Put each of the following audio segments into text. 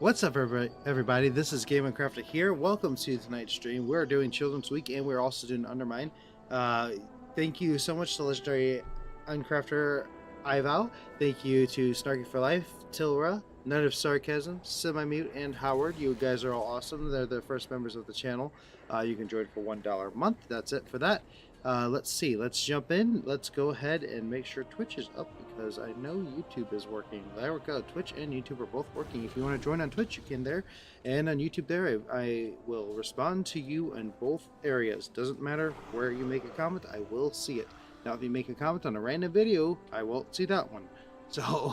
What's up, everybody? This is Game and Crafter here. Welcome to tonight's stream. We're doing Children's Week, and we're also doing Undermine. Thank you so much to Legendary Uncrafter Ivow. Thank you to Snarky for Life, Tilra, Nut of Sarcasm, Semi-Mute, and Howard. You guys are all awesome. They're the first members of the channel. You can join for $1 a month. That's it for that. Let's see. Let's jump in. Let's go ahead and make sure Twitch is up because I know YouTube is working. There we go. Twitch and YouTube are both working. If you want to join on Twitch, you can there. And on YouTube there, I will respond to you in both areas. Doesn't matter where you make a comment, I will see it. Now, if you make a comment on a random video, I won't see that one. So,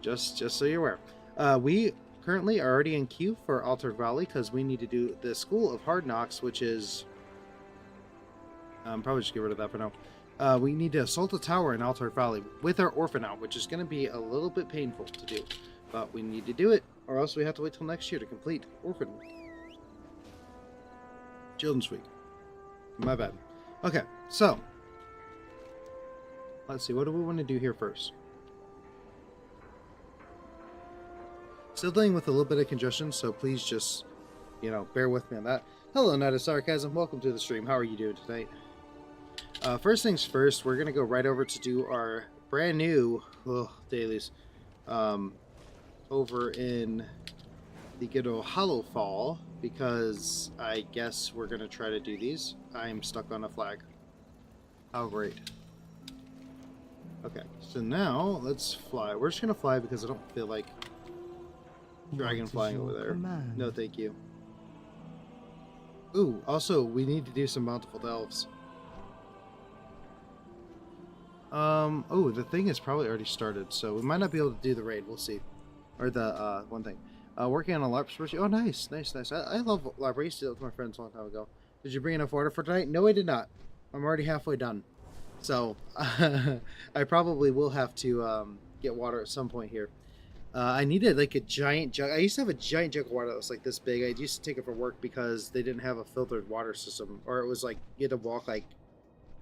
just so you're aware. We currently are already in queue for Altered Valley because we need to do the School of Hard Knocks, which is... probably just get rid of that for now. We need to assault a tower in Altered Valley with our orphan out, which is going to be a little bit painful to do. But we need to do it, or else we have to wait till next year to complete Orphan Children's Week. My bad. Okay, so let's see. What do we want to do here first? Still dealing with a little bit of congestion, so please just, bear with me on that. Hello, Nut of Sarcasm. Welcome to the stream. How are you doing tonight? First things first, we're going to go right over to do our brand new dailies over in the good old Hollow Fall, because I guess we're going to try to do these. I'm stuck on a flag. How great. Okay, so now let's fly. We're just going to fly because I don't feel like dragon flying over there. No, thank you. Ooh, also, we need to do some bountiful delves. Oh, the thing is probably already started, so we might not be able to do the raid. We'll see. Or the, one thing. Working on a LARP spreadsheet. Oh, nice, nice, nice. I love LARP. I used to do it with my friends a long time ago. Did you bring enough water for tonight? No, I did not. I'm already halfway done. So, I probably will have to, get water at some point here. I needed, like, a giant jug. I used to have a giant jug of water that was, like, this big. I used to take it for work because they didn't have a filtered water system. Or it was, like, you had to walk, like,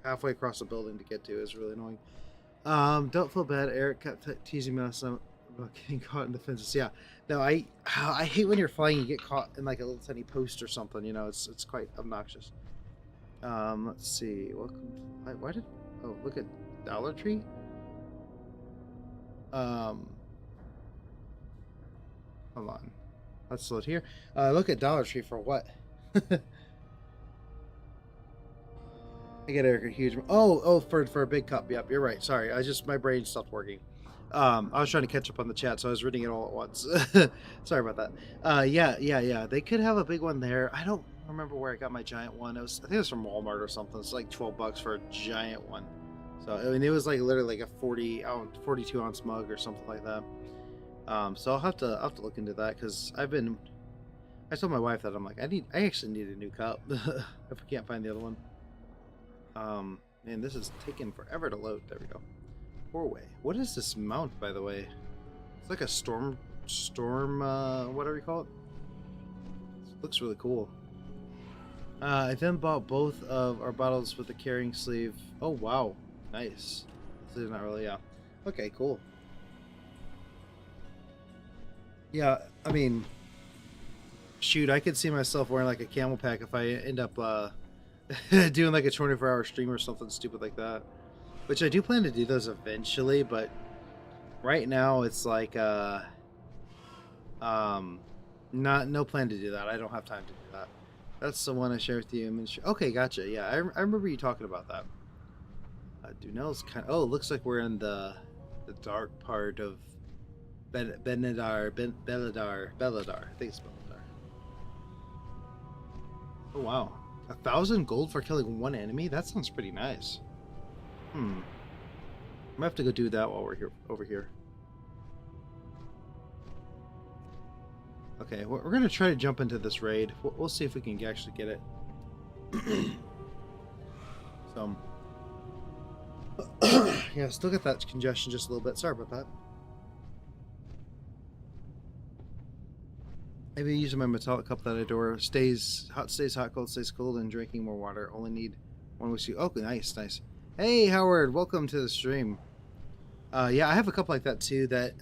halfway across the building to get to. It was really annoying. Don't feel bad. Eric kept teasing me about getting caught in the fences. Yeah. No, I hate when you're flying, you get caught in, like, a little tiny post or something. You know, it's quite obnoxious. Let's see. Welcome to... Why did... Oh, look at Dollar Tree. Hold on. Let's load here. Look at Dollar Tree for what? I get Eric a huge... Oh, for a big cup. Yep, you're right. Sorry, my brain stopped working. I was trying to catch up on the chat, so I was reading it all at once. Sorry about that. Yeah. They could have a big one there. I don't remember where I got my giant one. I think it was from Walmart or something. It's like $12 for a giant one. So, I mean, it was like literally like a 42 ounce mug or something like that. So I'll have to look into that because I told my wife that I'm like, I actually need a new cup if we can't find the other one. Man, this is taking forever to load. There we go. Four-way. What is this mount, by the way? It's like a storm, whatever you call it. It looks really cool. I then bought both of our bottles with the carrying sleeve. Oh, wow. Nice. This is not really, yeah. Okay, cool. Yeah, I mean, shoot, I could see myself wearing like a camel pack if I end up doing like a 24-hour stream or something stupid like that. Which I do plan to do those eventually, but right now it's like no plan to do that. I don't have time to do that. That's the one I shared with you. Okay, gotcha. Yeah, I remember you talking about that. Dunel's kind of... Oh, it looks like we're in the dark part of Beladar. I think it's Beladar. Oh, wow. 1,000 gold for killing one enemy? That sounds pretty nice. I might have to go do that while we're over here. Okay, we're going to try to jump into this raid. We'll see if we can actually get it. So, yeah, still got that congestion just a little bit. Sorry about that. Maybe using my metallic cup that I adore. Stays hot, cold, stays cold, and drinking more water. Only need one whiskey. Oh, nice, nice. Hey, Howard, welcome to the stream. Yeah, I have a cup like that too that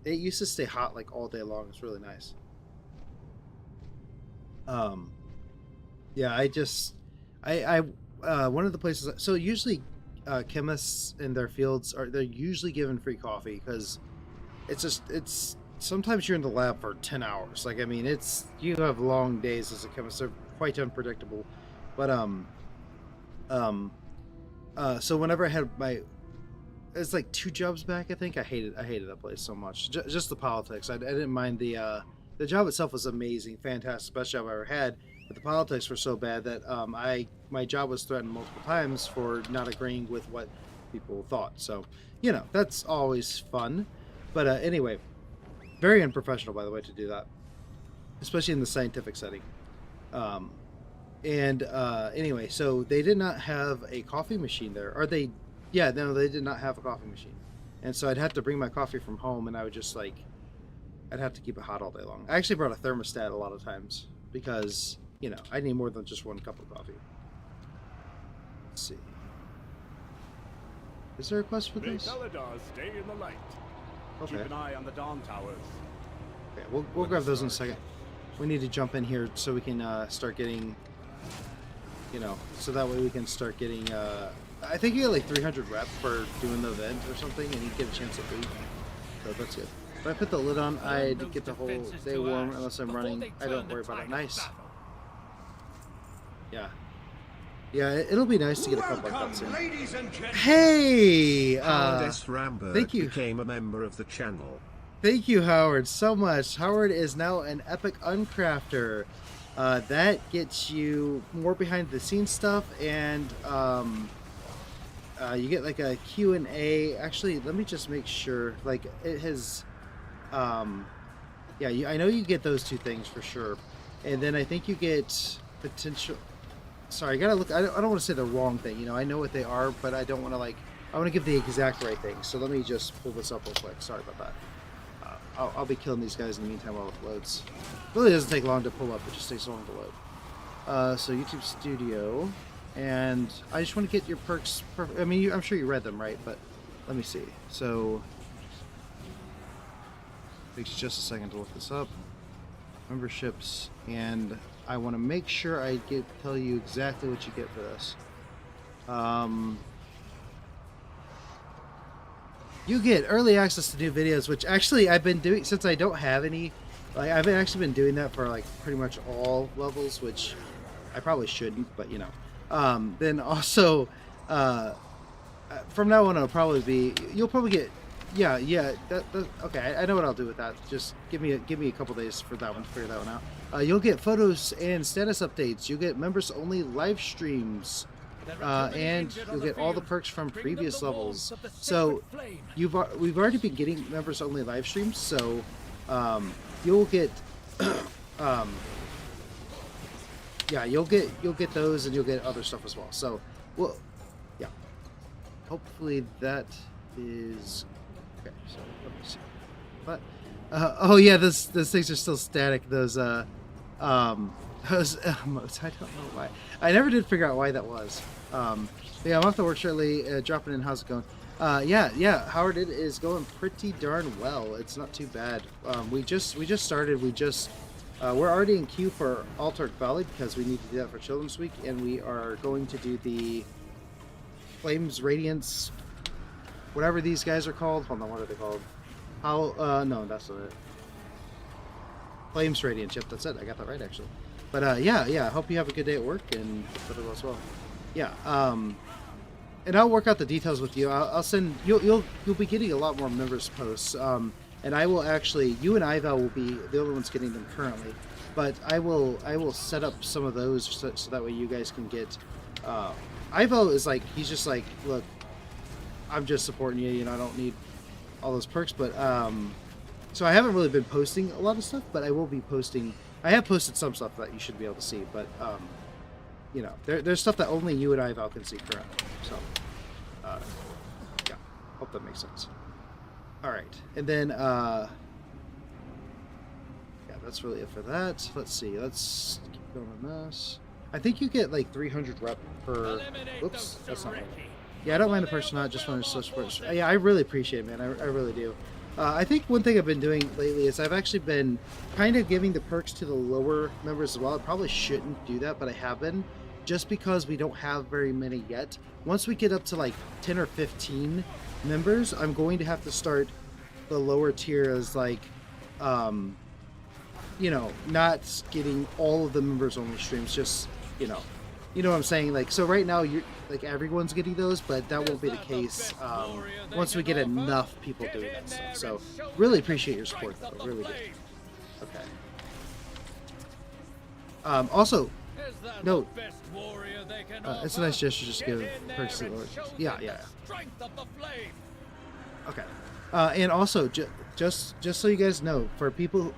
it used to stay hot like all day long. It's really nice. Um, yeah, one of the places. So usually, chemists in their fields they're usually given free coffee because it's sometimes you're in the lab for 10 hours. Like, I mean, you have long days as a chemist. They're quite unpredictable, but um, so whenever I had it's like 2 jobs back, I think I hated that place so much. Just the politics. I didn't mind the job itself was amazing, fantastic, best job I ever had. But the politics were so bad that my job was threatened multiple times for not agreeing with what people thought. So, that's always fun. But anyway, very unprofessional, by the way, to do that, especially in the scientific setting. Anyway, so they did not have a coffee machine there. Or they, yeah, no, they did not have a coffee machine. And so I'd have to bring my coffee from home, and I would just I'd have to keep it hot all day long. I actually brought a thermostat a lot of times because, I need more than just 1 cup of coffee. Let's see. Is there a quest for this? Stay in the light. Okay. Keep an eye on the dawn towers. Okay, we'll grab those in a second. We need to jump in here so we can start getting, so that way we can start getting, I think you get like 300 rep for doing the event or something, and you get a chance at loot. So that's good. If I put the lid on, I get the whole day warm unless I'm running. I don't worry about it. Nice. Yeah. Yeah, it'll be nice to get a cup like that soon. Hey! Thank you. Became a member of the channel. Thank you, Howard, so much. Howard is now an epic uncrafter. That gets you more behind the scenes stuff, and you get like a Q&A. Actually, let me just make sure. Like, it has... yeah, I know you get those 2 things for sure. And then I think you get potential... Sorry, I gotta look. I don't want to say the wrong thing. I know what they are, but I don't want to I want to give the exact right thing. So let me just pull this up real quick. Sorry about that. I'll be killing these guys in the meantime while it loads. It really doesn't take long to pull up. It just takes long to load. So YouTube Studio, and I just want to get your perks. I mean, I'm sure you read them, right? But let me see. So takes just a second to look this up. Memberships, and I want to make sure I tell you exactly what you get for this. You get early access to new videos, which actually I've been doing since I don't have any. I've actually been doing that for pretty much all levels, which I probably shouldn't, but then also from now on it'll probably be you'll probably get okay. I know what I'll do with that. Just give me a couple days for that one to figure that one out. You'll get photos and status updates. You'll get members only live streams. And you'll get all the perks from previous levels. So we've already been getting members only live streams. So you'll get you'll get those, and you'll get other stuff as well. So yeah. Hopefully that is okay. So let me see. But oh yeah, those things are still static. Those emotes. I don't know why. I never did figure out why that was. Yeah, I'm off to work shortly. Dropping in. How's it going? Yeah, Howard, it is going pretty darn well. It's not too bad. We just started. We're already in queue for Altered Valley because we need to do that for Children's Week, and we are going to do the Flames Radiance, whatever these guys are called. Hold on, what are they called? No, that's not it. Flames Radiance. Yep, that's it. I got that right actually. But yeah. I hope you have a good day at work and hope it goes well. Yeah. And I'll work out the details with you. I'll send you'll be getting a lot more members posts. And I will actually, you and Ivo will be the only ones getting them currently, but I will set up some of those so that way you guys can get. Ivo is he's just look, I'm just supporting you. I don't need all those perks, but so I haven't really been posting a lot of stuff, but I will be posting. I have posted some stuff that you should be able to see, but there's stuff that only you and Ivo can see currently. So yeah, hope that makes sense. All right, and then yeah, that's really it for that. Let's see. Let's keep going on this. I think you get 300 rep per. Oops, that's not right. Yeah, I don't mind the person. I just want to switch. Yeah, I really appreciate it, man. I really do. I think one thing I've been doing lately is I've actually been kind of giving the perks to the lower members as well. I probably shouldn't do that, but I have been, just because we don't have very many yet. Once we get up to like 10 or 15 members, I'm going to have to start the lower tier as like, you know, not getting all of the members only streams, just, you know what I'm saying? Like, so right now you're like everyone's getting those, but that won't be the case once we get enough people doing that stuff. So really appreciate your support though, really do. Okay. Also, note, it's a nice gesture, just give perks to the Lord. Yeah. Okay. And also, just so you guys know, for people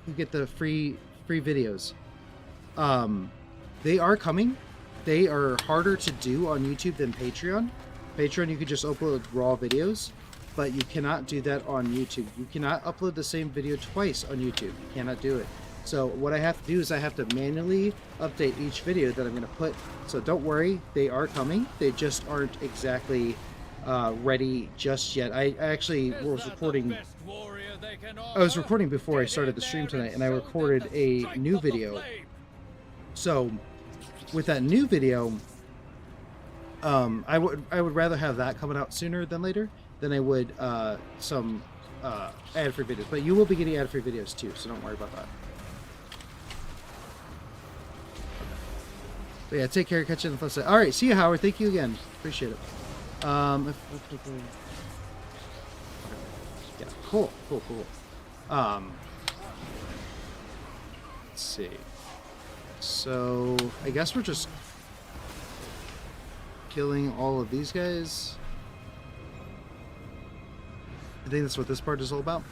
who get the free videos, they are coming. They are harder to do on YouTube than Patreon. Patreon, you could just upload raw videos, but you cannot do that on YouTube. You cannot upload the same video twice on YouTube. You cannot do it. So what I have to do is I have to manually update each video that I'm going to put. So don't worry, they are coming. They just aren't exactly ready just yet. I actually was recording. I was recording before I started the stream tonight, and I recorded a new video. So with that new video, I would rather have that coming out sooner than later than I would some ad-free videos. But you will be getting ad-free videos too, so don't worry about that. But yeah, take care. Catch you on the flip side. All right, see you, Howard. Thank you again. Appreciate it. Yeah, cool. Let's see. So I guess we're just killing all of these guys. I think that's what this part is all about.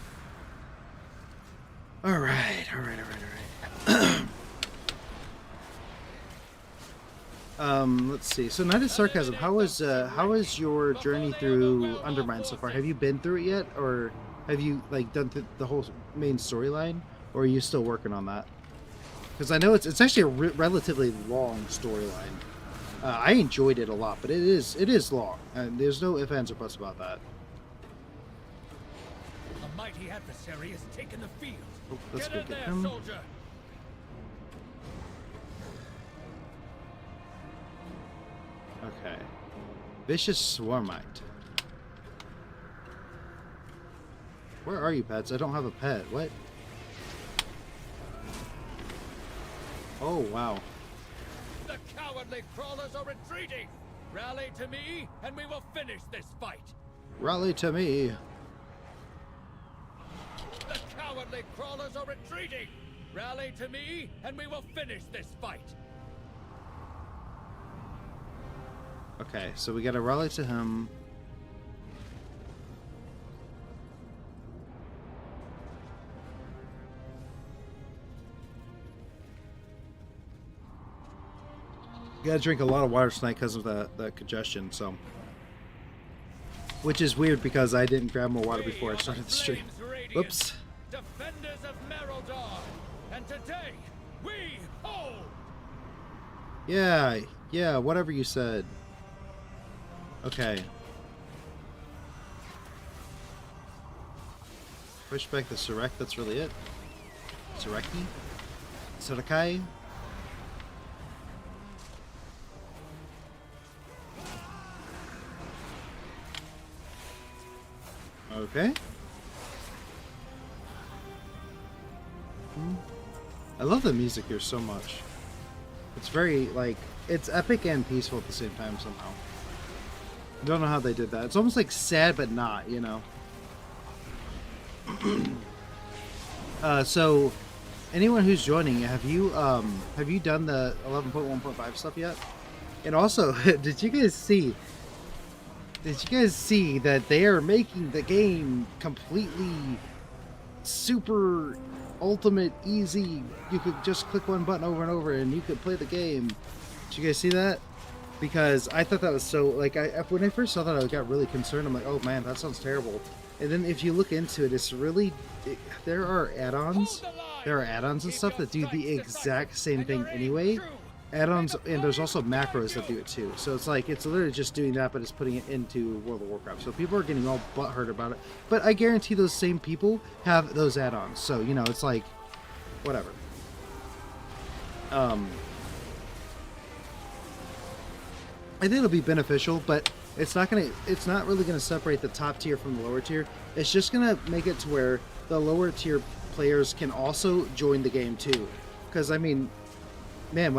All right. Let's see. So, Night Sarcasm, how is your journey through Undermine so far? Have you been through it yet, or have you like done the whole main storyline, or are you still working on that? Because I know it's actually a relatively long storyline. I enjoyed it a lot, but it is long, and there's no ifs, ands, or buts about that. A mighty adversary has taken the field. Oh, let's go get there, him. soldier. Okay. Vicious Swarmite. Where are you, pets? I don't have a pet. What? Oh, wow. The cowardly crawlers are retreating. Rally to me, and we will finish this fight. Rally to me. The cowardly crawlers are retreating. Rally to me, and we will finish this fight. Okay, so we gotta rally to him. Gotta drink a lot of water tonight because of the congestion, so. Which is weird because I didn't grab more water before I started the stream. Whoops. Defenders of Merodar, and today we hold. Yeah, whatever you said. Okay. Push back the Surek, that's really it. Sureki? Surekai? Okay. I love the music here so much. It's very, like, it's epic and peaceful at the same time somehow. I don't know how they did that. It's almost like sad, but not, you know. So, anyone who's joining, have you done the 11.1.5 stuff yet? And also, did you guys see that they are making the game completely super ultimate easy? You could just click one button over and over and you could play the game. Did you guys see that? Because I thought that was so, like, when I first saw that, I got really concerned. I'm like, oh man, that sounds terrible. And then if you look into it, it's really, there are add-ons and stuff that do the exact same thing anyway. add-ons, and there's also macros that do it too. So it's like it's literally just doing that, but it's putting it into World of Warcraft. So people are getting all butthurt about it, but I guarantee those same people have those add-ons. So you know, it's like whatever. I think it'll be beneficial, but it's not really gonna separate the top tier from the lower tier. It's just gonna make it to where the lower tier players can also join the game too. Because I mean, man,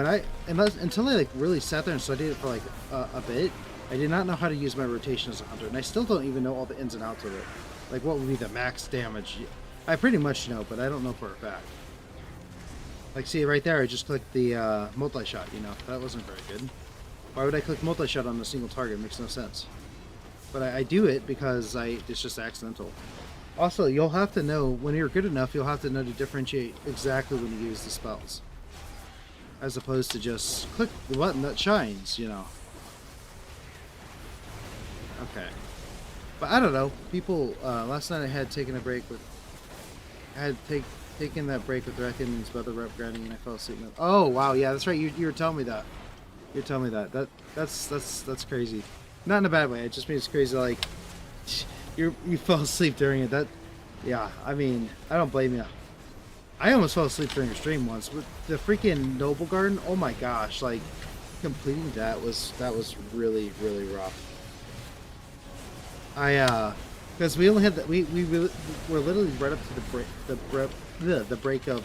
until I like really sat there and studied it for like a bit, I did not know how to use my rotation as a hunter, and I still don't even know all the ins and outs of it. Like what would be the max damage? I pretty much know, but I don't know for a fact. Like, see right there, I just clicked the multi-shot. You know, that wasn't very good. Why would I click multi-shot on a single target? It makes no sense. But I do it because it's just accidental. Also, you'll have to know, when you're good enough, you'll have to know to differentiate exactly when you use the spells. As opposed to just click the button that shines, you know. Okay. But I don't know. People, last night I had taken a break with... I had taken that break with Reckon and his brother rep grinding, and I fell asleep. Oh, wow, yeah, that's right. You were telling me that. You're telling me that. That's crazy. Not in a bad way. It just means it's crazy. Like you fell asleep during it. That, yeah. I mean, I don't blame you. I almost fell asleep during a stream once with the freaking Noble Garden. Oh my gosh! Like completing that was really rough. Because we only had that we were literally right up to the break of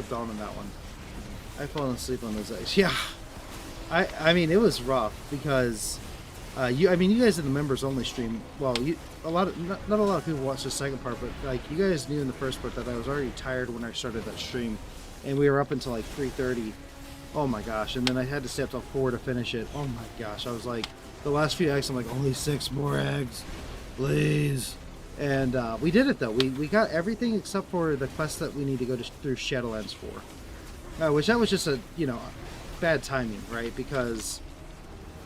dawn on that one. I fallen asleep on those days. Yeah. I mean, it was rough because you guys in the members only stream. Well, not a lot of people watched the second part, but like you guys knew in the first part that I was already tired when I started that stream, and we were up until like 3:30. Oh my gosh! And then I had to stay up till 4 to finish it. Oh my gosh! I was like, the last few eggs, I'm like, only 6 more eggs, please. And we did it though. We got everything except for the quest that we need to go through Shadowlands for, which that was just a bad timing, right? Because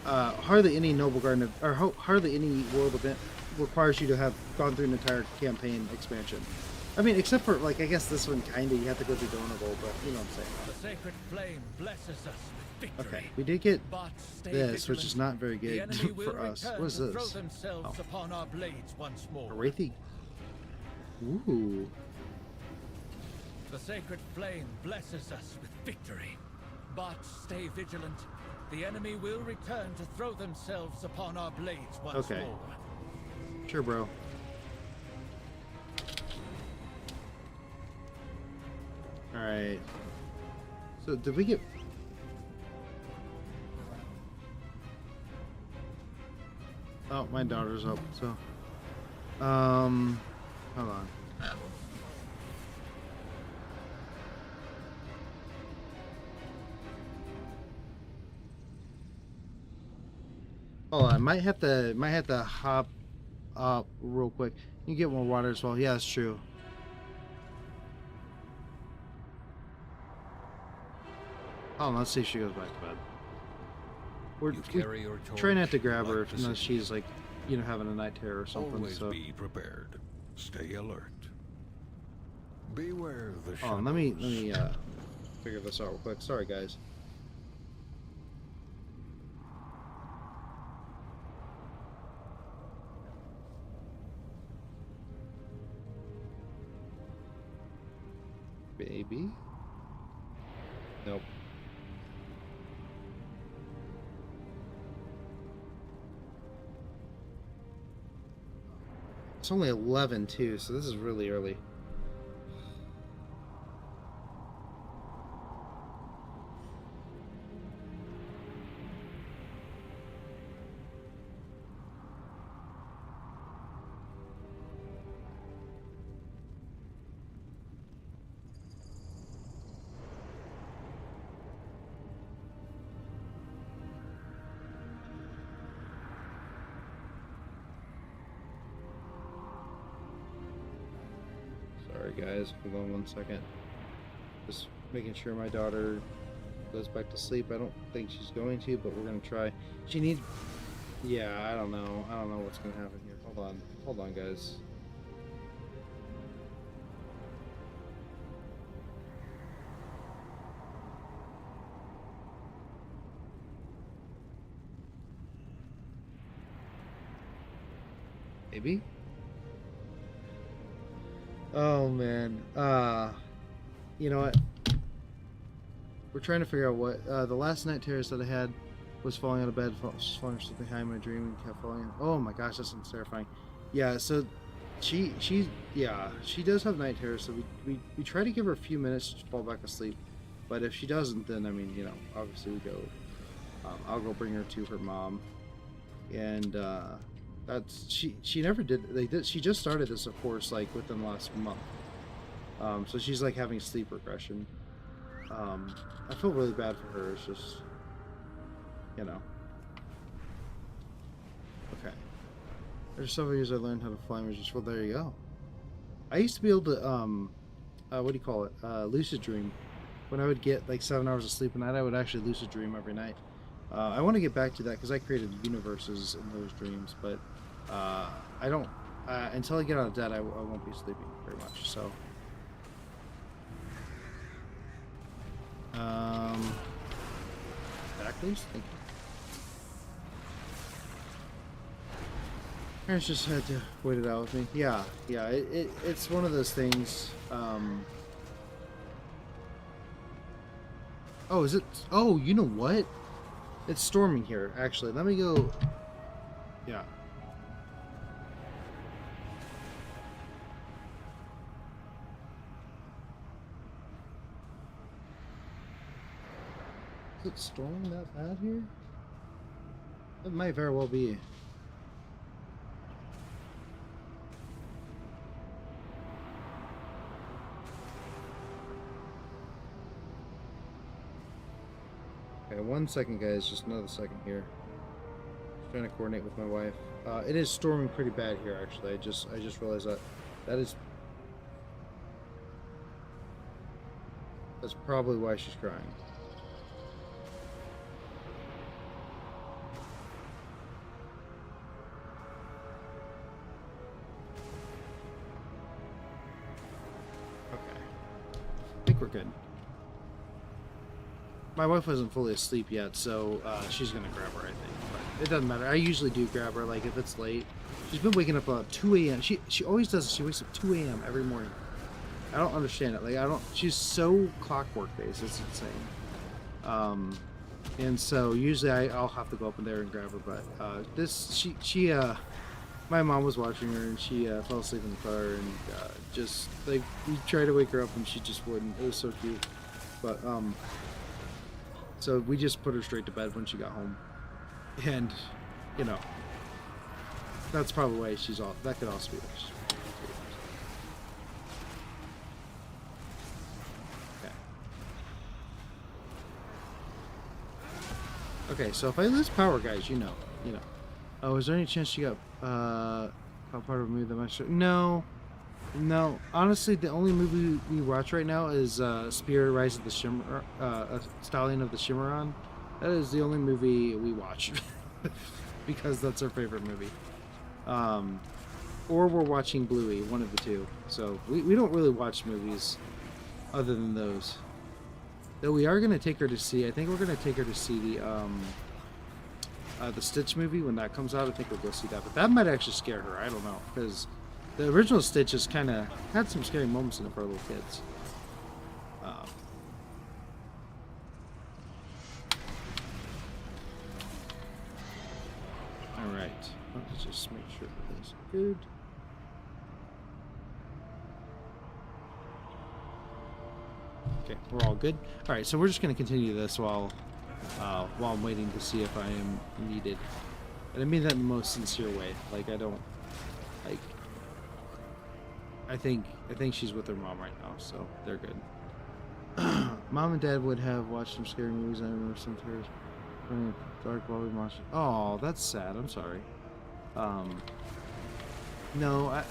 hardly any Noble Garden or hardly any world event requires you to have gone through an entire campaign expansion. I mean, except for like I guess this one kinda you have to go through Donegal, but you know what I'm saying. The sacred flame blesses us with victory. Okay, we did get this, which is not very good for us. What is this? Oh. Upon our blades once more. A Wraithy. Ooh. The sacred flame blesses us with victory. But stay vigilant. The enemy will return to throw themselves upon our blades once more. Sure, bro. Alright. So, did we get... Oh, my daughter's up, so... hold on. Hold on, might have to hop up real quick. You get more water as well. Yeah, that's true. Oh, let's see if she goes back to bed. We're trying not to grab her unless she's like, having a night terror or something. Always so be prepared. Stay alert. Beware of the shadows. Oh, let me figure this out real quick. Sorry, guys. Baby? Nope. It's only 11 too, so this is really early. Sorry guys, hold on 1 second. Just making sure my daughter goes back to sleep. I don't think she's going to, but we're gonna try. She needs... Yeah, I don't know what's gonna happen here. Hold on guys. Maybe. Oh man. You know what? We're trying to figure out what the last night terrors that I had was falling out of bed, falling asleep behind my dream, and kept falling. Oh my gosh, that sounds terrifying. Yeah, so she does have night terrors. So we try to give her a few minutes to fall back asleep, but if she doesn't, then I mean, you know, obviously we go. I'll go bring her to her mom, and that's she never did. She just started this, of course, like within the last month. So she's like having sleep regression. I feel really bad for her. It's just, you know. Okay. After several years, I learned how to fly images. Well, there you go. I used to be able to, what do you call it? Lucid dream. When I would get like 7 hours of sleep a night, I would actually lucid dream every night. I want to get back to that because I created universes in those dreams, but I don't. Until I get out of debt, I won't be sleeping very much. So. Back please. Thank you. Parents just had to wait it out with me. Yeah, it's one of those things. Oh, is it? Oh, you know what? It's storming here, actually. Let me go. Yeah. Is it storming that bad here? It might very well be. Okay, 1 second, guys. Just another second here. Just trying to coordinate with my wife. It is storming pretty bad here, actually. I just realized that's probably why she's crying. Okay, I think we're good. My wife wasn't fully asleep yet, so she's gonna grab her, I think. But it doesn't matter. I usually do grab her, like if it's late. She's been waking up about 2 a.m. She always does. She wakes up 2 a.m. every morning. I don't understand it. Like I don't. She's so clockwork based. It's insane. And so usually I'll have to go up in there and grab her. But my mom was watching her and she fell asleep in the car and just like we tried to wake her up and she just wouldn't. It was so cute. But so we just put her straight to bed when she got home, and you know, that's probably why she's all. That could also be why she's. Okay. Okay, so if I lose power, guys, you know. Oh, is there any chance she got how part of a movie that might? No. Honestly, the only movie we watch right now is Spirit Rise of the Shimmer, Stallion of the Shimmeron. That is the only movie we watch because that's our favorite movie. Or we're watching Bluey, one of the two. So we don't really watch movies other than those. Though we are gonna take her to see. I think we're gonna take her to see the Stitch movie when that comes out. I think we'll go see that, but that might actually scare her. I don't know because. The original Stitch has kind of had some scary moments in it for little kids. Alright, let's just make sure everything's good. Okay, we're all good. Alright, so we're just going to continue this while I'm waiting to see if I am needed. And I mean that in the most sincere way. Like, I don't... Like... I think she's with her mom right now, so they're good. Mom and Dad would have watched some scary movies. I remember some tears running dark while we watched. Oh, that's sad. I'm sorry. No,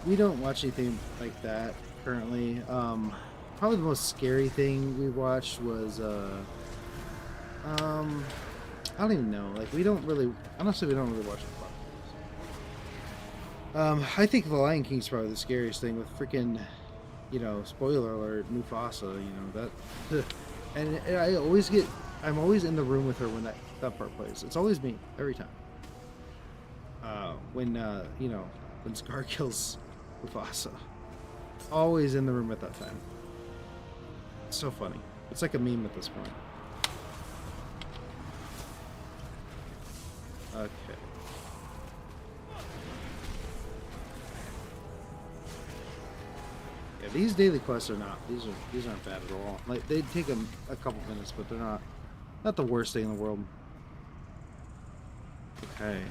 we don't watch anything like that currently. Probably the most scary thing we watched was I don't even know. Like we don't really watch a lot. I think The Lion King's probably the scariest thing with freaking, spoiler alert, Mufasa, that. And I'm always in the room with her when that part plays. It's always me, every time. when you know, when Scar kills Mufasa. Always in the room at that time. It's so funny. It's like a meme at this point. Okay. Yeah, these daily quests are not. These aren't bad at all. Like they take them a couple minutes, but they're not the worst thing in the world. Okay.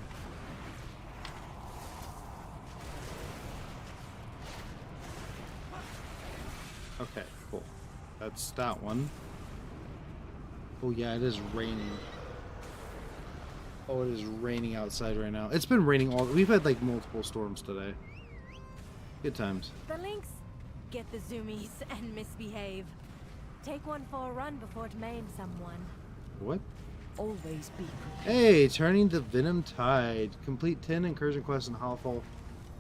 Okay, cool. That's that one. Oh yeah, it is raining. Oh, it is raining outside right now. It's been raining all. We've had like multiple storms today. Good times. The Lynx, get the zoomies and misbehave. Take one for a run before it maims someone. What? Always be prepared. Hey, turning the Venom Tide. Complete 10 incursion quests in Hollowfall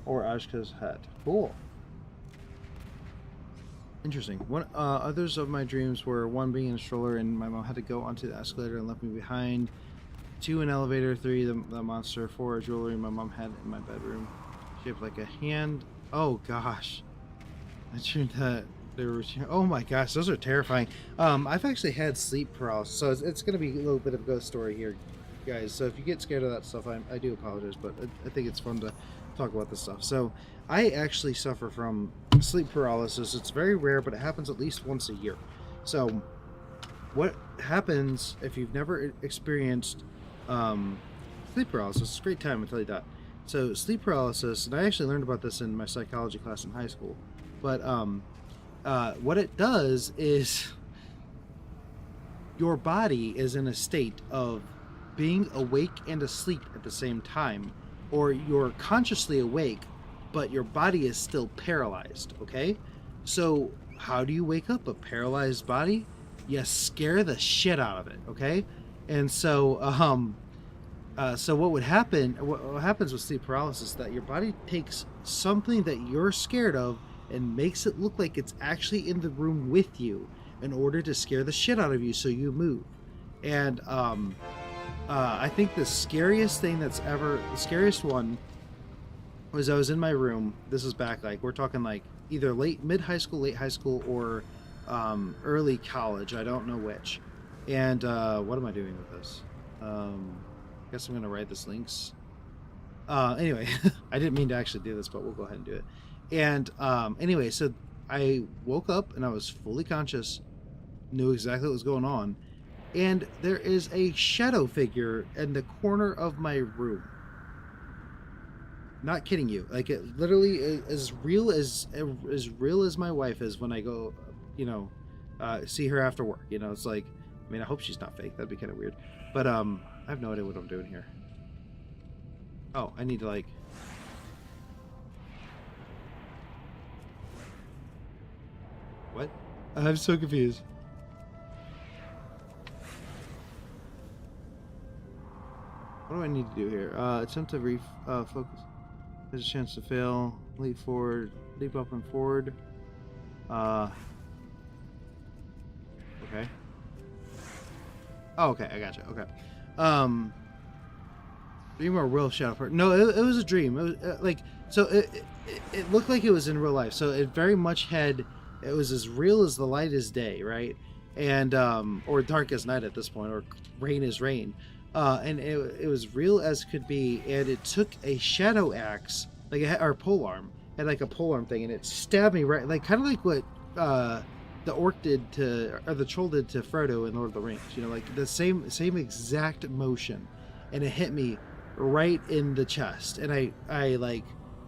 or Ashka's Hat. Cool. Interesting. One others of my dreams were one being in a stroller and my mom had to go onto the escalator and left me behind. 2 an elevator, 3 the monster, 4 a jewelry my mom had in my bedroom. Shaped like a hand. Oh gosh. I dreamed that they were. Oh my gosh, those are terrifying. I've actually had sleep paralysis, so it's going to be a little bit of a ghost story here, guys. So if you get scared of that stuff, I do apologize, but I think it's fun to talk about this stuff. So I actually suffer from sleep paralysis. It's very rare, but it happens at least once a year. So what happens if you've never experienced sleep paralysis? It's a great time, I'll tell you that. So sleep paralysis, and I actually learned about this in my psychology class in high school, but what it does is your body is in a state of being awake and asleep at the same time, or you're consciously awake but your body is still paralyzed. Okay, so how do you wake up a paralyzed body? You scare the shit out of it. Okay, and so so what happens with sleep paralysis is that your body takes something that you're scared of and makes it look like it's actually in the room with you in order to scare the shit out of you, so you move. And I think the scariest one was I was in my room. This is back, like, we're talking like either mid high school, late high school, or early college. I don't know which. And what am I doing with this? I guess I'm gonna write this links. Anyway, I didn't mean to actually do this, but we'll go ahead and do it. And anyway, so I woke up and I was fully conscious, knew exactly what was going on, and there is a shadow figure in the corner of my room. Not kidding you. Like, it literally is as real as my wife is when I go, you know, see her after work. You know, it's like, I mean, I hope she's not fake. That'd be kind of weird. But I have no idea what I'm doing here. Oh, I need to, like, what? I'm so confused. What do I need to do here? Attempt to focus. There's a chance to fail. Leap forward. Leap up and forward. Okay. Oh, okay. I gotcha. Okay. Dream or real shadow part? No, it was a dream. It was like, so it looked like it was in real life. So it very much had. It was as real as the light is day, right? And or dark as night at this point, or rain is rain. And it was real as could be, and it took a shadow axe, like or polearm, had like a polearm thing, and it stabbed me right, like kind of like what the orc did to, or the troll did to Frodo in Lord of the Rings. You know, like the same exact motion, and it hit me right in the chest, and I like.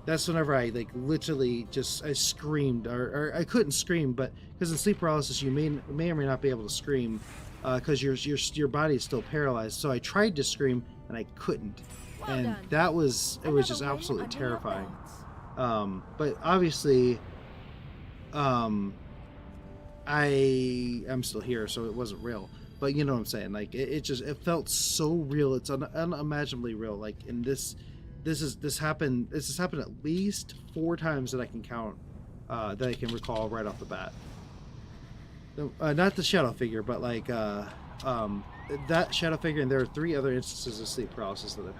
That's whenever I like literally just I screamed, or I couldn't scream, but because in sleep paralysis you may or may not be able to scream. Because your body is still paralyzed. So I tried to scream and I couldn't, and that was just absolutely terrifying. But obviously, I am still here, so it wasn't real. But you know what I'm saying? Like it felt so real. It's unimaginably real. Like in this has happened at least 4 times that I can count, that I can recall right off the bat. Not the shadow figure, but like that shadow figure, and there are 3 other instances of sleep paralysis that I've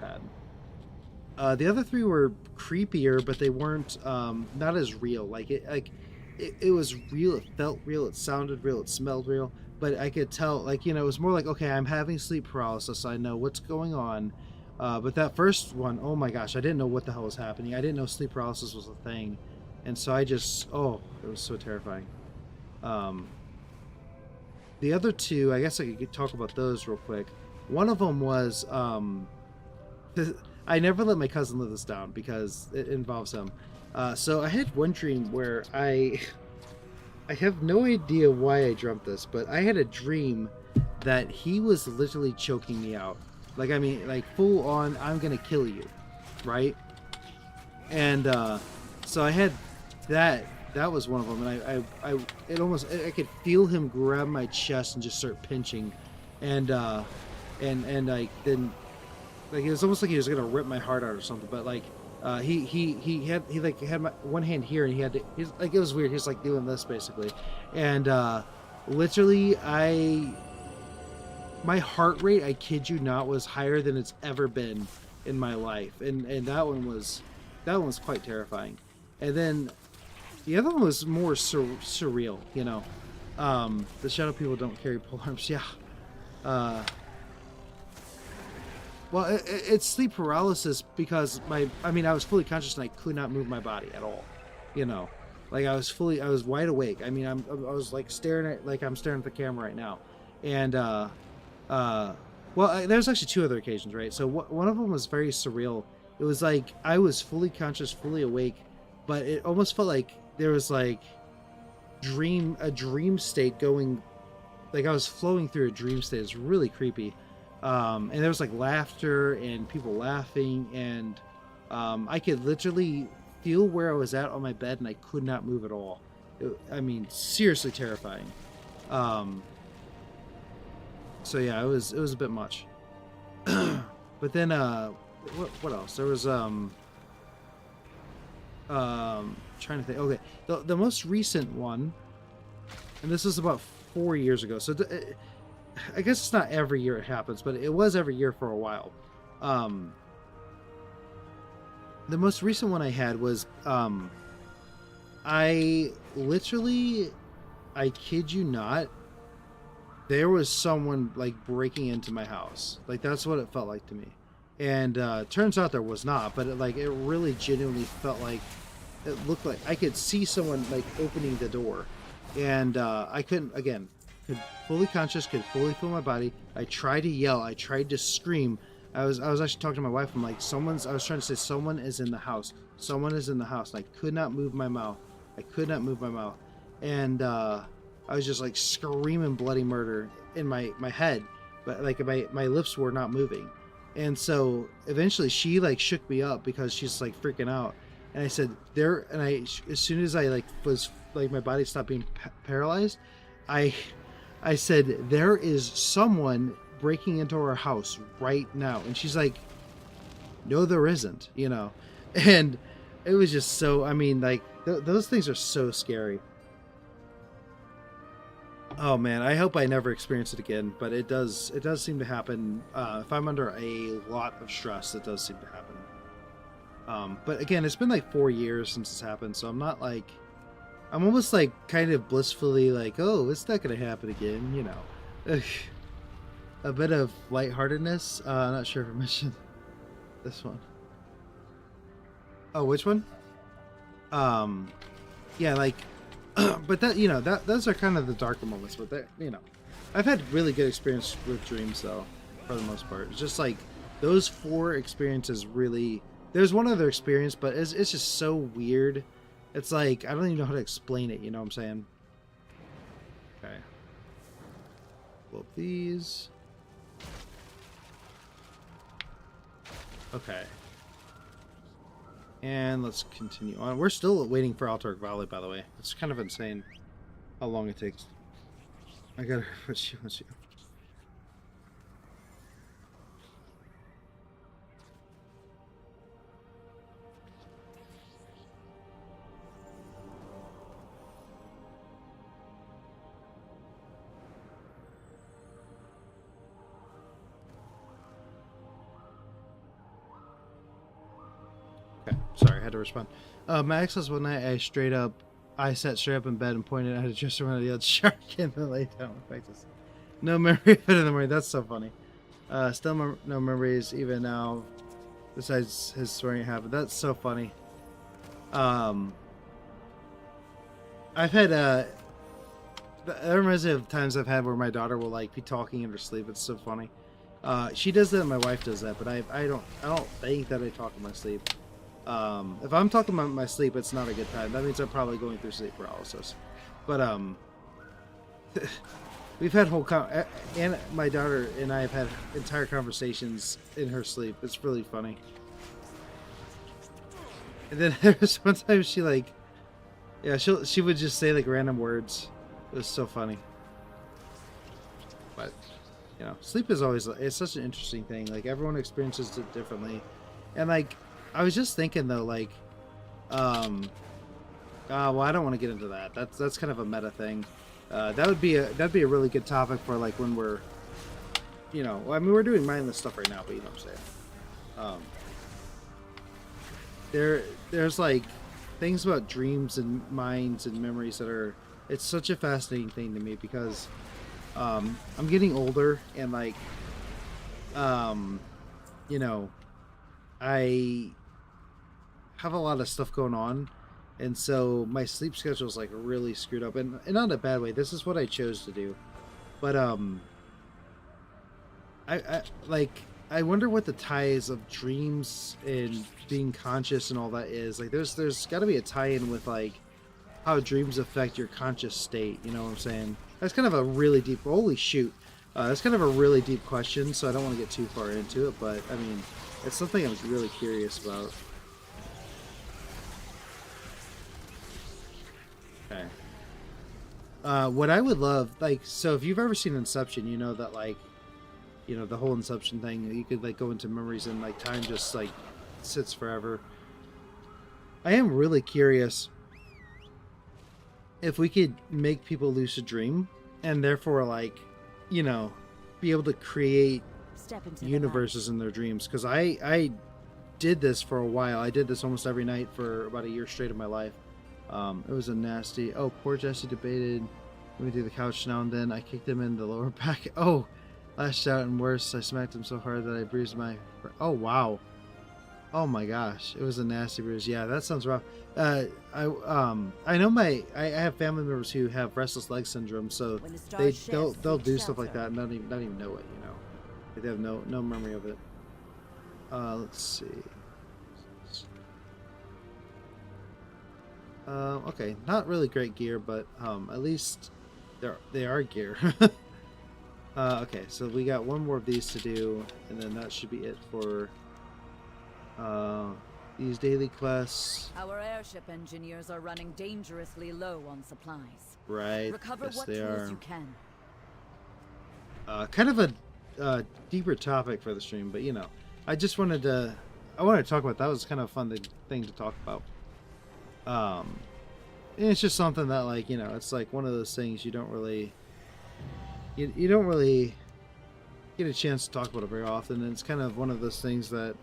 The other three were creepier, but they weren't not as real. It was real. It felt real. It sounded real. It smelled real. But I could tell, like, you know, it was more like, okay, I'm having sleep paralysis. I know what's going on. But that first one, oh my gosh, I didn't know what the hell was happening. I didn't know sleep paralysis was a thing, and so I just, oh, it was so terrifying. Um, the other two, I guess I could talk about those real quick. One of them was I never let my cousin live this down because it involves him. So I had one dream where I have no idea why I dreamt this, but I had a dream that he was literally choking me out. Like, I mean, like full on, I'm gonna kill you, right? And so I had that. That was one of them, and it almost, I could feel him grab my chest and just start pinching, and like then, like it was almost like he was gonna rip my heart out or something. But like, he had my one hand here, and he's like, it was weird. He was like doing this basically, and literally my heart rate, I kid you not, was higher than it's ever been in my life, and that one was quite terrifying. And then the other one was more surreal, you know. The shadow people don't carry pole arms. Yeah. Well, it's sleep paralysis because I mean, I was fully conscious and I could not move my body at all, you know. Like I was wide awake. I mean, I was like I'm staring at the camera right now, and there's actually two other occasions, right? So one of them was very surreal. It was like I was fully conscious, fully awake, but it almost felt like there was like a dream state going, like I was flowing through a dream state. It's really creepy. And there was like laughter and people laughing, and I could literally feel where I was at on my bed, and I could not move at all. I mean, seriously terrifying. So yeah, it was a bit much. But then what else? There was trying to think. Okay, the most recent one, and this was about 4 years ago. So I guess it's not every year it happens, but it was every year for a while. The most recent one I had was I literally, I kid you not, there was someone like breaking into my house. Like that's what it felt like to me. And turns out there was not, but it really genuinely felt like, it looked like I could see someone like opening the door, and I couldn't, again, could fully conscious, could fully feel my body. I tried to yell, I tried to scream. I was actually talking to my wife. I'm like, I was trying to say, someone is in the house. Someone is in the house. And I could not move my mouth. I could not move my mouth. And I was just like screaming bloody murder in my head, but like my lips were not moving. And so eventually she like shook me up because she's like freaking out. And I said, as soon as I like was like, my body stopped being paralyzed, I said, there is someone breaking into our house right now. And she's like, no, there isn't, you know. And it was just so, I mean, like those things are so scary. Oh man, I hope I never experience it again, but it does seem to happen. If I'm under a lot of stress, it does seem to happen. But again, it's been like 4 years since this happened, so I'm not like, I'm almost like kind of blissfully like, oh, it's not gonna happen again, you know. A bit of lightheartedness. Not sure if I mentioned this one. Oh, which one? Yeah, like, but that, you know, those are kind of the darker moments. But that, you know, I've had really good experience with dreams though, for the most part. It's just like those 4 experiences really. There's one other experience, but it's just so weird. It's like, I don't even know how to explain it, you know what I'm saying? Okay. Pull up these. Okay. And let's continue on. We're still waiting for Altark Valley, by the way. It's kind of insane how long it takes. I gotta what you. Okay, sorry, I had to respond. Max says one night I sat straight up in bed and pointed at a dresser when I yelled shark and then lay down with Texas. No memory of it in the morning. That's so funny. Still no memories even now, besides his swearing it happened. That's so funny. I've had that reminds me of times I've had where my daughter will like be talking in her sleep. It's so funny. She does that and my wife does that, but I don't think that I talk in my sleep. If I'm talking about my sleep, it's not a good time. That means I'm probably going through sleep paralysis. But we've had and my daughter and I have had entire conversations in her sleep. It's really funny. And then there was one time she like, yeah, she would just say like random words. It was so funny. But you know, sleep is always, it's such an interesting thing. Like everyone experiences it differently, and like I was just thinking though, like, well, I don't want to get into that. That's kind of a meta thing. That'd be a really good topic for like when we're, you know, I mean we're doing mindless stuff right now, but you know what I'm saying. There's like things about dreams and minds and memories that are, it's such a fascinating thing to me because I'm getting older and like you know, I have a lot of stuff going on, and so my sleep schedule is like really screwed up, and not in a bad way. This is what I chose to do, but I like, I wonder what the ties of dreams and being conscious and all that is. Like there's got to be a tie-in with like how dreams affect your conscious state, you know what I'm saying? That's kind of a really deep, holy shoot, that's kind of a really deep question, so I don't want to get too far into it, but I mean, it's something I'm really curious about. Okay. What I would love, like, so if you've ever seen Inception, you know that, like, you know, the whole Inception thing, you could, like, go into memories and, like, time just, like, sits forever. I am really curious if we could make people lucid dream and therefore, like, you know, be able to create universes in their dreams. Because I did this for a while. I did this almost every night for about a year straight of my life. It was a nasty... Oh, poor Jesse debated. Let me do the couch now and then. I kicked him in the lower back. Oh, lashed out and worse. I smacked him so hard that I bruised my... Oh, wow. Oh my gosh. It was a nasty bruise. Yeah, that sounds rough. I know I have family members who have restless leg syndrome, so they'll do stuff like that and not even know it, you know. They have no memory of it. Let's see. Okay, not really great gear, but at least they are gear. Okay, so we got one more of these to do, and then that should be it for these daily quests. Our airship engineers are running dangerously low on supplies. Right. Recover yes, what they tools are. you can. Kind of a deeper topic for the stream, but you know, I wanted to talk about that. Was kind of a fun thing to talk about. And it's just something that, like, you know, it's like one of those things you don't really get a chance to talk about it very often, and it's kind of one of those things that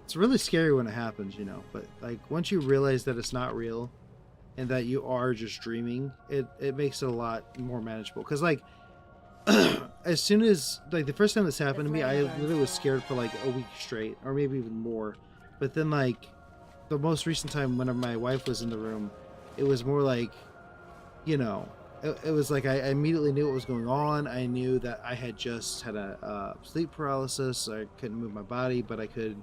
it's really scary when it happens, you know, but like once you realize that it's not real and that you are just dreaming, it makes it a lot more manageable. Because like as soon as, like, the first time this happened to me, I literally was scared for like a week straight, or maybe even more. But then, like, the most recent time whenever my wife was in the room, it was more like, you know, it was like I immediately knew what was going on. I knew that I had just had a sleep paralysis. I couldn't move my body, but I could,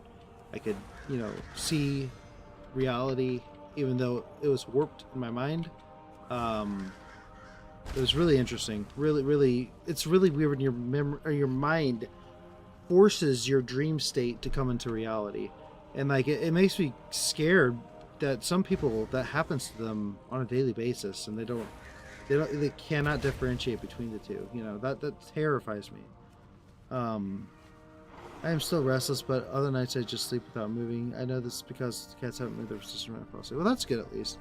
you know, see reality, even though it was warped in my mind. It was really interesting. Really, it's really weird when your mind forces your dream state to come into reality, and like it makes me scared that some people, that happens to them on a daily basis, and they cannot differentiate between the two. You know, that terrifies me. I am still restless, but other nights I just sleep without moving. I know this is because the cats haven't moved their system around falsely. Well, that's good at least.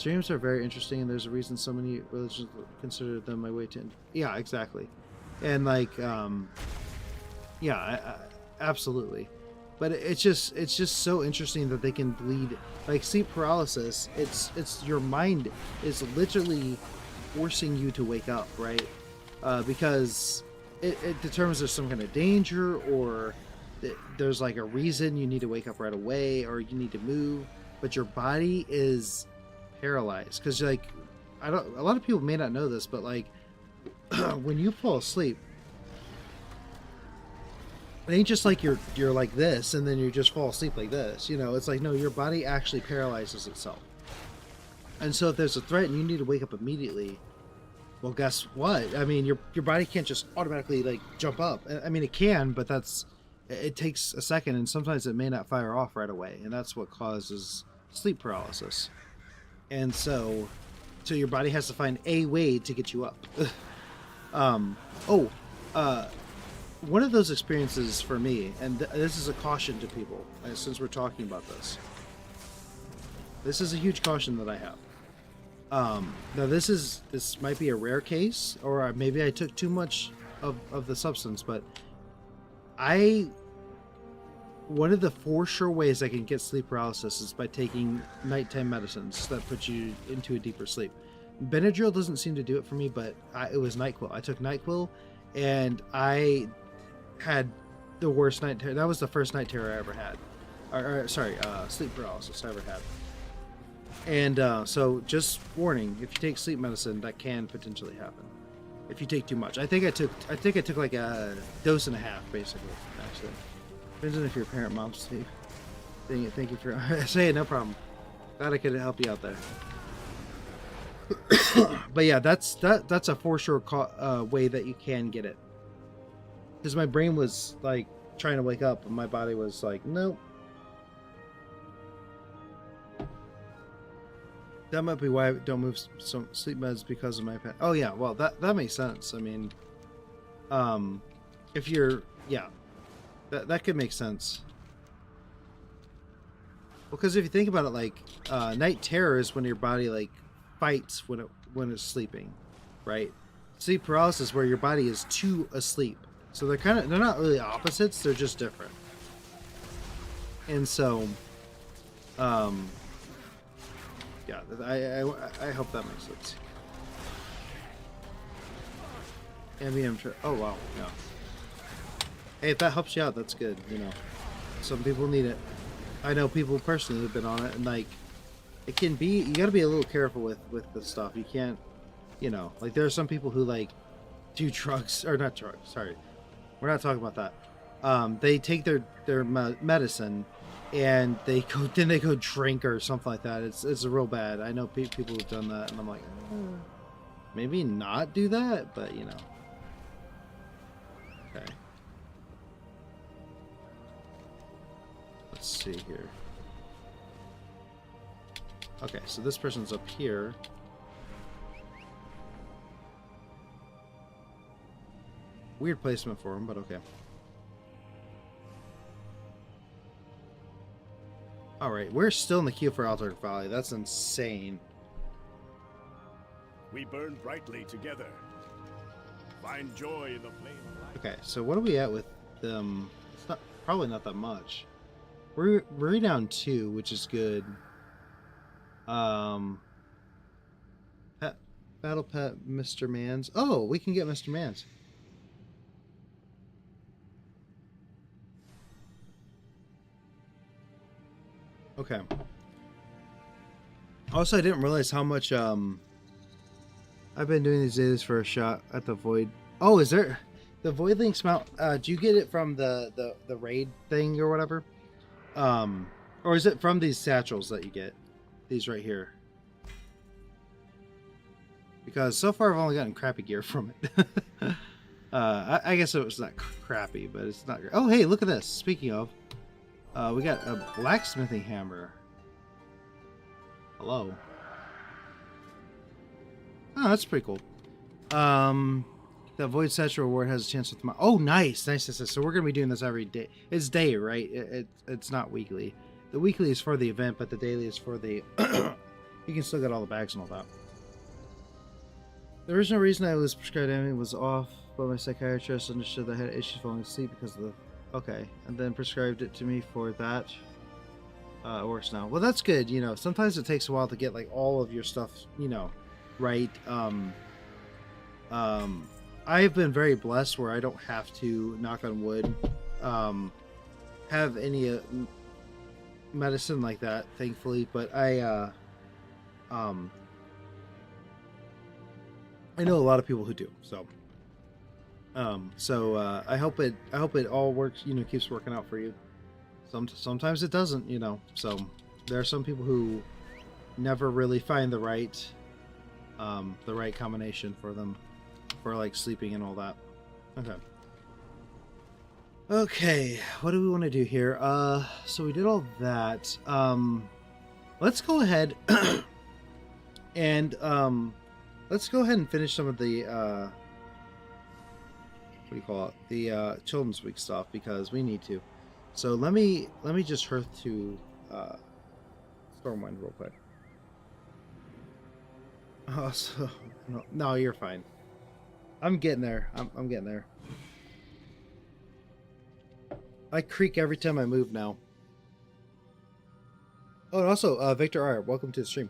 Dreams are very interesting, and there's a reason so many religions consider them my way to... Yeah, exactly. And like, yeah, absolutely. But it's just so interesting that they can bleed like sleep paralysis. It's your mind is literally forcing you to wake up, right? Because it determines there's some kind of danger, or there's like a reason you need to wake up right away, or you need to move, but your body is paralyzed. Because like, a lot of people may not know this, but like when you fall asleep, it ain't just like you're like this and then you just fall asleep like this. You know, it's like, no, your body actually paralyzes itself. And so if there's a threat and you need to wake up immediately, well, guess what? I mean, your body can't just automatically like jump up. I mean, it can, but it takes a second, and sometimes it may not fire off right away, and that's what causes sleep paralysis. And so your body has to find a way to get you up. One of those experiences for me, and this is a caution to people, since we're talking about this. This is a huge caution that I have. Now this might be a rare case, or maybe I took too much of the substance, but one of the for sure ways I can get sleep paralysis is by taking nighttime medicines that put you into a deeper sleep. Benadryl doesn't seem to do it for me, but it was NyQuil. I took NyQuil, and I had the worst night terror. That was the first night terror I ever had. Sleep paralysis I ever had. And so, just warning: if you take sleep medicine, that can potentially happen. If you take too much, I think I took like a dose and a half, basically. Actually, depends on if you're a parent, mom, Steve. Thank you for saying. No problem. Glad I could help you out there. But yeah, that's a for sure way that you can get it. Because my brain was like trying to wake up, and my body was like, nope. That might be why I don't move some sleep meds, because of my pain. Oh yeah, well that makes sense. I mean, if you're that could make sense. Well, because if you think about it, like night terror is when your body like fights when it's sleeping, right? Sleep paralysis where your body is too asleep. So they're not really opposites, they're just different. And so yeah, I hope that makes sense. Oh wow, yeah. Hey, if that helps you out, that's good. You know, some people need it. I know people personally who've been on it, and like, it can be. You got to be a little careful with this stuff. You can't, you know, like there are some people who like do drugs or not drugs. Sorry, we're not talking about that. They take their medicine, and they go drink or something like that. It's real bad. I know people who've done that, and I'm like, maybe not do that, but you know. Okay. Let's see here. Okay, so this person's up here. Weird placement for him, but okay. Alright, we're still in the queue for Altar Valley. That's insane. We burn brightly together. Find joy in the flame of life. Okay, so what are we at with them? It's probably not that much. We're down 2, which is good. Battle Pet, Mr. Mans. Oh, we can get Mr. Mans. Okay. Also, I didn't realize how much I've been doing these days for a shot at the Void. Oh, is there the Void Links mount? Do you get it from the raid thing or whatever? Or is it from these satchels that you get? These right here. Because so far I've only gotten crappy gear from it. I guess it was not crappy, but it's not great. Oh, hey, look at this. Speaking of, we got a blacksmithing hammer. Hello. Oh, that's pretty cool. The Void Satchel reward has a chance with my... Oh, nice. So we're going to be doing this every day. It's day, right? It's not weekly. The weekly is for the event, but the daily is for the... You can still get all the bags and all that. The original reason I was prescribed Amy was off, but my psychiatrist understood that I had issues falling asleep because of Okay, and then prescribed it to me for that. It works now. Well, that's good. You know, sometimes it takes a while to get like all of your stuff, you know, right. Um, I've been very blessed where I don't have to, knock on wood, have any medicine like that, thankfully. But um, I know a lot of people who do. So, I hope it all works. You know, keeps working out for you. Sometimes it doesn't. You know, so there are some people who never really find the right combination for them, for like sleeping and all that. Okay, what do we want to do here? So we did all that. Let's go ahead and let's go ahead and finish some of the what do you call it, the Children's Week stuff, because we need to. So let me just hearth to Stormwind real quick. Oh, so no, you're fine. I'm getting there. I'm getting there. I creak every time I move now. Oh, and also, Victor R, welcome to the stream.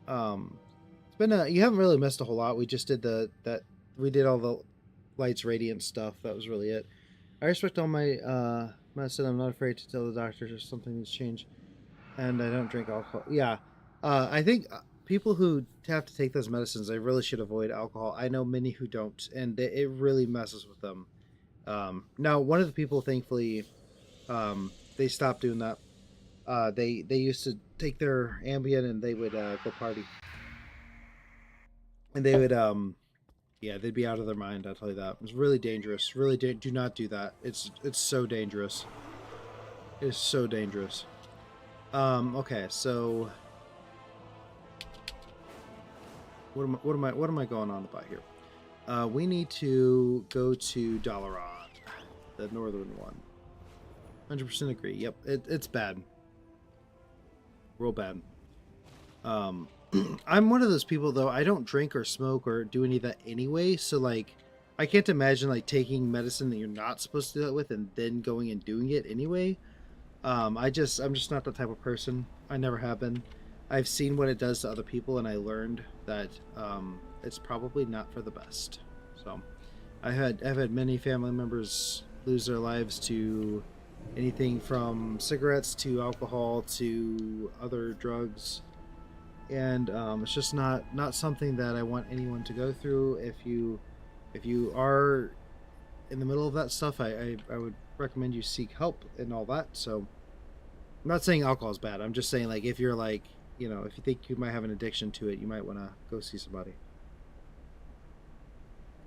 It's been you haven't really missed a whole lot. We just did we did all the lights, radiant stuff. That was really it. I respect all my medicine. I'm not afraid to tell the doctors if something needs to change, and I don't drink alcohol. Yeah, I think people who have to take those medicines, they really should avoid alcohol. I know many who don't, and it really messes with them. Now, one of the people, thankfully, they stopped doing that. They used to take their Ambien and they would go party, and they would yeah, they'd be out of their mind. I'll tell you that. It's really dangerous. Really, do not do that. It's so dangerous. It's so dangerous. Okay, so what am I going on about here? We need to go to Dalaran, the northern one. 100% agree. Yep, it's bad. Real bad. I'm one of those people, though. I don't drink or smoke or do any of that anyway. So, like, I can't imagine, like, taking medicine that you're not supposed to do it with and then going and doing it anyway. I'm just not that type of person. I never have been. I've seen what it does to other people, and I learned that it's probably not for the best. So, I've had many family members lose their lives to anything from cigarettes to alcohol to other drugs, and it's just not something that I want anyone to go through. If you are in the middle of that stuff, I would recommend you seek help and all that. So I'm not saying alcohol is bad. I'm just saying, like, if you're like, you know, if you think you might have an addiction to it, you might want to go see somebody.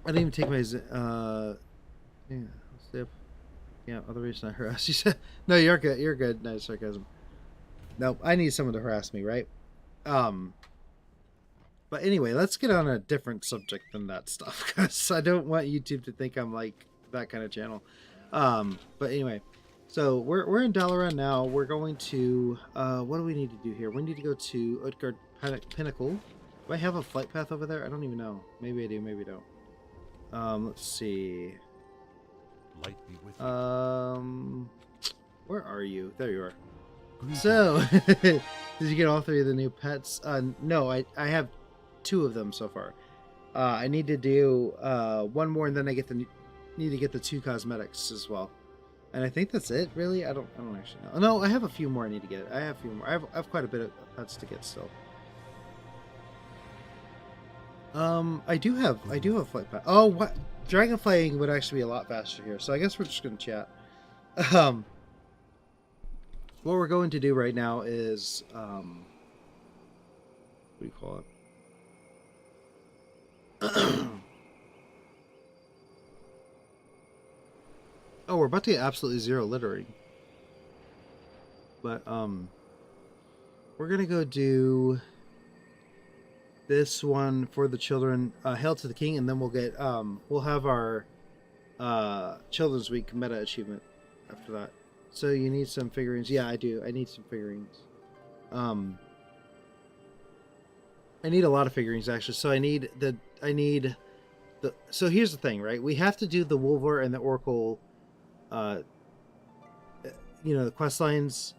I didn't even take my yeah, other reason I harass you. No, you're good. You're good. No sarcasm. Nope, I need someone to harass me, right? But anyway, let's get on a different subject than that stuff, because I don't want YouTube to think I'm like that kind of channel. But anyway, so we're in Dalaran now. We're going to what do we need to do here? We need to go to Utgard Pinnacle. Do I have a flight path over there? I don't even know. Maybe I do. Maybe I don't. Let's see. Light be with you. Where are you? There you are. So, did you get all three of the new pets? No, I have 2 of them so far. I need to do one more, and then I need to get the 2 cosmetics as well. And I think that's it. Really, I don't actually know. No, I have a few more I need to get. I have a few more. I have quite a bit of pets to get still. I do have flight path. Oh, what? Dragonflying would actually be a lot faster here, so I guess we're just going to chat. What we're going to do right now is, what do you call it? Oh, we're about to get absolutely 0 littering. But, we're going to go do this one for the children, Hail to the King, and then we'll get, we'll have our, Children's Week meta achievement after that. So you need some figurines. Yeah, I do. I need some figurines. I need a lot of figurines, actually. So I need the So here's the thing, right? We have to do the Wolver and the Oracle, uh, the quest lines.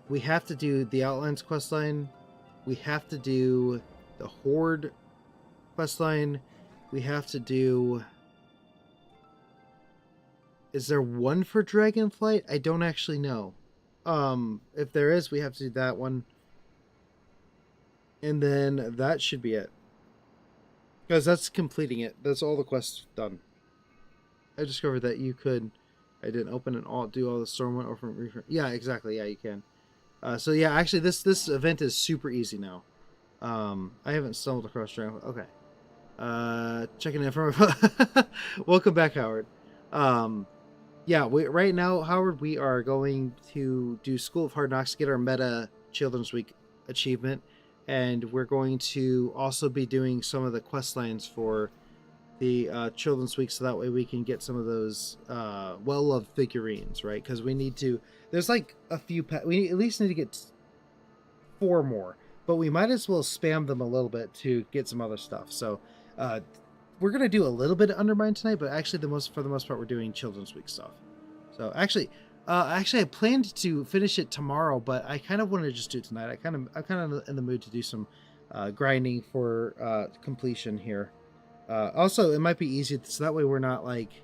We have to do the Outlines quest line. We have to do the Horde quest line. We have to do... Is there one for Dragonflight? I don't actually know. If there is, we have to do that one. And then that should be it. Because that's completing it. That's all the quests done. I discovered that you could... I didn't open and do all the Stormwind or from Reaper. Yeah, exactly. Yeah, you can. So yeah, actually this event is super easy now. I haven't stumbled across Dragonflight. Okay. Checking in from... Welcome back, Howard. Yeah, right now, Howard, we are going to do School of Hard Knocks, get our Meta Children's Week achievement, and we're going to also be doing some of the quest lines for the Children's Week, so that way we can get some of those well-loved figurines, right? Because we need to... There's like a few... We at least need to get 4 more, but we might as well spam them a little bit to get some other stuff. So, we're gonna do a little bit of Undermine tonight, but actually, for the most part, we're doing Children's Week stuff. So actually, I planned to finish it tomorrow, but I kind of want to just do it tonight. I'm kind of in the mood to do some grinding for completion here. Also, it might be easy, so that way we're not like...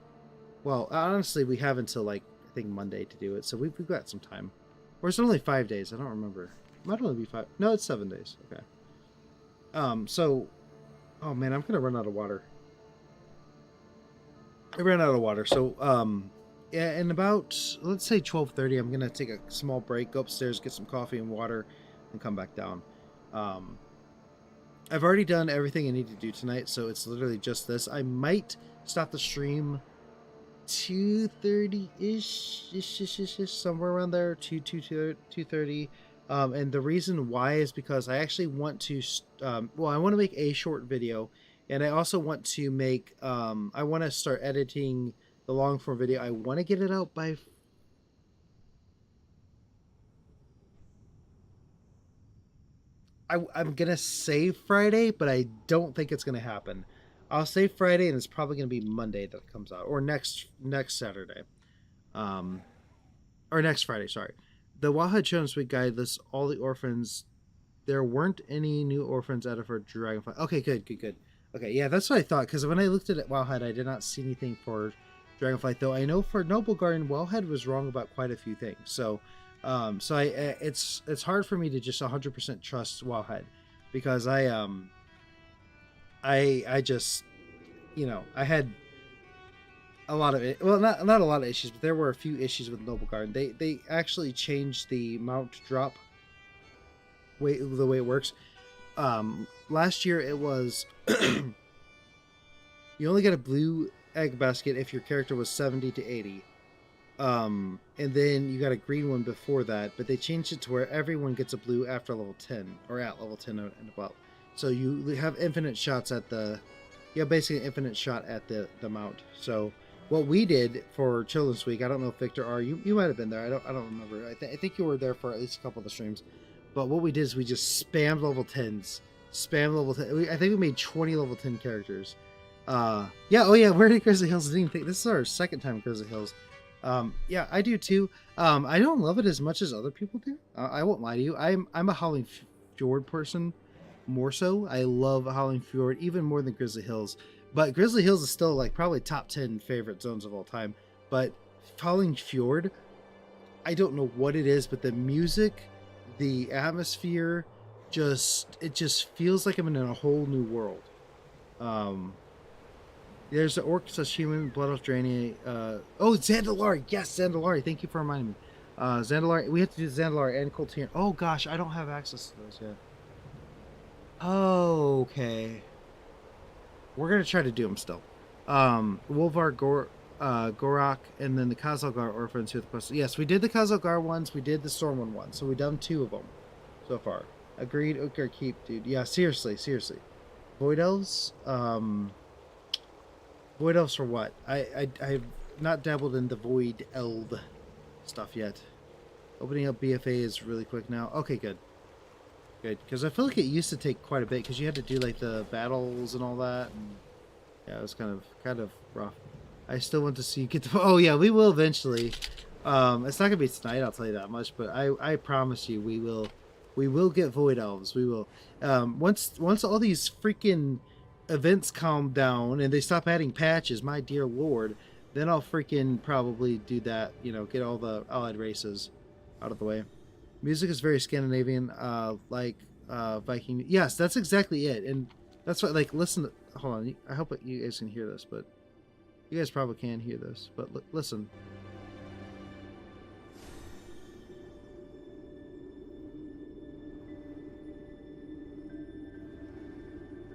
Well, honestly, we have until like I think Monday to do it, so we've got some time. Or it's only 5 days. I don't remember. It might only be 5. No, it's 7 days. Okay. So, oh man, I'm gonna run out of water. I ran out of water, so yeah, in about, let's say 12:30, I'm gonna take a small break, go upstairs, get some coffee and water, and come back down. I've already done everything I need to do tonight, so it's literally just this. I might stop the stream 2:30-ish, somewhere around there, 2:30. And the reason why is because I actually want to, well, I want to make a short video. And I also want to make, I want to start editing the long form video. I want to get it out by... I'm going to say Friday, but I don't think it's going to happen. I'll say Friday, and it's probably going to be Monday that it comes out. Or next Saturday. Or next Friday, sorry. The Wildhead Children's Week guide lists all the orphans. There weren't any new orphans added for Dragonfly. Okay, good. Okay, yeah, that's what I thought, because when I looked at Wowhead, I did not see anything for Dragonflight, though I know for Noble Garden, Wowhead was wrong about quite a few things. So, it's hard for me to just 100% trust Wowhead, because I just, I had a lot of it. Well, not a lot of issues, but there were a few issues with Noble Garden. They actually changed the mount drop the way it works. Last year it was you only get a blue egg basket if your character was 70 to 80. And then you got a green one before that, but they changed it to where everyone gets a blue after level 10, or at level 10 and above. So you have infinite shots at basically an infinite shot at the mount. So what we did for Children's Week, I don't know if Victor R, you might have been there. I don't remember. I think you were there for at least a couple of the streams. But what we did is we just spammed level 10s. I think we made 20 level 10 characters. Where did Grizzly Hills? This is our second time at Grizzly Hills. Yeah, I do too. I don't love it as much as other people do. I won't lie to you. I'm a Howling Fjord person, more so. I love Howling Fjord even more than Grizzly Hills. But Grizzly Hills is still like probably top 10 favorite zones of all time. But Howling Fjord, I don't know what it is, but the music, the atmosphere, it just feels like I'm in a whole new world. There's the orc slash human, blood elf draining. Zandalari. Yes, Zandalari. Thank you for reminding me. Zandalari. We have to do Zandalari and Coltier. Oh gosh, I don't have access to those yet. Okay. We're gonna try to do them still. Wolvar, Gorak, and then the Khazalgar orphans with the quest. Yes, we did the Khazalgar ones. We did the Stormwind ones. So we've done 2 of them so far. Agreed. Okay, keep, dude. Yeah, seriously. Void elves. Void elves for what? I've not dabbled in the void elf stuff yet. Opening up BFA is really quick now. Okay, good. Because I feel like it used to take quite a bit, because you had to do like the battles and all that. And Yeah, it was kind of rough. I still want to see you get the. Oh yeah, we will eventually. It's not gonna be tonight, I'll tell you that much. But I promise you, we will get Void Elves. We will. Once all these freaking events calm down and they stop adding patches, my dear lord, then I'll freaking probably do that. You know, get all the allied races out of the way. Music is very Scandinavian, like Viking. Yes, that's exactly it, and that's what. Like, listen. Hold on. I hope you guys can hear this, but you guys probably can hear this. But listen.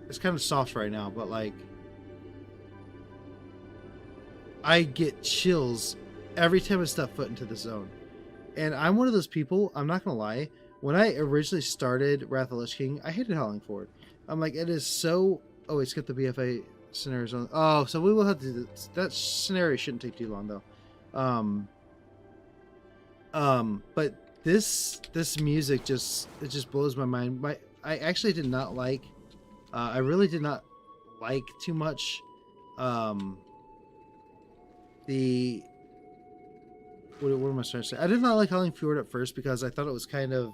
It's kind of soft right now, but like, I get chills every time I step foot into the zone. And I'm one of those people, I'm not gonna lie, when I originally started Wrath of the Lich King, I hated Hollingford. I'm like, it is so... Oh, wait, skip the BFA scenarios on... Oh, so we will have to do this. That scenario shouldn't take too long, though. But this music just blows my mind. I actually did not like... I really did not like too much the... What am I trying to say? I did not like Howling Fjord at first because I thought it was kind of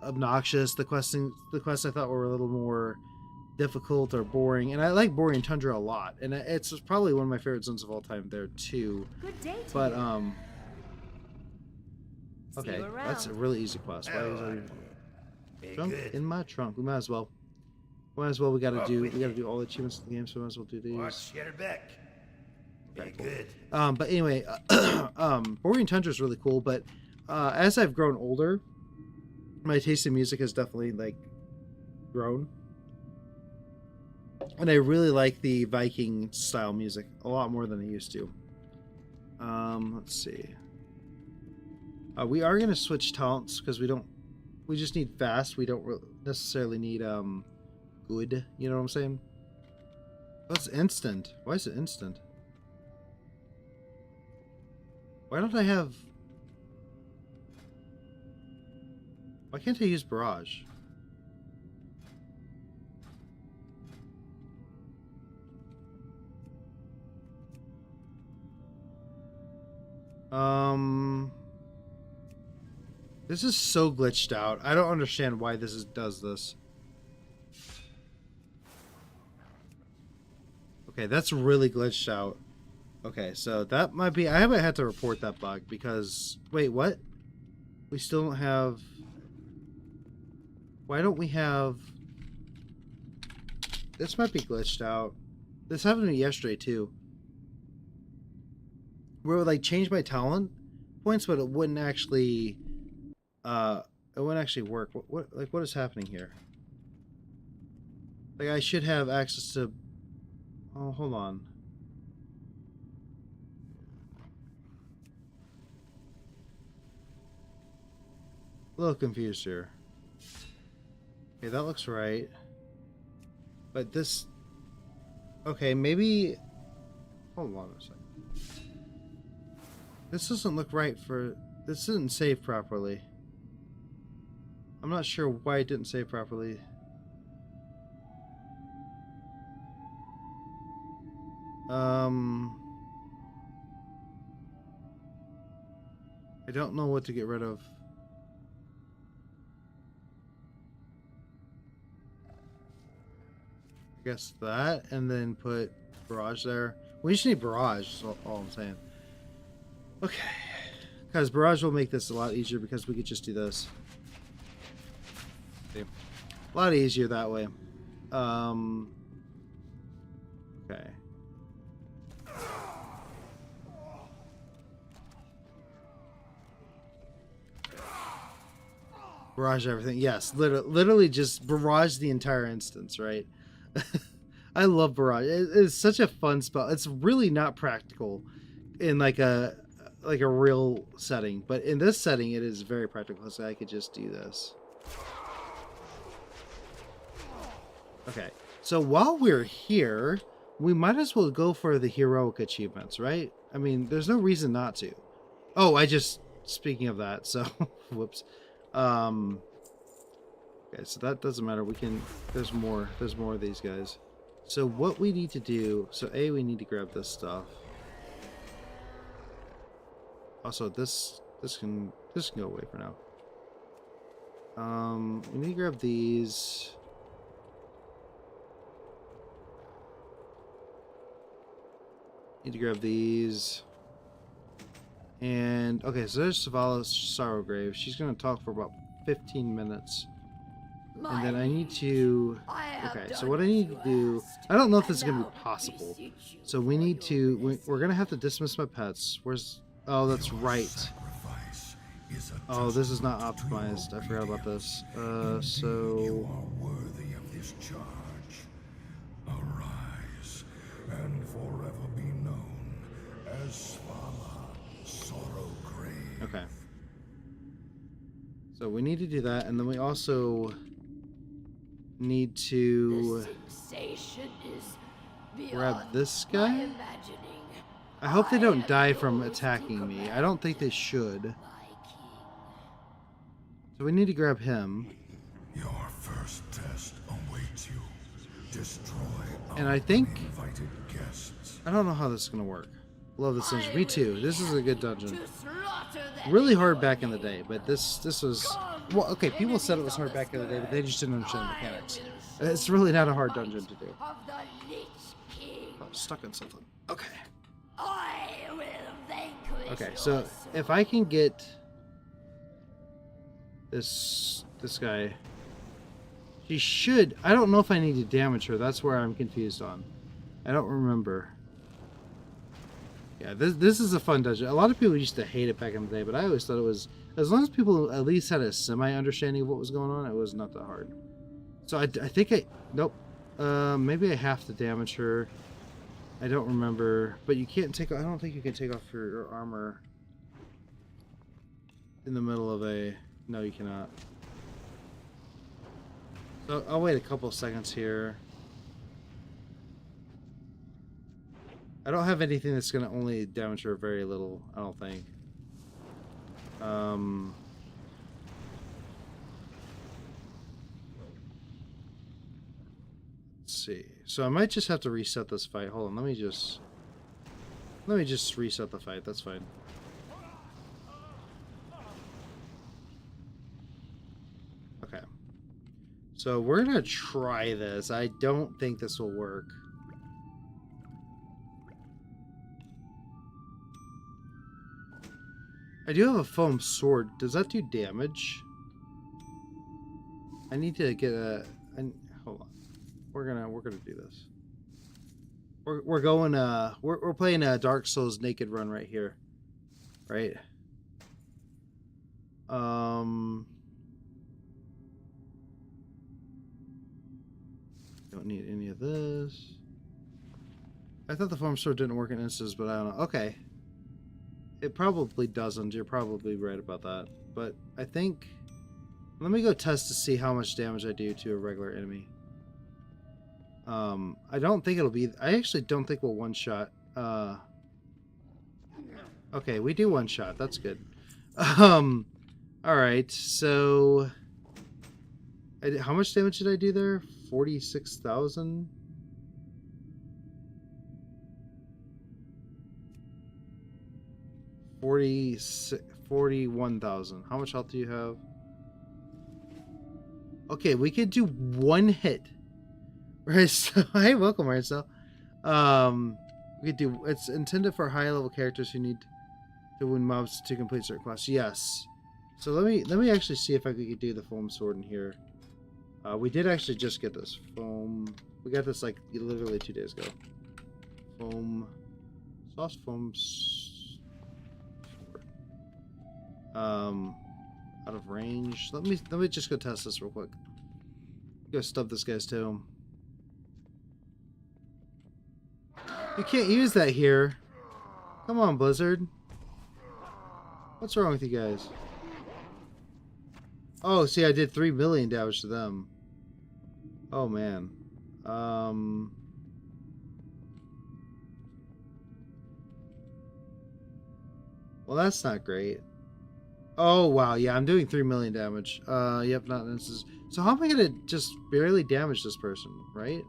obnoxious. The quests I thought were a little more difficult or boring, and I like Borean Tundra a lot, and it's probably one of my favorite zones of all time there too. Good day to But you. okay, that's a really easy quest. Why is that trunk in my trunk? We might as well. We gotta do all the achievements in the game, so we might as well do these. Watch your back. Okay, Very good. But anyway, Borean Tundra is really cool, but as I've grown older, my taste in music has definitely like grown, and I really like the Viking style music a lot more than I used to. Let's see. We are gonna switch talents because we just need fast. We don't necessarily need good. You know what I'm saying? Oh, it's instant. Why is it instant? Why don't I have... Why can't I use Barrage? This is so glitched out. I don't understand why does this. Okay, that's really glitched out. Okay, so that might be... I might have to report that bug because... Wait, what? We still don't have... Why don't we have... This might be glitched out. This happened to me yesterday, too. Where it would, like, change my talent points, but it wouldn't actually... it wouldn't actually work. What is happening here? Like, I should have access to... Oh, hold on. A little confused here. Okay, that looks right. But this... Okay, maybe... Hold on a second. This doesn't look right for... This didn't save properly. I'm not sure why it didn't save properly. I don't know what to get rid of. I guess that, and then put Barrage there. We just need Barrage, is all I'm saying. Okay. Because Barrage will make this a lot easier because we could just do this. See? A lot easier that way. Okay. Barrage everything. Yes, literally just barrage the entire instance, right? I love Barrage. It's such a fun spell. It's really not practical in like a real setting, but in this setting it is very practical, so I could just do this. Okay, so while we're here, we might as well go for the heroic achievements, right? I mean, there's no reason not to. Oh, speaking of that, so whoops. Okay, so that doesn't matter. We can... There's more of these guys. So what we need to do, so A, we need to grab this stuff. Also, this can go away for now. We need to grab these. Need to grab these. And okay, so there's Savala's Sorrowgrave. She's gonna talk for about 15 minutes. And then I need to... Okay, so what I need to do... I don't know if this is going to be possible. So we need to... We're going to have to dismiss my pets. Where's... Oh, that's right. Oh, this is not optimized. I forgot about this. So... You are worthy of this charge. Arise and forever be known as Svala Sorrowgrave. Okay. So we need to do that, and then we also need to grab this guy. I hope they don't die from attacking me. I don't think they should. So we need to grab him. Your first test awaits you. Destroy And I think... invited guests. I don't know how this is going to work. Love this dungeon. Me too. This is a good dungeon. Really hard back in the day, but this was... Well, okay, people said it was hard back in the day, but they just didn't understand the mechanics. It's really not a hard dungeon to do. Oh, I'm stuck on something. Okay. Okay, so if I can get this guy, she should... I don't know if I need to damage her. That's where I'm confused on. I don't remember. Yeah, this is a fun dungeon. A lot of people used to hate it back in the day, but I always thought it was... As long as people at least had a semi-understanding of what was going on, it was not that hard. So I think I... Nope. Maybe I have to damage her. I don't remember. But you can't take... I don't think you can take off your armor in the middle of a... No, you cannot. So I'll wait a couple seconds here. I don't have anything that's going to only damage her very little, I don't think. Let's see. So I might just have to reset this fight. Hold on, let me just reset the fight. That's fine. Okay. So we're going to try this. I don't think this will work. I do have a foam sword. Does that do damage? I need to get a... hold on. We're gonna do this. We're going we're playing a Dark Souls naked run right here. Right? Don't need any of this. I thought the foam sword didn't work in instances, but I don't know. Okay. It probably doesn't. You're probably right about that. But I think... Let me go test to see how much damage I do to a regular enemy. I don't think it'll be... I actually don't think we'll one-shot. Okay, we do one-shot. That's good. Alright, so... how much damage did I do there? 46,000? 41,000. How much health do you have? Okay, we could do one hit. Right, so hey, welcome, Marcel. We could do... It's intended for high-level characters who need to win mobs to complete certain quests. Yes. So let me actually see if I could do the foam sword in here. We did actually just get this foam. We got this like literally 2 days ago. Foam, sauce foam. Out of range. Let me just go test this real quick. Go stub this guy's toe. You can't use that here. Come on, Blizzard. What's wrong with you guys? Oh, see, I did 3 million damage to them. Oh, man. Well, that's not great. Oh, wow. Yeah, I'm doing 3 million damage. Yep, not instances. So how am I going to just barely damage this person, right?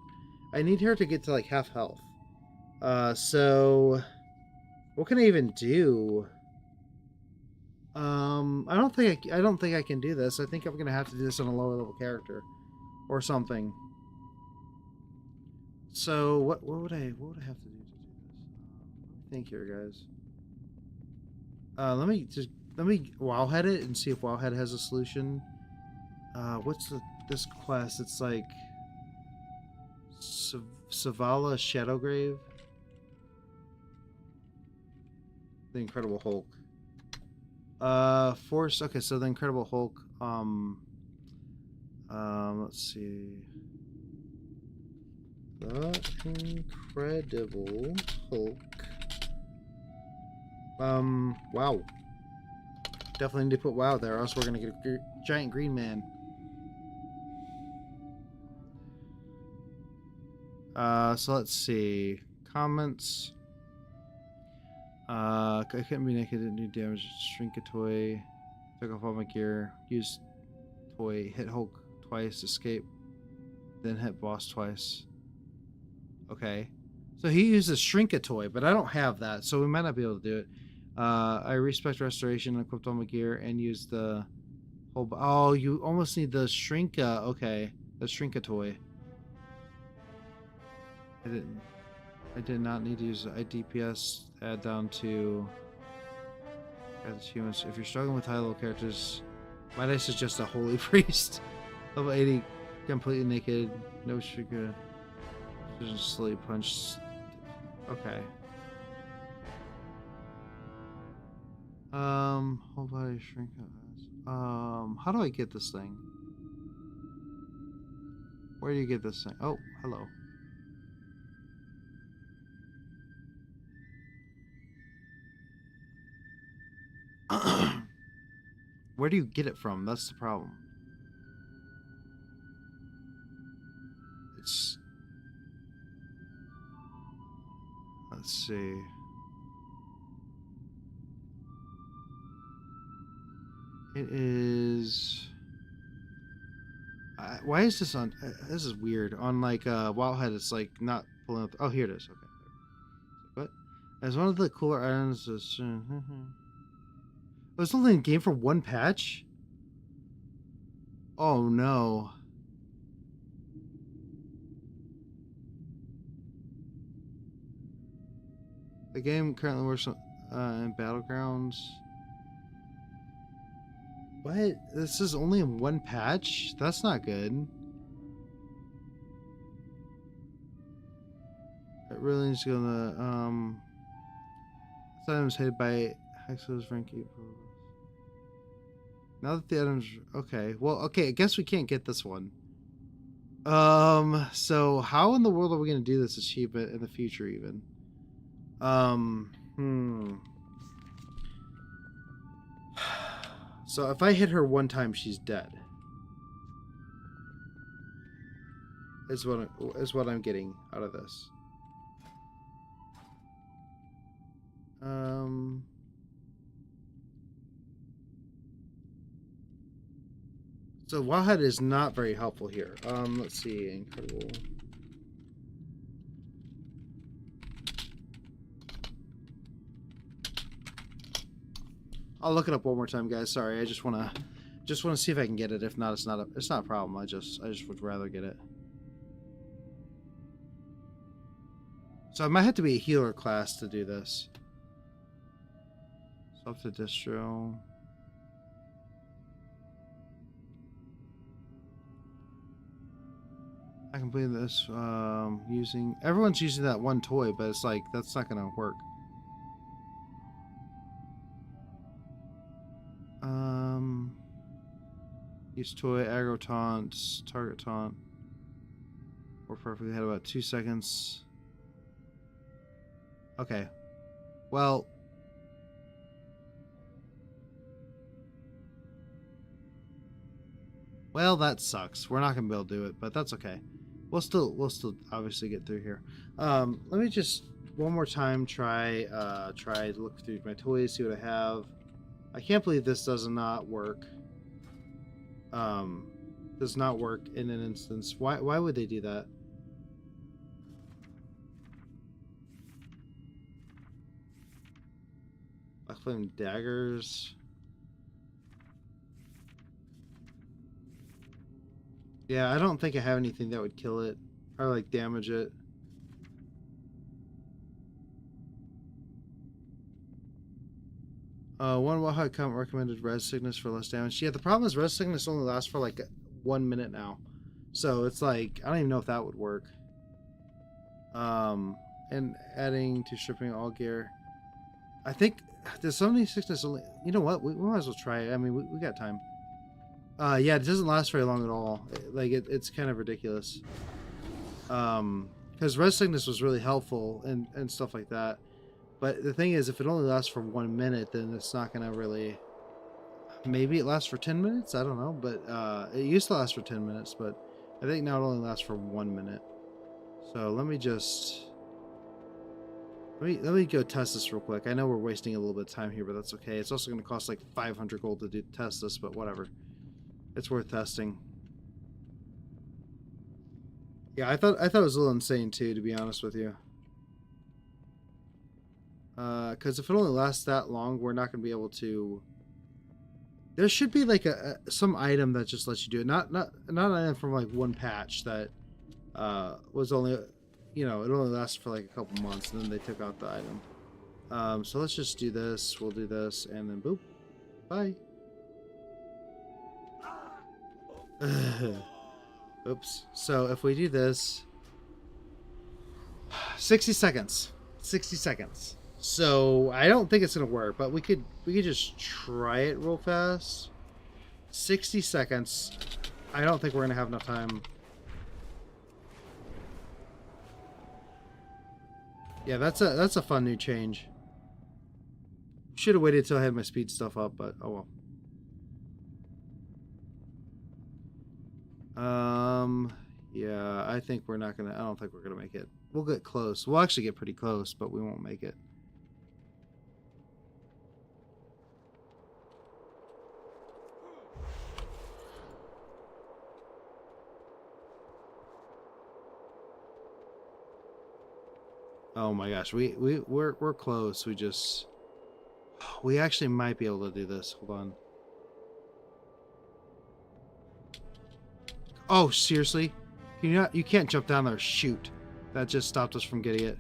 I need her to get to like half health. So what can I even do? I don't think I can do this. I think I'm gonna have to do this on a lower level character or something. So what would I have to do to do this? Let me think here, guys. Let me Wowhead it and see if Wowhead has a solution. What's this quest? It's like Savala Shadowgrave. The Incredible Hulk. Force. Okay, so the Incredible Hulk. Let's see. The Incredible Hulk. Wow. Definitely need to put WoW there, or else we're gonna get a giant green man. So let's see. Comments. I couldn't be naked, didn't do damage. Shrink a toy. Took off all my gear. Use toy. Hit Hulk twice. Escape. Then hit boss twice. Okay. So he uses Shrink a Toy, but I don't have that, so we might not be able to do it. I respect restoration, equipped all my gear, and use the whole. Oh, you almost need the Shrinka. Okay, the Shrink a Toy. I did not need to use DPS. Add down to. Add to humans. If you're struggling with high-level characters, might I suggest a Holy Priest? Level 80, completely naked, no Shrika. Just slowly punch. Okay. Whole body shrink. How do I get this thing? Where do you get this thing? Oh, hello. Where do you get it from? That's the problem. It's. Let's see. It is. Why is this on? This is weird. On like Wildhead, it's like not pulling up. Oh, here it is. Okay. What? As one of the cooler items is. Was only in game for one patch? Oh no. The game currently works in Battlegrounds. What? This is only in one patch? That's not good. It really needs to go in the this item is hated by Hexos rank 8. Now that the items okay. Well, okay, I guess we can't get this one. So how in the world are we gonna do this achievement in the future even? So if I hit her one time, she's dead. Is what I'm getting out of this. So Wildhead is not very helpful here. Let's see, incredible. I'll look it up one more time, guys. Sorry, I just wanna see if I can get it. If not, it's not a problem. I just would rather get it. So I might have to be a healer class to do this. Self to distro. I completed this using. Everyone's using that one toy, but it's like that's not gonna work. Use toy, aggro taunt, target taunt. We're perfectly had about 2 seconds. Okay. Well. Well, that sucks. We're not gonna be able to do it, but that's okay. We'll still obviously get through here. Let me just one more time try to look through my toys, see what I have. I can't believe this does not work. Does not work in an instance. Why would they do that? Flame daggers. Yeah, I don't think I have anything that would kill it or like damage it. One Waha account recommended res sickness for less damage. Yeah, the problem is res sickness only lasts for like 1 minute now. So it's like, I don't even know if that would work. And adding to stripping all gear. I think there's so many sickness only. You know what? We might as well try it. I mean, we got time. Yeah, it doesn't last very long at all. It's kind of ridiculous. Because res sickness was really helpful and stuff like that. But the thing is, if it only lasts for 1 minute, then it's not gonna really. Maybe it lasts for 10 minutes. I don't know, but it used to last for 10 minutes, but I think now it only lasts for 1 minute. So let me just. Let me go test this real quick. I know we're wasting a little bit of time here, but that's okay. It's also going to cost like 500 gold to test this, but whatever. It's worth testing. Yeah, I thought it was a little insane too, to be honest with you. Because if it only lasts that long, we're not going to be able to. There should be like some item that just lets you do it. Not an item from like one patch that was only. You know, it only lasted for like a couple months, and then they took out the item. So let's just do this. We'll do this, and then boop. Bye. Oops. So if we do this, 60 seconds. 60 seconds. So I don't think it's gonna work, but we could just try it real fast. 60 seconds. I don't think we're gonna have enough time. Yeah, that's a fun new change. Should have waited till I had my speed stuff up, but oh well. Yeah, I think we're not gonna. I don't think we're gonna make it. We'll get close. We'll actually get pretty close, but we won't make it. Oh my gosh, we're close. We actually might be able to do this. Hold on. Oh, seriously? You can't jump down there. Shoot. That just stopped us from getting it.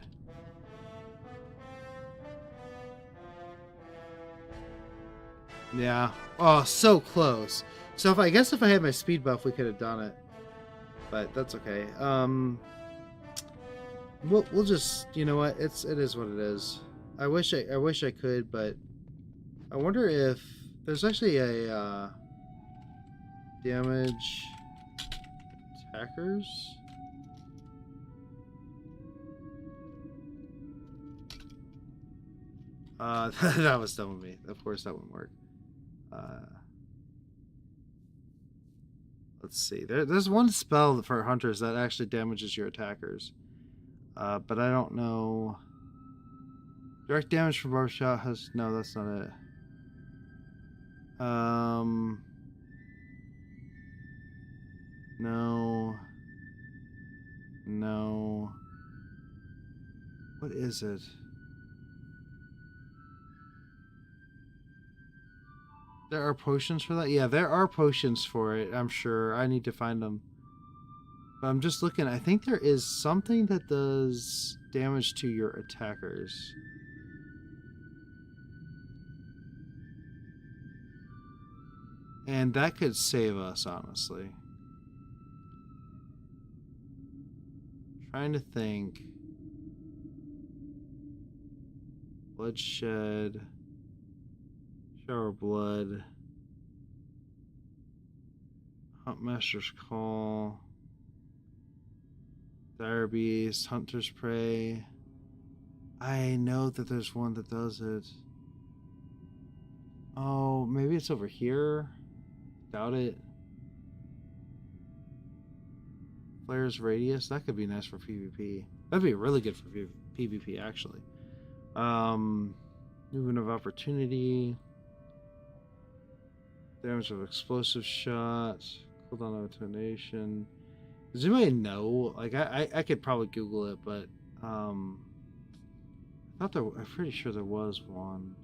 Yeah. Oh, so close. So I guess if I had my speed buff, we could have done it. But that's okay. We'll just, you know what, it is what it is. I wish I could, but I wonder if there's actually a damage attackers. That was dumb of me. Of course that wouldn't work. Let's see. There's one spell for hunters that actually damages your attackers. But I don't know. Direct damage from barb shot has no. That's not it. No. No. What is it? There are potions for that? Yeah, there are potions for it, I'm sure. I need to find them. But I'm just looking. I think there is something that does damage to your attackers. And that could save us, honestly. Trying to think. Bloodshed. Shower blood. Huntmaster's Call. Dire Beast. Hunter's Prey. I know that there's one that does it. Oh, maybe it's over here? Doubt it. Flare's Radius. That could be nice for PvP. That'd be really good for PvP, actually. Movement of Opportunity. Damage of Explosive Shot. Cooldown of Detonation. Does anybody know? Like, I could probably Google it, but I'm pretty sure there was one.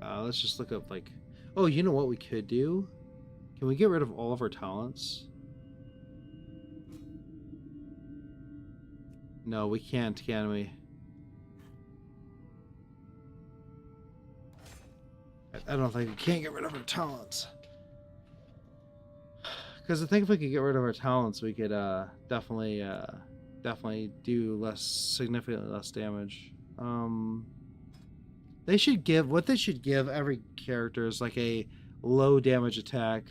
Let's just look up like... Oh, you know what we could do? Can we get rid of all of our talents? No, we can't, can we? I don't think we can get rid of our talents. Because I think if we could get rid of our talents, we could definitely do significantly less damage. They should give every character is like a low damage attack,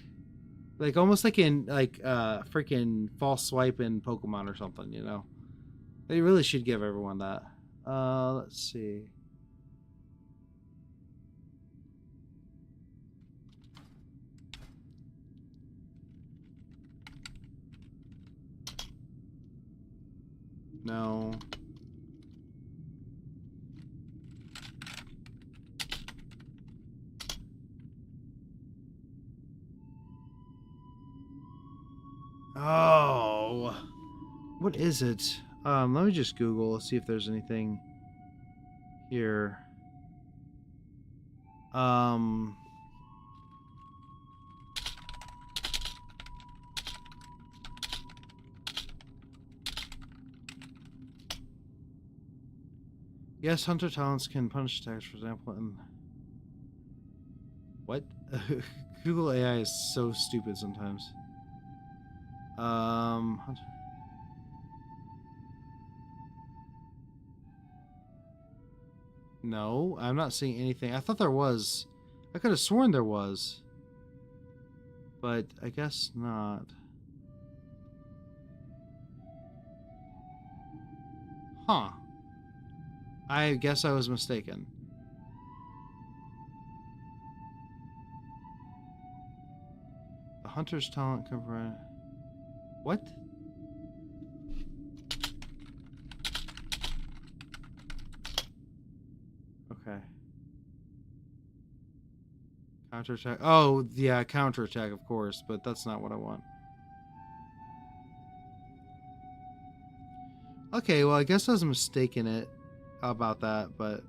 like almost like in freaking false swipe in Pokemon or something. You know, they really should give everyone that. Let's see. No. Oh. What is it? Let me just Google, see if there's anything here. Yes, hunter talents can punish attacks, for example, and... What? Google AI is so stupid sometimes. Hunter... No, I'm not seeing anything. I thought there was. I could have sworn there was. But I guess not. Huh. I guess I was mistaken. The hunter's talent cover. What? Okay. Counterattack. Oh, yeah, counterattack, of course, but that's not what I want. Okay, well, I guess I was mistaken it about that, but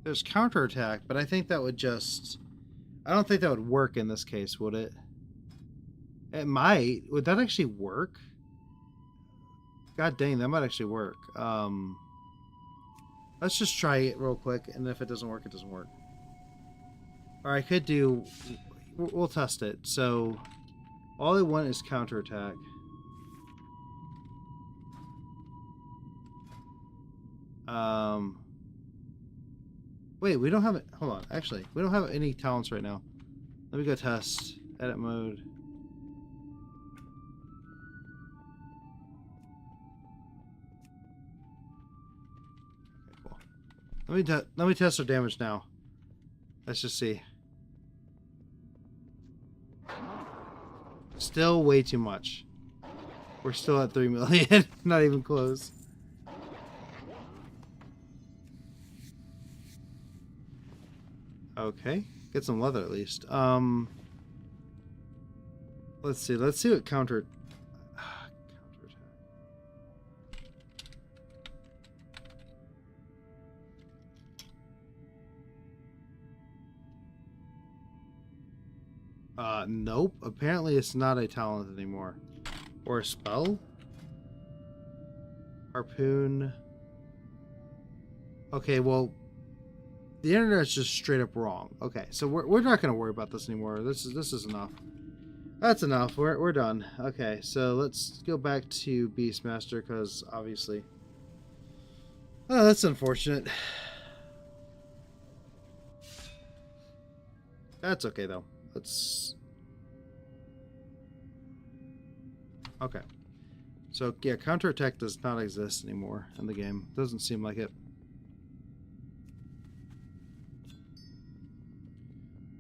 there's counterattack, but I think that would just... I don't think that would work in this case, would it? It might. Would that actually work? God dang, that might actually work. Let's just try it real quick, and if it doesn't work, it doesn't work. Or I could do... We'll test it. So, all I want is counterattack. Wait, we don't have it. Hold on. Actually, we don't have any talents right now. Let me go test. Edit mode. Okay, cool. Let me test our damage now. Let's just see. Still way too much. We're still at 3 million. Not even close. Okay, get some leather at least. Let's see. Let's see what counterattack. Nope. Apparently, it's not a talent anymore, or a spell. Harpoon. Okay, well. The internet's just straight up wrong. Okay, so we're not going to worry about this anymore. This is enough. That's enough. We're done. Okay, so let's go back to Beastmaster, because obviously... Oh, that's unfortunate. That's okay, though. Let's... Okay. So, yeah, counterattack does not exist anymore in the game. Doesn't seem like it.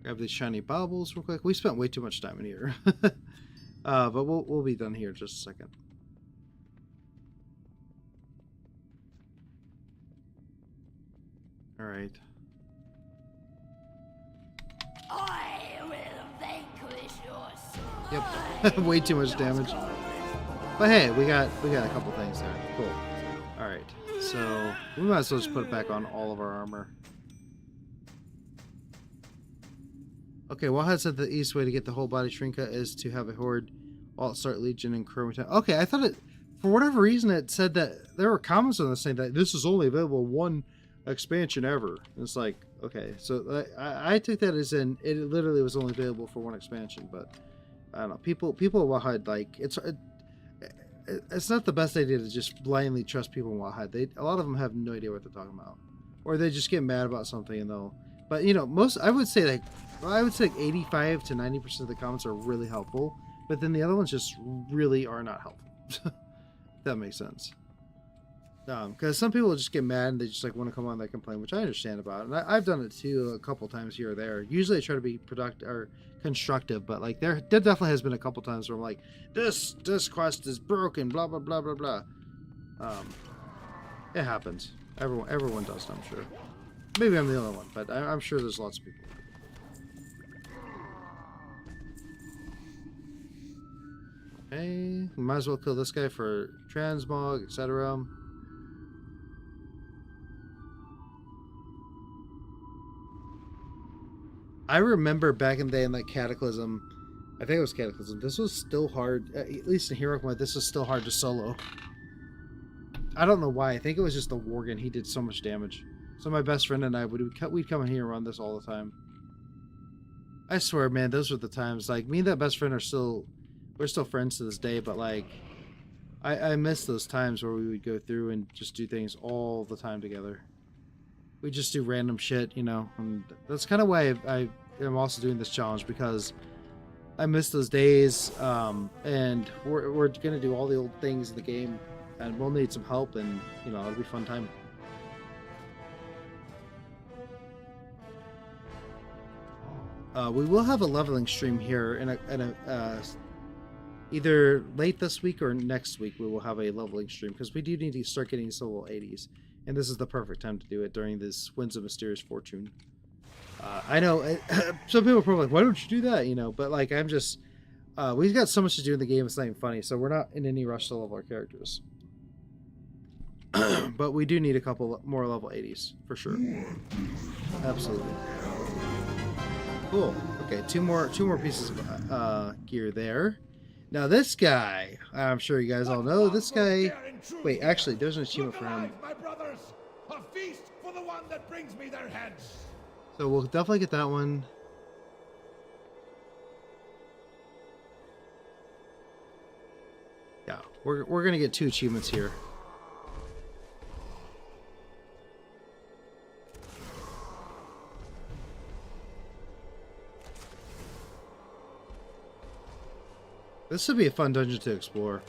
Grab these shiny baubles real quick. We spent way too much time in here. But we'll be done here in just a second. Alright. I will vanquish your Yep. Way too much damage. But hey, we got a couple things there. Cool. Alright. So so we might as well just put it back on all of our armor. Okay, Wahad said the easiest way to get the whole body Shrinka is to have a Horde, Alt Start Legion, and Chromaton. Okay, I thought it, for whatever reason, it said that there were comments on this saying that this is only available one expansion ever. And it's like, okay, so I took that as in it literally was only available for one expansion, but I don't know. People at Wahad, like, it's not the best idea to just blindly trust people in Wahad. A lot of them have no idea what they're talking about, or they just get mad about something and they'll. But you know, I would say like 85 to 90% of the comments are really helpful, but then the other ones just really are not helpful. If that makes sense. Because some people just get mad and they just like want to come on and they complain, which I understand about, and I've done it too a couple times here or there. Usually I try to be productive or constructive, but like there definitely has been a couple times where I'm like, this quest is broken, blah blah blah blah blah. It happens. Everyone does it, I'm sure. Maybe I'm the only one, but I'm sure there's lots of people. Okay, we might as well kill this guy for transmog, etc. I remember back in the day in like Cataclysm, I think it was Cataclysm, this was still hard, at least in Heroic mode, this was still hard to solo. I don't know why, I think it was just the Worgen, he did so much damage. So my best friend and I, we'd come in here and run this all the time. I swear, man, those were the times, like, me and that best friend we're still friends to this day, but like, I miss those times where we would go through and just do things all the time together. We just do random shit, you know, and that's kind of why I am also doing this challenge, because I miss those days, and we're gonna do all the old things in the game, and we'll need some help, and you know, it'll be a fun time. We will have a leveling stream here in either late this week or next week. We will have a leveling stream because we do need to start getting to level 80s, and this is the perfect time to do it during this Winds of Mysterious Fortune. I know some people are probably like, why don't you do that, you know, but like, I'm just we've got so much to do in the game, it's not even funny, so we're not in any rush to level our characters. But we do need a couple more level 80s for sure. Absolutely. Cool. Okay, two more pieces of gear there. Now this guy, I'm sure you guys all know this guy. Wait, actually, there's an achievement for him. My brothers, a feast for the one that brings me their heads. So we'll definitely get that one. Yeah, we're gonna get 2 achievements here. This would be a fun dungeon to explore.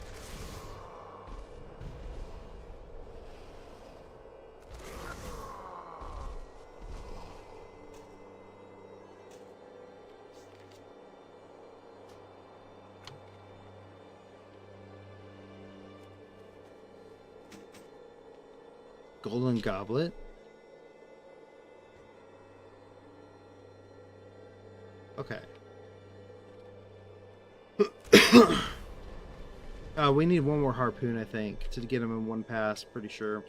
Golden Goblet. Okay. We need one more harpoon, I think, to get him in one pass, pretty sure.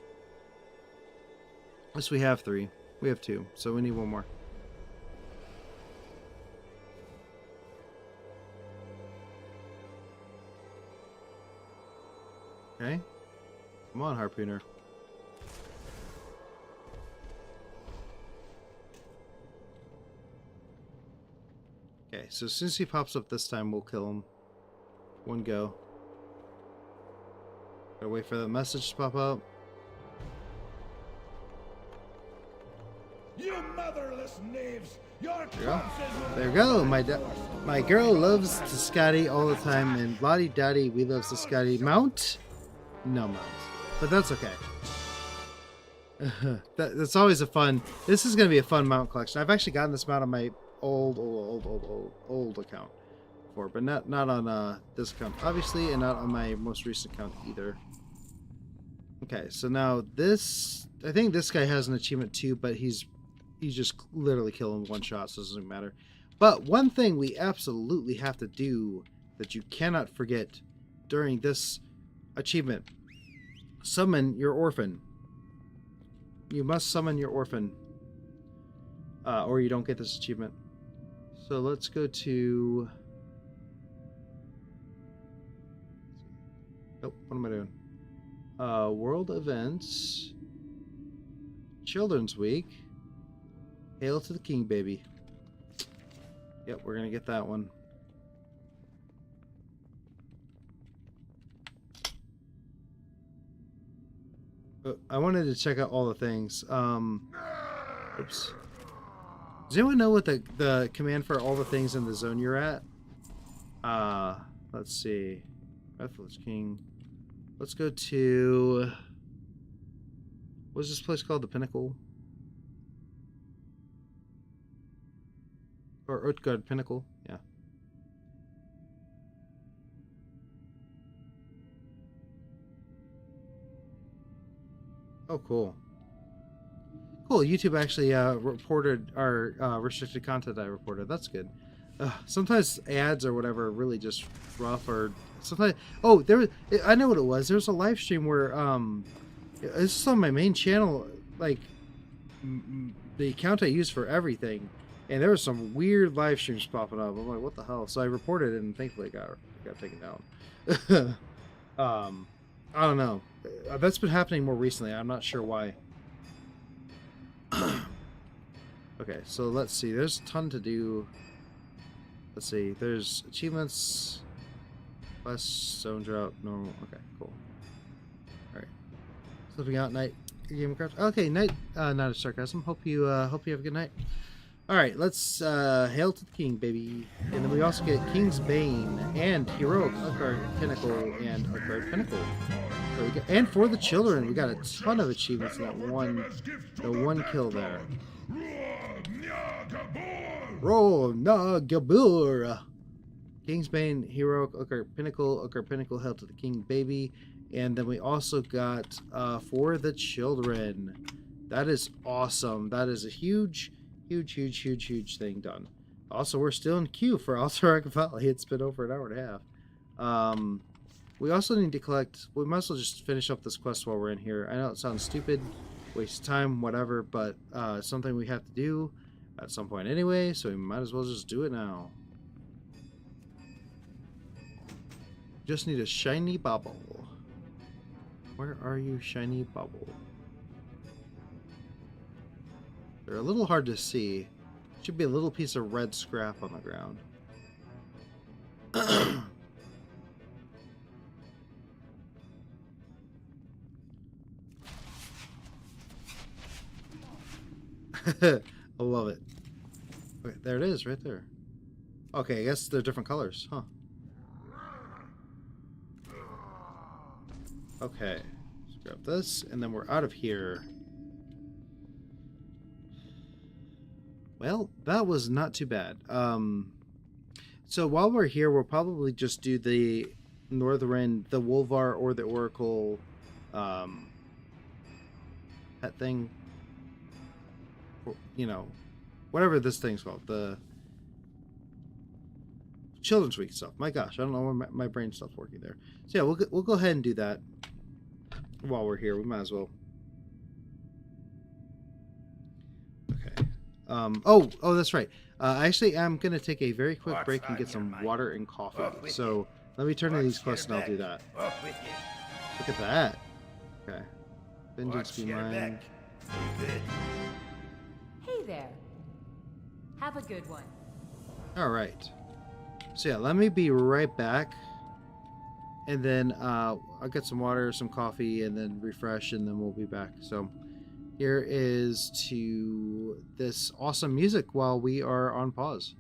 Yes, we have 3. We have 2, so we need one more. Okay. Come on, harpooner. Okay, so as soon as he pops up this time, we'll kill him. One go. Gotta wait for the message to pop up. You motherless knaves! Your There you go. My girl loves Tiscati all the time, and Lottie Daddy, we love Tiscati. Mount? No mount. But that's okay. That's always a fun. This is gonna be a fun mount collection. I've actually gotten this mount on my old account before, but not on this account, obviously, and not on my most recent account either. Okay, so now this, I think this guy has an achievement too, but he's just literally killing one shot, so it doesn't matter. But one thing we absolutely have to do that you cannot forget during this achievement: summon your orphan. You must summon your orphan, or you don't get this achievement. So let's go to. Nope. What am I doing? World events. Children's Week. Hail to the King, baby. Yep, we're gonna get that one. I wanted to check out all the things. Oops. Does anyone know what the command for all the things in the zone you're at? Let's see. Breathless King. Let's go to... What's this place called? The Pinnacle? Or Utgard Pinnacle? Yeah. Oh, cool. Cool. YouTube actually reported our restricted content I reported. That's good. Sometimes ads or whatever are really just rough, or sometimes. Oh, I know what it was. There was a live stream where this is on my main channel, like the account I use for everything, and there was some weird live streams popping up. I'm like, what the hell? So I reported it, and thankfully it got taken down. I don't know. That's been happening more recently. I'm not sure why. Okay, so let's see. There's a ton to do. Let's see. There's achievements. Less zone drop. Normal. Okay, cool. Alright. Slipping out night. Game of Craft. Okay, night. Not a sarcasm. Hope you have a good night. Alright, let's hail to the king, baby. And then we also get King's Bane and Heroic Utgard Pinnacle and Utgard Pinnacle. So we got, and for the children, we got a ton of achievements in that one kill there. Roll na Gabur. King's Bane, Heroic Utgard Pinnacle hail to the king, baby. And then we also got for the children. That is awesome. That is a huge thing done. Also, we're still in queue for Alterac Valley. It's been over an hour and a half. We also need to collect... We might as well just finish up this quest while we're in here. I know it sounds stupid, waste time, whatever, but it's something we have to do at some point anyway, so we might as well just do it now. Just need a shiny bubble. Where are you, shiny bubble? They're a little hard to see. Should be a little piece of red scrap on the ground. I love it. Okay, there it is, right there. Okay, I guess they're different colors, huh? Okay, let's grab this, and then we're out of here. Well, that was not too bad. So while we're here, we'll probably just do the Northern, the Wolvar or the Oracle pet thing. You know, whatever this thing's called. The Children's Week stuff. My gosh, I don't know why my brain stopped working there. So yeah, we'll go ahead and do that while we're here. We might as well. Okay. Oh, that's right. Actually, I'm going to take a very quick break and get some water and coffee. So let me turn to these quests and I'll do that. Look at that. Okay. Vengeance be mine. Hey there. Have a good one. All right. So yeah, let me be right back. And then I'll get some water, some coffee, and then refresh, and then we'll be back. So here is to this awesome music while we are on pause.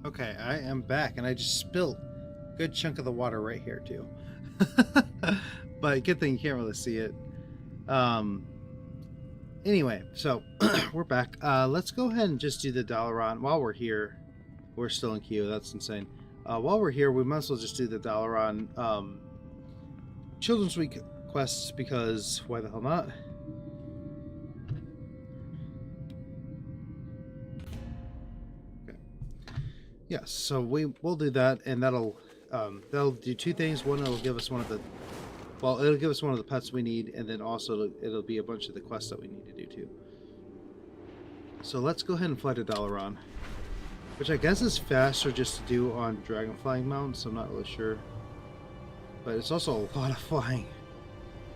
Okay, I am back, and I just spilled a good chunk of the water right here too. But good thing you can't really see it. Anyway, so we're back. Let's go ahead and just do the Dalaran while we're here. We're still in queue. That's insane. While we're here, we might as well just do the Dalaran Children's Week quests because why the hell not? Okay. Yes, so we'll do that, and that'll do two things. One, it'll give us one of the it'll give us one of the pets we need, and then also it'll be a bunch of the quests that we need to do too. So let's go ahead and fly to Dalaran, which I guess is faster just to do on dragon flying mounts. I'm not really sure, but it's also a lot of flying.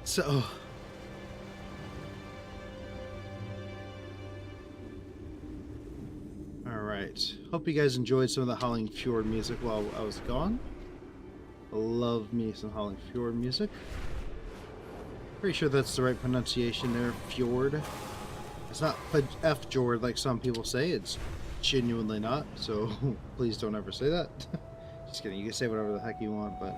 So all right, hope you guys enjoyed some of the Howling Fjord music while I was gone. I love me some Howling Fjord music. Pretty sure that's the right pronunciation there, Fjord. It's not F-Jord like some people say. It's genuinely not, so please don't ever say that. Just kidding, you can say whatever the heck you want, but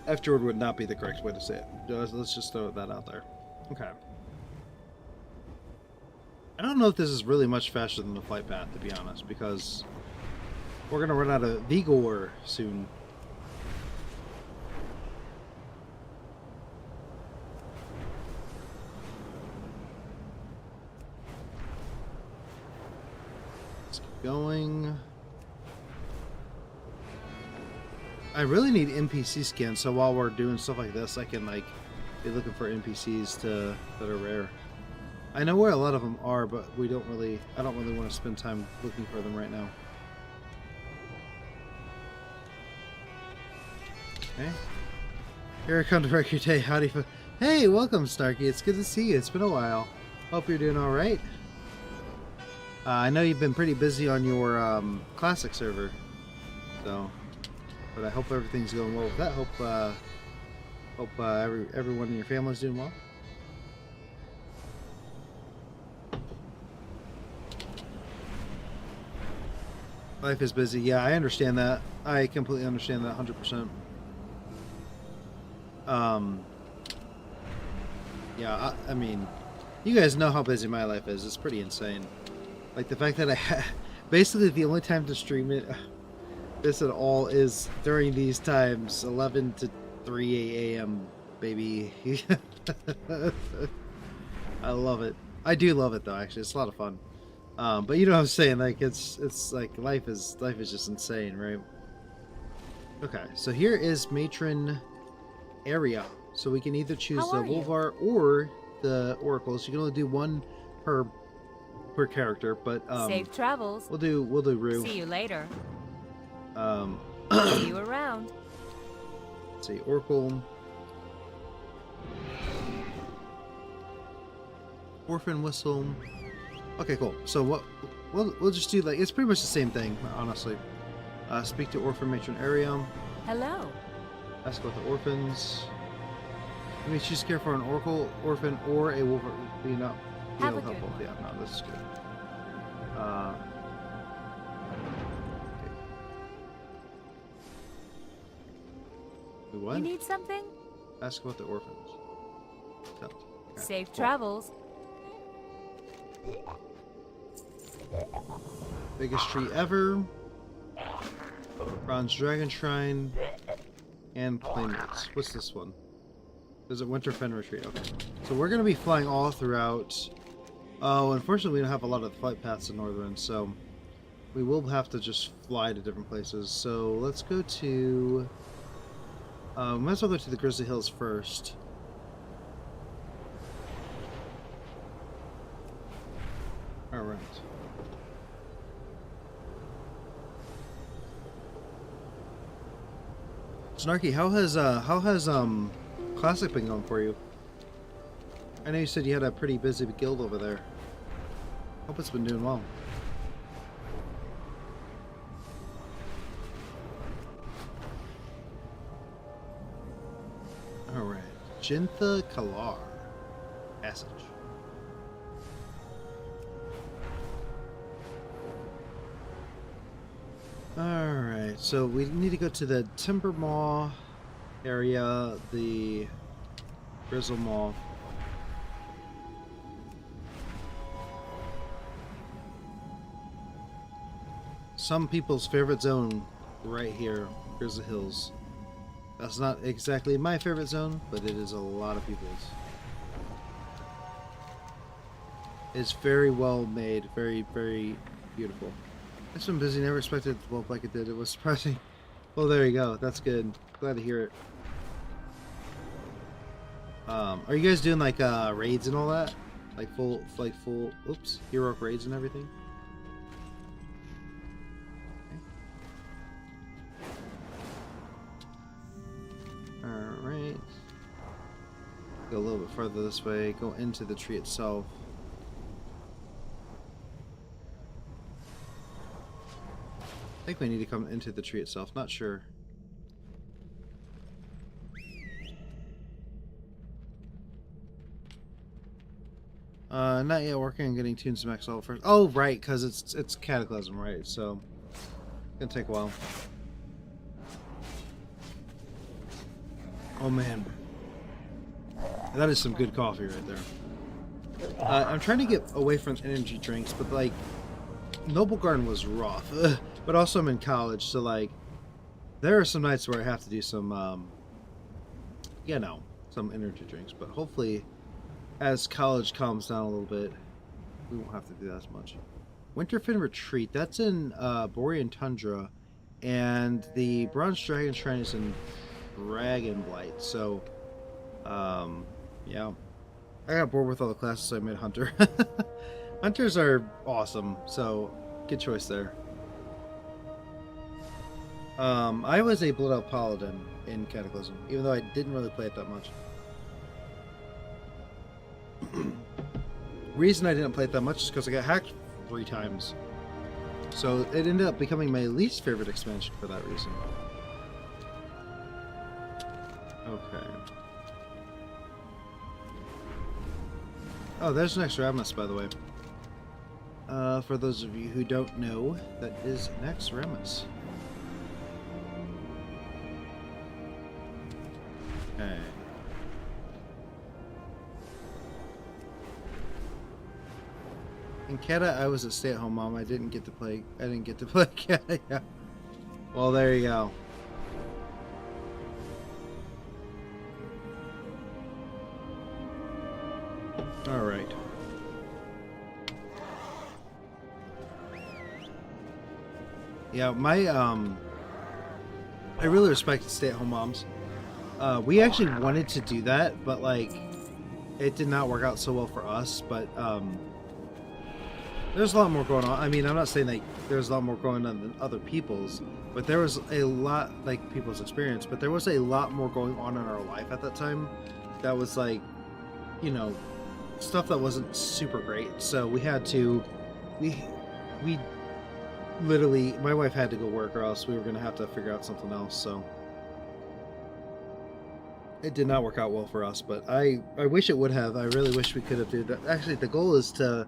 F-Jord would not be the correct way to say it. Let's just throw that out there. Okay. I don't know if this is really much faster than the flight path, to be honest, because we're going to run out of Vigor soon. Let's keep going. I really need NPC skins, so while we're doing stuff like this, I can like be looking for NPCs that are rare. I know where a lot of them are, but I don't really want to spend time looking for them right now. Okay. Here I come to wreck your day. Howdy. Hey, welcome, Starkey. It's good to see you. It's been a while. Hope you're doing all right. I know you've been pretty busy on your classic server, so. But I hope everything's going well with that. Hope everyone in your family's doing well. Life is busy. Yeah, I understand that. I completely understand that 100%. Yeah, I mean, you guys know how busy my life is. It's pretty insane. Like the fact that basically the only time to stream this at all is during these times, 11 to 3 a.m. baby. I love it. I do love it though. Actually, it's a lot of fun. But you know what I'm saying? Like it's like life is just insane, right? Okay, so here is Matron area. So we can either choose the Volvar or the Oracles. You can only do one per character, but safe travels. We'll do Rue. See you later. See you around. Let's see, Oracle. Orphan Whistle. Okay, cool. So what we'll just do, like, it's pretty much the same thing, honestly. Speak to Orphan Matron Area. Hello. Ask about the orphans. I mean, choose care for an Oracle, Orphan, or a Wolver. Be not be able to help both. Yeah, no, this is good. Okay. What? You need something? Ask about the orphans. So, okay, Safe cool. travels. Biggest tree ever. Bronze Dragon Shrine. And Playmates. What's this one? There's a Winterfen Retreat. Okay. So we're going to be flying all throughout. Oh, unfortunately we don't have a lot of flight paths in Northern, so we will have to just fly to different places. So let's go to... we might as well go to the Grizzly Hills first. Alright. Snarky, how has Classic been going for you? I know you said you had a pretty busy guild over there. Hope it's been doing well. Alright. Jintha Kalar. Passage. Alright, so we need to go to the Timber Maw area, the Grizzle Maw. Some people's favorite zone right here, Grizzly Hills. That's not exactly my favorite zone, but it is a lot of people's. It's very well made, very, very beautiful. It's been busy, never expected it to blow up like it did. It was surprising. Well, there you go. That's good. Glad to hear it. Are you guys doing like raids and all that? Like full, oops, heroic raids and everything? Alright. Go a little bit further this way, go into the tree itself. I think we need to come into the tree itself, not sure. Not yet, working on getting tunes to max level first. Oh, right, because it's Cataclysm, right? So, it's gonna take a while. Oh man, that is some good coffee right there. I'm trying to get away from energy drinks, but like, Noble Garden was rough. But also I'm in college, so like, there are some nights where I have to do some, you know, some energy drinks. But hopefully, as college calms down a little bit, we won't have to do that as much. Winterfin Retreat, that's in Borean Tundra, and the Bronze Dragon Shrine is in Dragonblight. So, yeah, I got bored with all the classes, so I made Hunter. Hunters are awesome, so good choice there. I was a Blood Elf Paladin in Cataclysm, even though I didn't really play it that much. Reason I didn't play it that much is because I got hacked 3 times. So it ended up becoming my least favorite expansion for that reason. Okay. Oh, there's an Extramus, by the way. For those of you who don't know, that is an Extramus. Okay. In Kata, I was a stay-at-home mom. I didn't get to play Kata. Yeah. Well, there you go. All right. Yeah, I really respect stay-at-home moms. We actually wanted to do that, but like, it did not work out so well for us. But there's a lot more going on. I mean, I'm not saying like there's a lot more going on than other people's, but there was a lot, like people's experience, but there was a lot more going on in our life at that time that was like, you know, stuff that wasn't super great. So we had to, we literally, my wife had to go work or else we were going to have to figure out something else. So it did not work out well for us, but I wish it would have. I really wish we could have did that. Actually, the goal is to,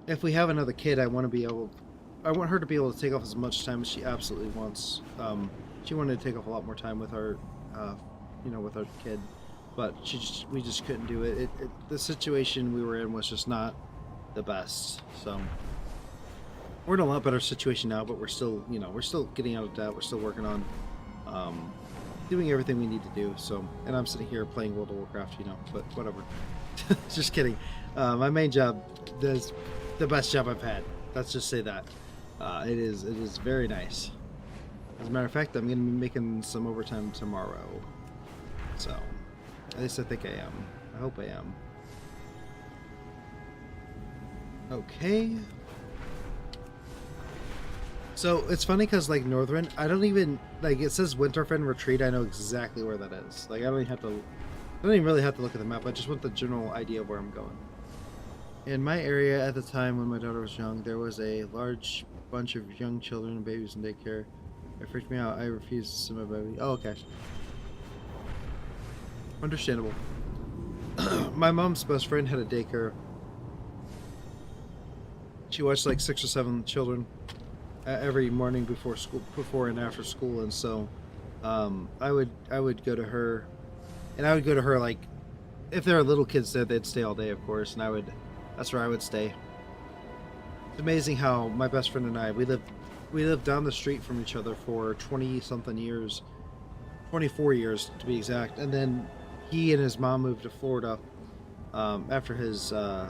if we have another kid, I want her to be able to take off as much time as she absolutely wants. She wanted to take off a lot more time with our, you know, with our kid, but we just couldn't do it. The situation we were in was just not the best. So we're in a lot better situation now, but we're still, you know, we're still getting out of debt. We're still working on, doing everything we need to do. So, and I'm sitting here playing World of Warcraft, you know, but whatever. Just kidding. My main job is the best job I've had. Let's just say that. It is very nice. As a matter of fact, I'm going to be making some overtime tomorrow. So, at least I think I am. I hope I am. Okay. So, it's funny because, like, Northrend, I don't even, like, it says Winterfin Retreat, I know exactly where that is. Like, I don't even really have to look at the map, I just want the general idea of where I'm going. In my area at the time when my daughter was young, there was a large bunch of young children and babies in daycare. It freaked me out. I refused to send my baby. Oh, okay. Understandable. My mom's best friend had a daycare. She watched like 6 or 7 children every morning before school, before and after school, and so I would go to her, and I would go to her like if there are little kids there, they'd stay all day, of course, and that's where I would stay. It's amazing how my best friend and I we lived down the street from each other for 20 something years, 24 years to be exact, and then he and his mom moved to Florida after his. I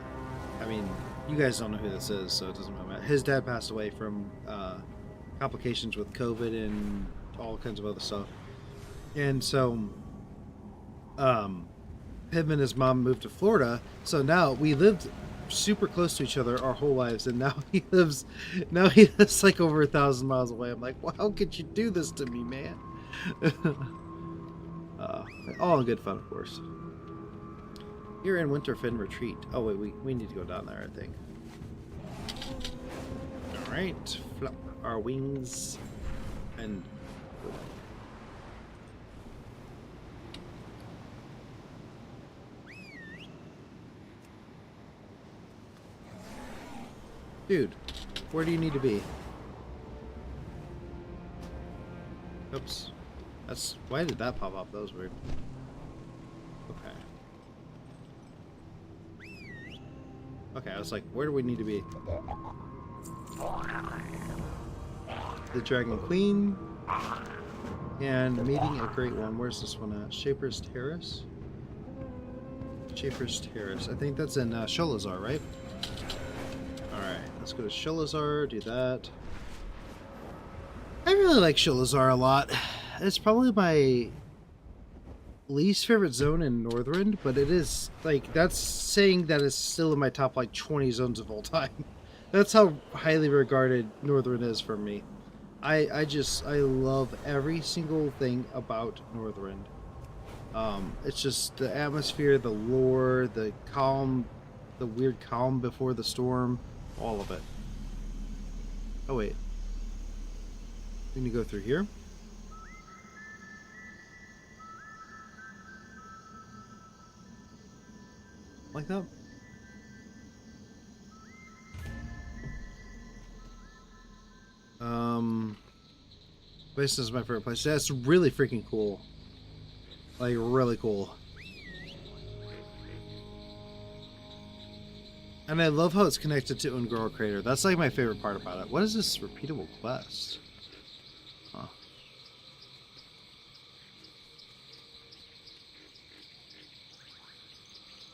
mean, you guys don't know who this is, so it doesn't matter. His dad passed away from complications with COVID and all kinds of other stuff, and so him and his mom moved to Florida. So now we lived super close to each other our whole lives, and now he lives like over 1,000 miles away. I'm like, well, how could you do this to me, man? All in good fun, of course. You're in Winterfin Retreat. Oh wait, we need to go down there, I think. All right, flap our wings and. Dude, where do you need to be? Oops. Why did that pop up? That was weird. Okay. Okay, I was like, where do we need to be? The Dragon Queen. And meeting a great one. Where's this one at? Shaper's Terrace? Shaper's Terrace. I think that's in Sholazar, right? Alright, let's go to Sholazar, do that. I really like Sholazar a lot. It's probably my least favorite zone in Northrend, but it is, like, that's saying that it's still in my top, like, 20 zones of all time. That's how highly regarded Northrend is for me. I love every single thing about Northrend. It's just the atmosphere, the lore, the calm, the weird calm before the storm, all of it. Oh, wait. We need to go through here. Like that? This is my favorite place. That's really freaking cool. Like, really cool. And I love how it's connected to Ungoro Crater. That's like my favorite part about it. What is this repeatable quest? Huh.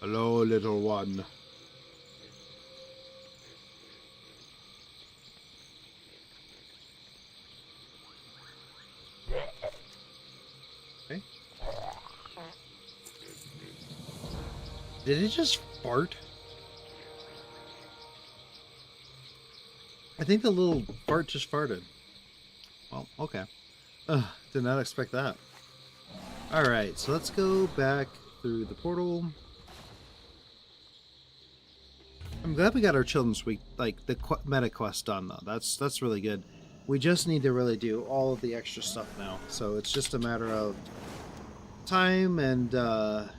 Hello, little one. Okay. Did it just fart? I think the little fart just farted. Well, okay. Did not expect that. Alright, so let's go back through the portal. I'm glad we got our Children's Week, like, the meta quest done, though. That's really good. We just need to really do all of the extra stuff now. So it's just a matter of time and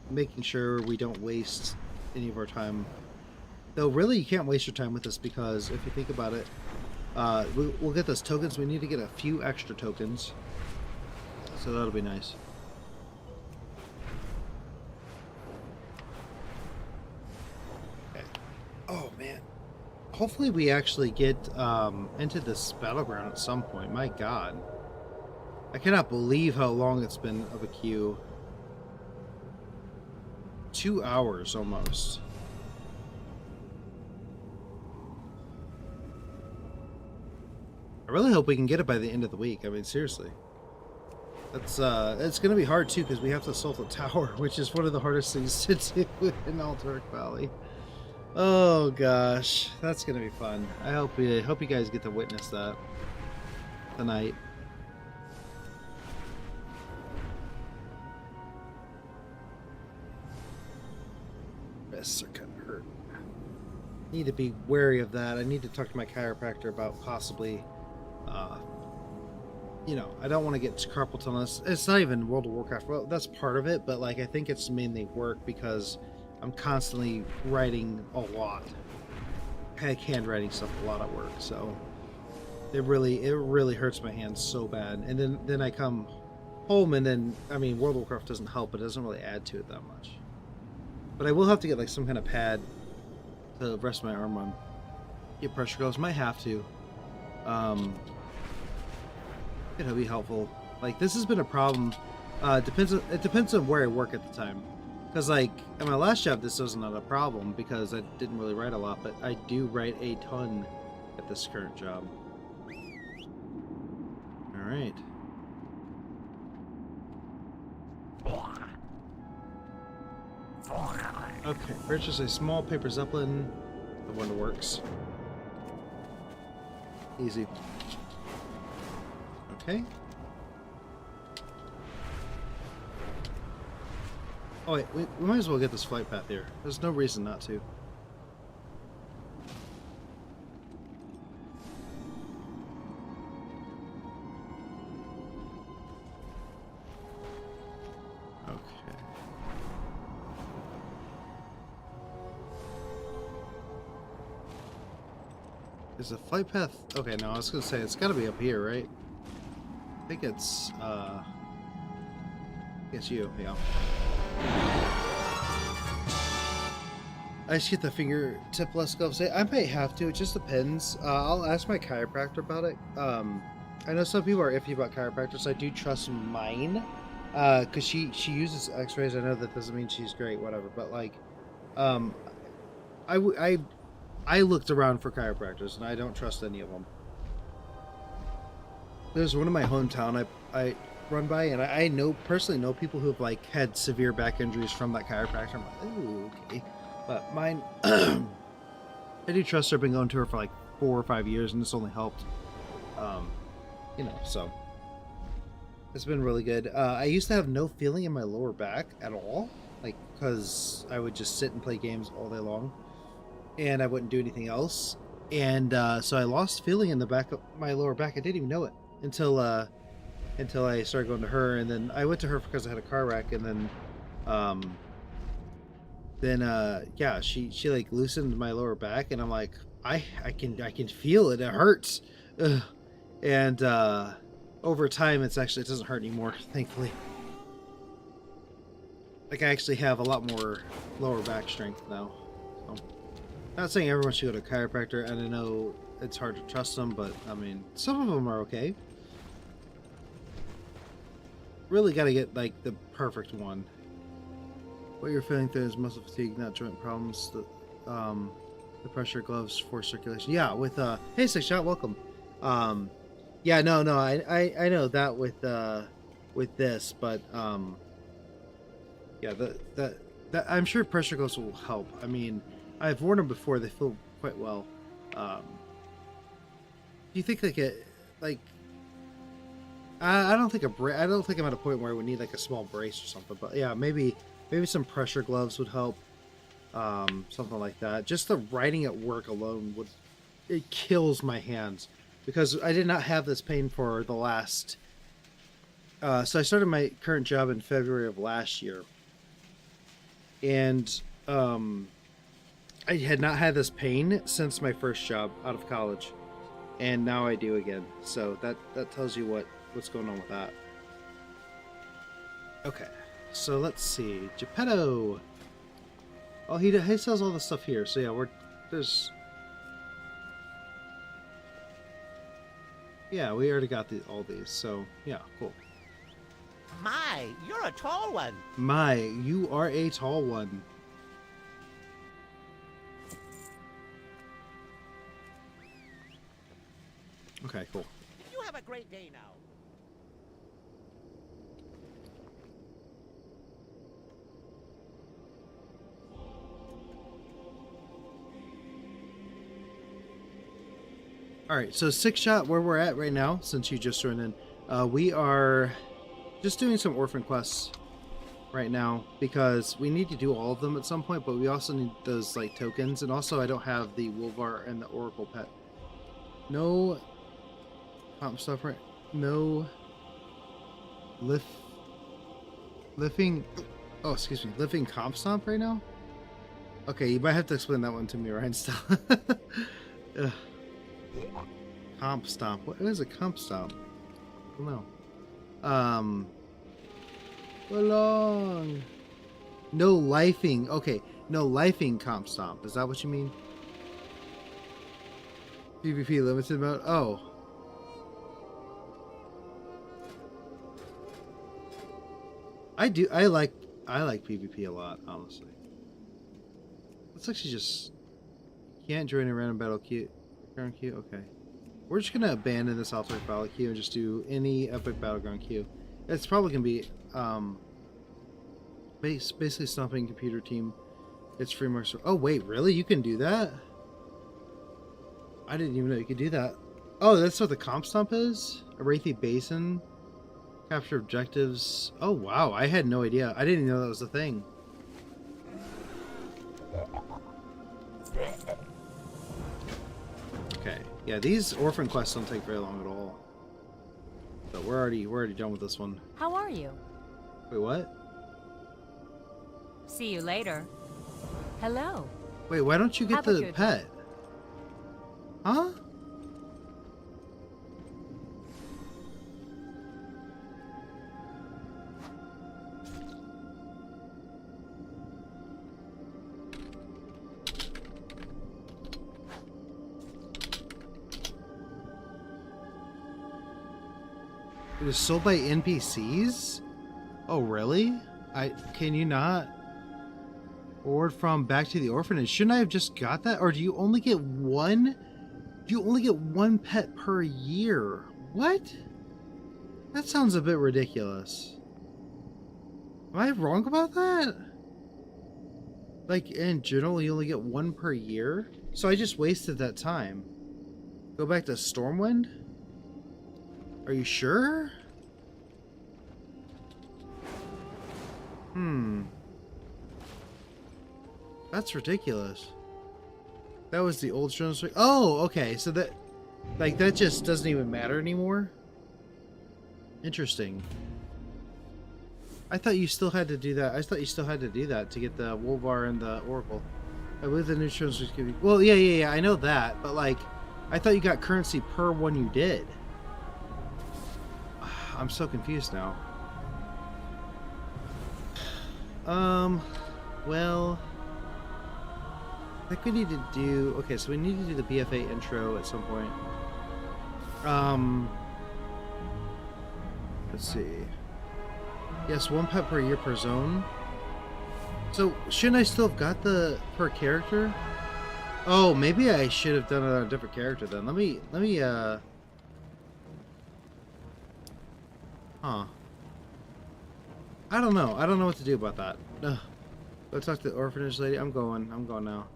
making sure we don't waste any of our time. Though, really, you can't waste your time with this because if you think about it, we'll get those tokens. We need to get a few extra tokens. So that'll be nice. Okay. Oh, man. Hopefully we actually get into this battleground at some point. My god. I cannot believe how long it's been of a queue. 2 hours almost. I really hope we can get it by the end of the week. I mean, seriously. That's it's gonna be hard too because we have to assault the tower, which is one of the hardest things to do in Altaric Valley. Oh gosh, that's gonna be fun. I hope you guys get to witness that tonight. Wrists are kind of hurt. Need to be wary of that. I need to talk to my chiropractor about possibly. You know, I don't want to get carpal tunnel. It's not even World of Warcraft. Well, that's part of it, but like I think it's mainly work because I'm constantly writing a lot. Handwriting stuff, a lot of work. So It really hurts my hands so bad. And then I come home, and then I mean, World of Warcraft doesn't help, but it doesn't really add to it that much. But I will have to get like some kind of pad to rest my arm on. Get pressure gloves. Might have to. It'll be helpful. Like, this has been a problem. It depends on where I work at the time. Because, like, at my last job, this was not a problem because I didn't really write a lot, but I do write a ton at this current job. Alright. Okay, purchase a small paper zeppelin. The one that works. Easy. Okay. Oh wait, we might as well get this flight path here. There's no reason not to. Okay. Is the flight path... Okay, no, I was gonna say, it's gotta be up here, right? I think it's you, yeah. I just get the fingertip less gloves. I might have to. It just depends. I'll ask my chiropractor about it. I know some people are iffy about chiropractors. I do trust mine, because she uses X-rays. I know that doesn't mean she's great, whatever. But like, I looked around for chiropractors, and I don't trust any of them. There's one in my hometown I run by, and I personally know people who've like had severe back injuries from that chiropractor. I'm like, ooh, okay. But mine, I do trust her. I've been going to her for like 4 or 5 years, and it's only helped. You know, so it's been really good. I used to have no feeling in my lower back at all, like, because I would just sit and play games all day long, and I wouldn't do anything else. And so I lost feeling in the back of my lower back. I didn't even know it until I started going to her, and then I went to her because I had a car wreck, and then yeah, she like loosened my lower back, and I'm like, I can feel it. It hurts. Ugh. And over time, it doesn't hurt anymore, thankfully. Like, I actually have a lot more lower back strength now. So, not saying everyone should go to a chiropractor, and I know it's hard to trust them, but I mean, some of them are okay. Really got to get like the perfect one. What you're feeling through is muscle fatigue, not joint problems. The pressure gloves for circulation. Yeah, with hey, Six Shot, welcome. Yeah, no, I know that with this, but yeah, that I'm sure pressure gloves will help. I mean, I've worn them before; they feel quite well. Do you think I don't think I don't think I'm at a point where I would need like a small brace or something, but yeah, maybe some pressure gloves would help. Something like that. Just the writing at work alone it kills my hands, because I did not have this pain for the last so I started my current job in February of last year, and I had not had this pain since my first job out of college, and now I do again. So that tells you what's going on with that. Okay, so let's see. Geppetto. Oh, he sells all the stuff here. So yeah, we already got all these. So yeah, cool. My, you're a tall one. My, you are a tall one. Okay, cool. You have a great day now. Alright, so Six Shot, where we're at right now, since you just joined in, we are just doing some orphan quests right now, because we need to do all of them at some point, but we also need those like tokens, and also I don't have the Wolvar and the Oracle pet. No comp stuff, right? No lifting comp stomp right now? Okay, you might have to explain that one to me, Ryan, still. Comp stomp. What is a comp stomp? I don't know. Belong. No lifing. Okay, no lifing comp stomp. Is that what you mean? PvP limited mode. Oh. I like PvP a lot, honestly. Let's actually just can't join a random battle queue. Current queue. Okay. We're just gonna abandon this alternate battle queue and just do any epic battleground queue. It's probably gonna be basically stomping computer team. It's free marks. Oh wait, really? You can do that? I didn't even know you could do that. Oh, that's what the comp stomp is? Arathi Basin. Capture objectives. Oh wow, I had no idea. I didn't even know that was a thing. Okay. Yeah, these orphan quests don't take very long at all. But we're already done with this one. How are you? Wait, what? See you later. Hello. Wait, why don't you get Have a the good pet? Huh? It is sold by NPCs? Oh, really? Can you not? Ordered from back to the orphanage. Shouldn't I have just got that? Or do you only get one? Do you only get one pet per year? What? That sounds a bit ridiculous. Am I wrong about that? Like, in general, you only get one per year? So I just wasted that time. Go back to Stormwind? Are you sure? That's ridiculous. That was the old Stone Swing. Oh, okay. So that, like, that just doesn't even matter anymore? Interesting. I thought you still had to do that. I thought you still had to do that to get the Wolvar and the Oracle. I believe the new Stone Swings could be... Well, yeah. I know that. But, like, I thought you got currency per one you did. I'm so confused now. Well, I think we need to do... Okay, so we need to do the BFA intro at some point. Let's see. Yes, one pet per year per zone. So, shouldn't I still have got the per character? Oh, maybe I should have done it on a different character then. Let me, Huh. I don't know. I don't know what to do about that. Ugh. Go talk to the orphanage lady. I'm going now.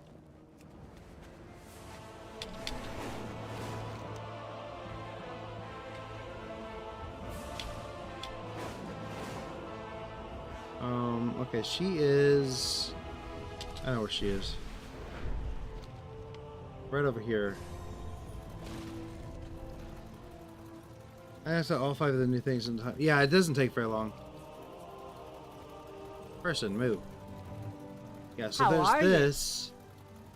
Okay, she is... I know where she is. Right over here. I have to all 5 of the new things in time. Yeah, it doesn't take very long. Person, move. Yeah, so there's this.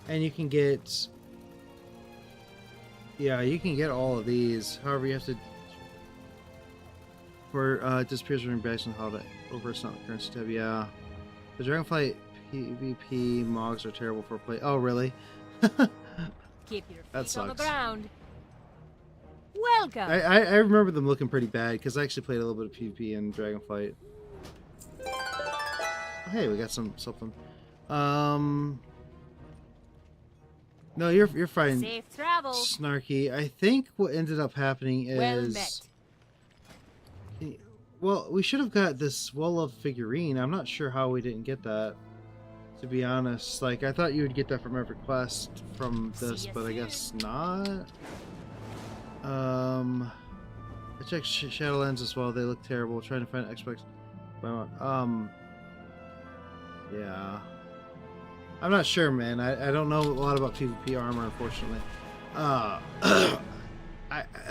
And you can get... Yeah, you can get all of these. However, you have to... For, disappears during bags and holiday. Over it's not the currency tab. Yeah. The Dragonflight PvP mogs are terrible for play. Oh, really? Keep your That feet on the sucks. ground. Welcome. I remember them looking pretty bad because I actually played a little bit of PvP in Dragonflight. Oh, hey, we got something. No, you're fine. Safe travel. Snarky. I think what ended up happening is... Well met. Well, we should have got this well-loved figurine. I'm not sure how we didn't get that, to be honest. Like, I thought you would get that from every quest from this, but I guess not. I checked Shadowlands as well. They look terrible. Trying to find Xbox. Yeah. I'm not sure, man. I don't know a lot about PvP armor, unfortunately. At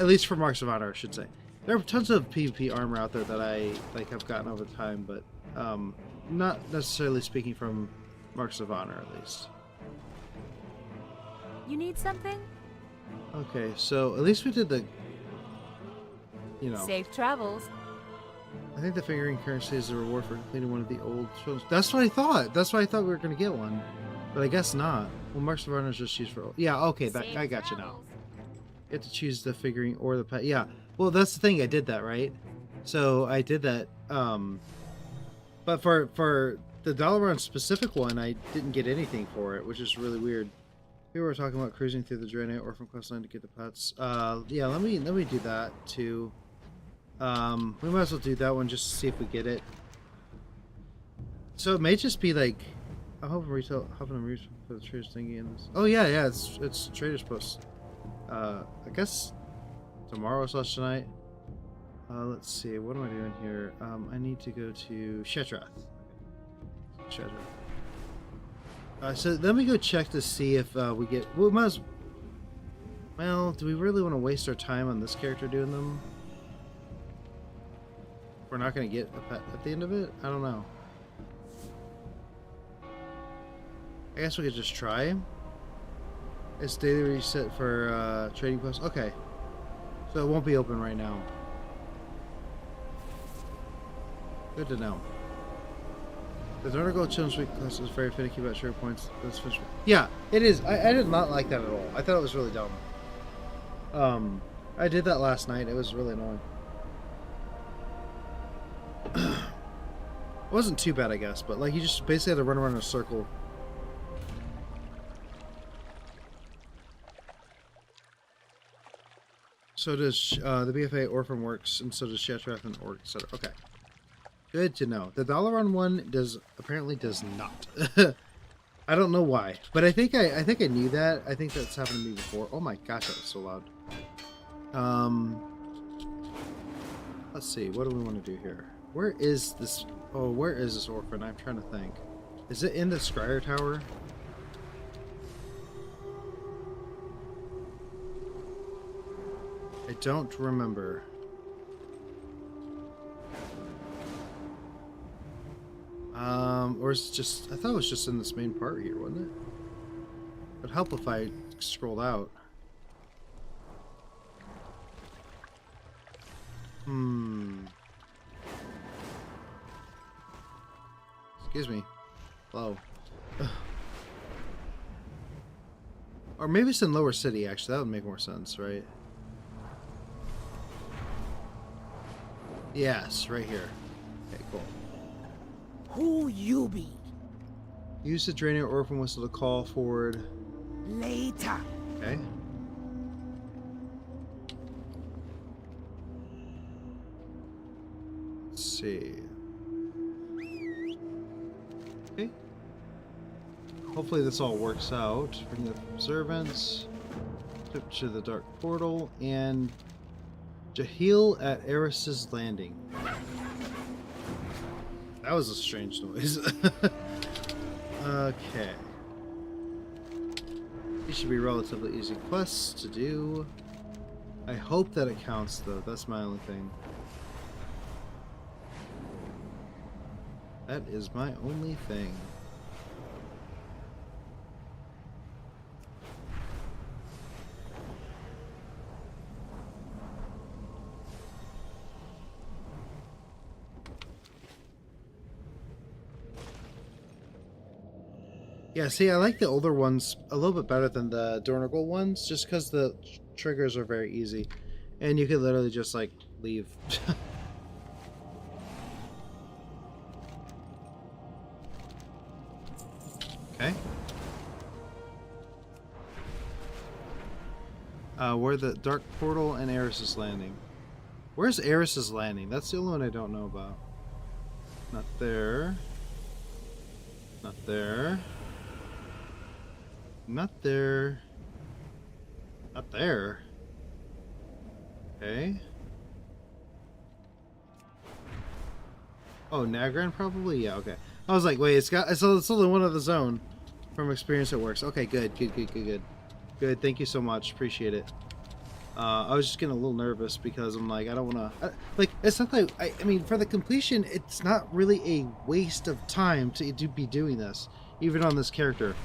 least for Marks of Honor, I should say. There are tons of PvP armor out there that I have gotten over time, but not necessarily speaking from Marks of Honor, at least. You need something? Okay, so at least we did the, you know. Safe travels. I think the figurine currency is a reward for completing one of the old shows. That's what I thought. That's why I thought we were going to get one. But I guess not. Well, Marks of Honor is just used for... Yeah, okay, that, I got you now. You have to choose the figurine or the pet. Yeah, well, that's the thing. I did that, right? So I did that. But for the Dalaran specific one, I didn't get anything for it, which is really weird. We were talking about cruising through the Draenei Orphan Questline to get the pets. Yeah, let me do that too. We might as well do that one just to see if we get it. So it may just be like, I hope retail, helping them reach for the traders thingy in this. Oh yeah, it's traders post. I guess tomorrow / tonight. Let's see, what am I doing here? I need to go to Shetrath. Shetrath. So let me go check to see if we get. Well, do we really want to waste our time on this character doing them? We're not going to get a pet at the end of it? I don't know. I guess we could just try. It's daily reset for trading posts. Okay. So it won't be open right now. Good to know. The Dornigal Children's Week class is very finicky about share points. Yeah, it is. I did not like that at all. I thought it was really dumb. I did that last night. It was really annoying. It wasn't too bad, I guess, but like you just basically had to run around in a circle. So does the BFA Orphan works, and so does Shetrath and Orc, etc. Okay. Good to know. The Dalaran one apparently does not. I don't know why, but I think I knew that. I think that's happened to me before. Oh my gosh, that was so loud. Let's see. What do we want to do here? Where is this? Oh, where is this orphan? I'm trying to think. Is it in the Scryer Tower? I don't remember. Or is it just... I thought it was just in this main part here, wasn't it? It'd help if I scrolled out. Excuse me. Hello. Or maybe it's in Lower City, actually. That would make more sense, right? Yes, right here. Okay, cool. Who you be? Use the Draenei Orphan Whistle to call forward. Later. Okay. Let's see. Okay. Hopefully this all works out. Bring the observance. Trip to the Dark Portal and Jahil at Eris's Landing. That was a strange noise. Okay. These should be relatively easy quests to do. I hope that it counts, though. That's my only thing. That is my only thing. Yeah, see, I like the older ones a little bit better than the Dornigal ones, just because the triggers are very easy. And you could literally just, like, leave. Okay. Where the Dark Portal and Eris's Landing. Where's Eris's Landing? That's the only one I don't know about. Not there. Not there. Not there. Not there. Okay. Oh, Nagran probably? Yeah, okay. I was like, wait, it's only one of the zone. From experience it works. Okay, good. Good, thank you so much. Appreciate it. I was just getting a little nervous because I'm like, I don't want to... Like, it's not like... I mean, for the completion, it's not really a waste of time to be doing this. Even on this character.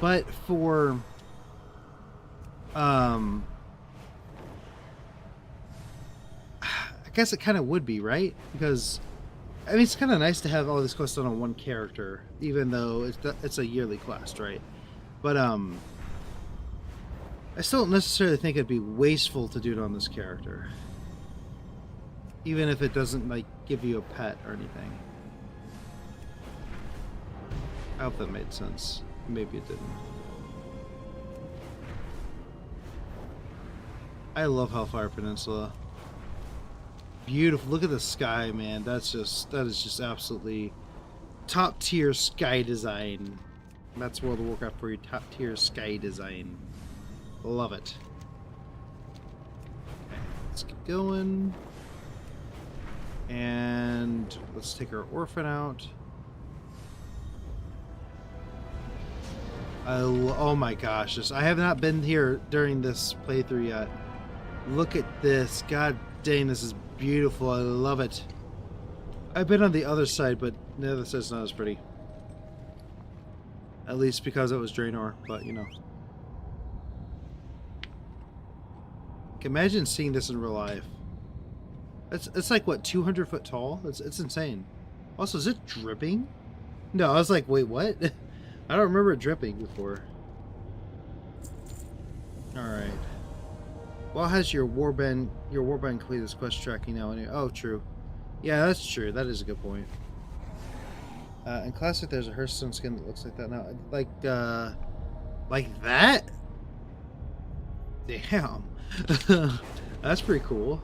But for I guess it kind of would be, right? Because I mean, it's kind of nice to have all these quests done on one character, even though it's a yearly quest, right? But I still don't necessarily think it'd be wasteful to do it on this character, even if it doesn't like give you a pet or anything. I hope that made sense. Maybe it didn't. I love Hellfire Peninsula. Beautiful. Look at the sky, man. That is just absolutely top tier sky design. That's World of Warcraft for you. Top tier sky design. Love it. Okay, let's keep going. And let's take our orphan out. Oh my gosh, I have not been here during this playthrough yet. Look at this. God dang, this is beautiful. I love it. I've been on the other side, but the other side's not as pretty. At least because it was Draenor, but you know. Imagine seeing this in real life. It's like, what, 200 foot tall? It's insane. Also, is it dripping? No, I was like, wait, what? I don't remember it dripping before. Alright. Well, has your warband completed this quest tracking now? Anyway? Oh, true. Yeah, that's true. That is a good point. In Classic, there's a Hearthstone skin that looks like that now. Like that? Damn. That's pretty cool.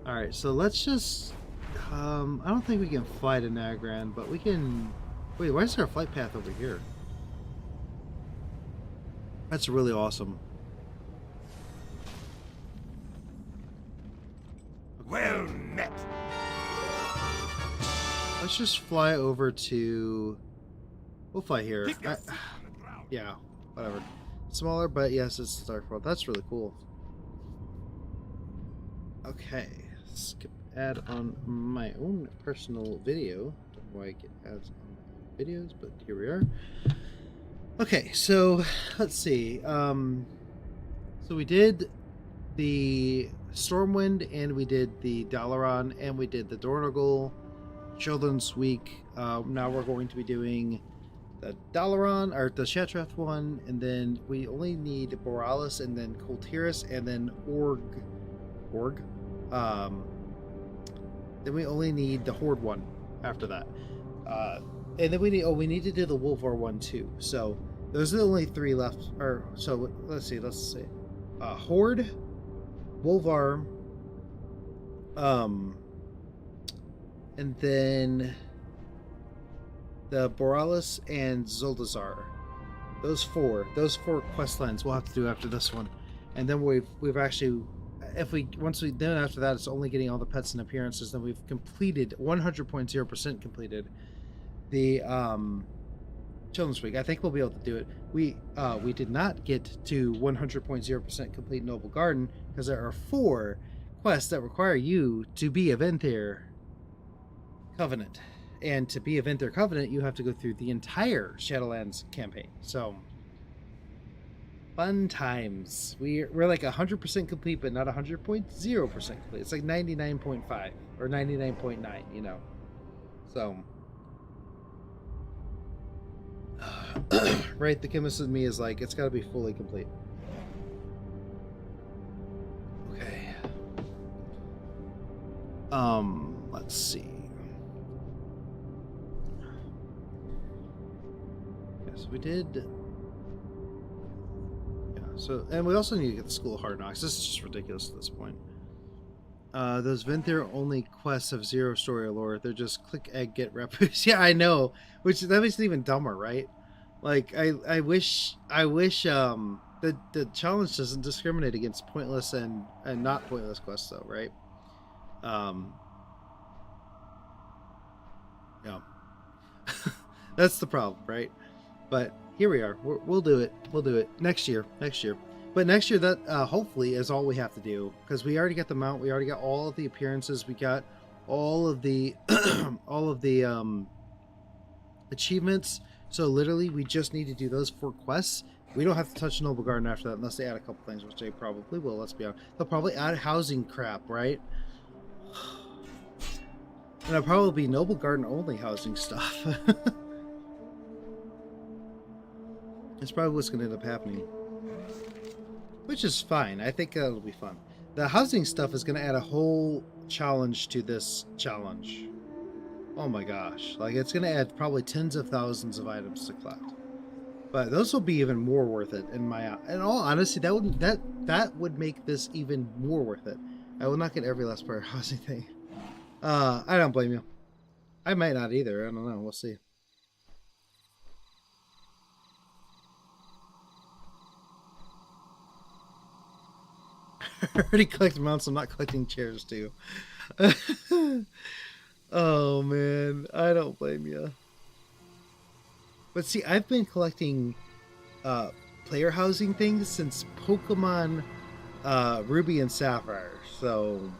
Alright, so let's just... I don't think we can fly to Nagran, but we can... Wait, why is there a flight path over here? That's really awesome. Well met. Let's just fly over to... We'll fly here. Yeah, whatever. Smaller, but yes, it's Dark World. That's really cool. Okay, skip add on my own personal video. Don't know why I get ads on my videos, but here we are. Okay, so let's see. So we did the Stormwind, and we did the Dalaran, and we did the Dornogal Children's Week. Now we're going to be doing the Dalaran, or the Shatrath one, and then we only need Borealis, and then Koltiris, and then Org. Then we only need the Horde one after that. And then we need to do the Wolvar one too. So those are the only three left. Or so let's see. Horde, Wolvar, and then the Borealis and Zuldazar. Those four quest lines we'll have to do after this one. And then we've actually, then after that it's only getting all the pets and appearances. Then we've completed 100.0% completed the Children's Week. I think we'll be able to do it. We did not get to 100.0% complete Noble Garden because there are 4 quests that require you to be a Venthyr Covenant. And to be a Venthyr Covenant, you have to go through the entire Shadowlands campaign. So, fun times. We're like 100% complete, but not 100.0% complete. It's like 99.5 or 99.9, you know. So, right, the chemist in me is like, it's got to be fully complete. Okay. Let's see. Yes, we did. Yeah, so, and we also need to get the School of Hard Knocks. This is just ridiculous at this point. Those Venthyr only quests have 0 story or lore. They're just click egg get repus. Yeah, I know. Which that makes it even dumber, right? Like I wish the challenge doesn't discriminate against pointless and not pointless quests though, right? Yeah. That's the problem, right? But here we are. We'll do it. We'll do it next year. But next year, that hopefully is all we have to do, because we already got the mount. We already got all of the appearances. We got all of the achievements. So literally, we just need to do those 4 quests We don't have to touch Noble Garden after that unless they add a couple things, which they probably will, let's be honest. They'll probably add housing crap, right? And it'll probably be Noble Garden only housing stuff. That's probably what's going to end up happening. Which is fine. I think that'll be fun. The housing stuff is going to add a whole challenge to this challenge. Oh my gosh. Like, it's going to add probably tens of thousands of items to collect. But those will be even more worth it in all honesty. That would make this even more worth it. I will not get every last player housing thing. I don't blame you. I might not either. I don't know. We'll see. I already collected mounts. I'm not collecting chairs too. Oh man, I don't blame you. But see, I've been collecting player housing things since Pokemon Ruby and Sapphire. So,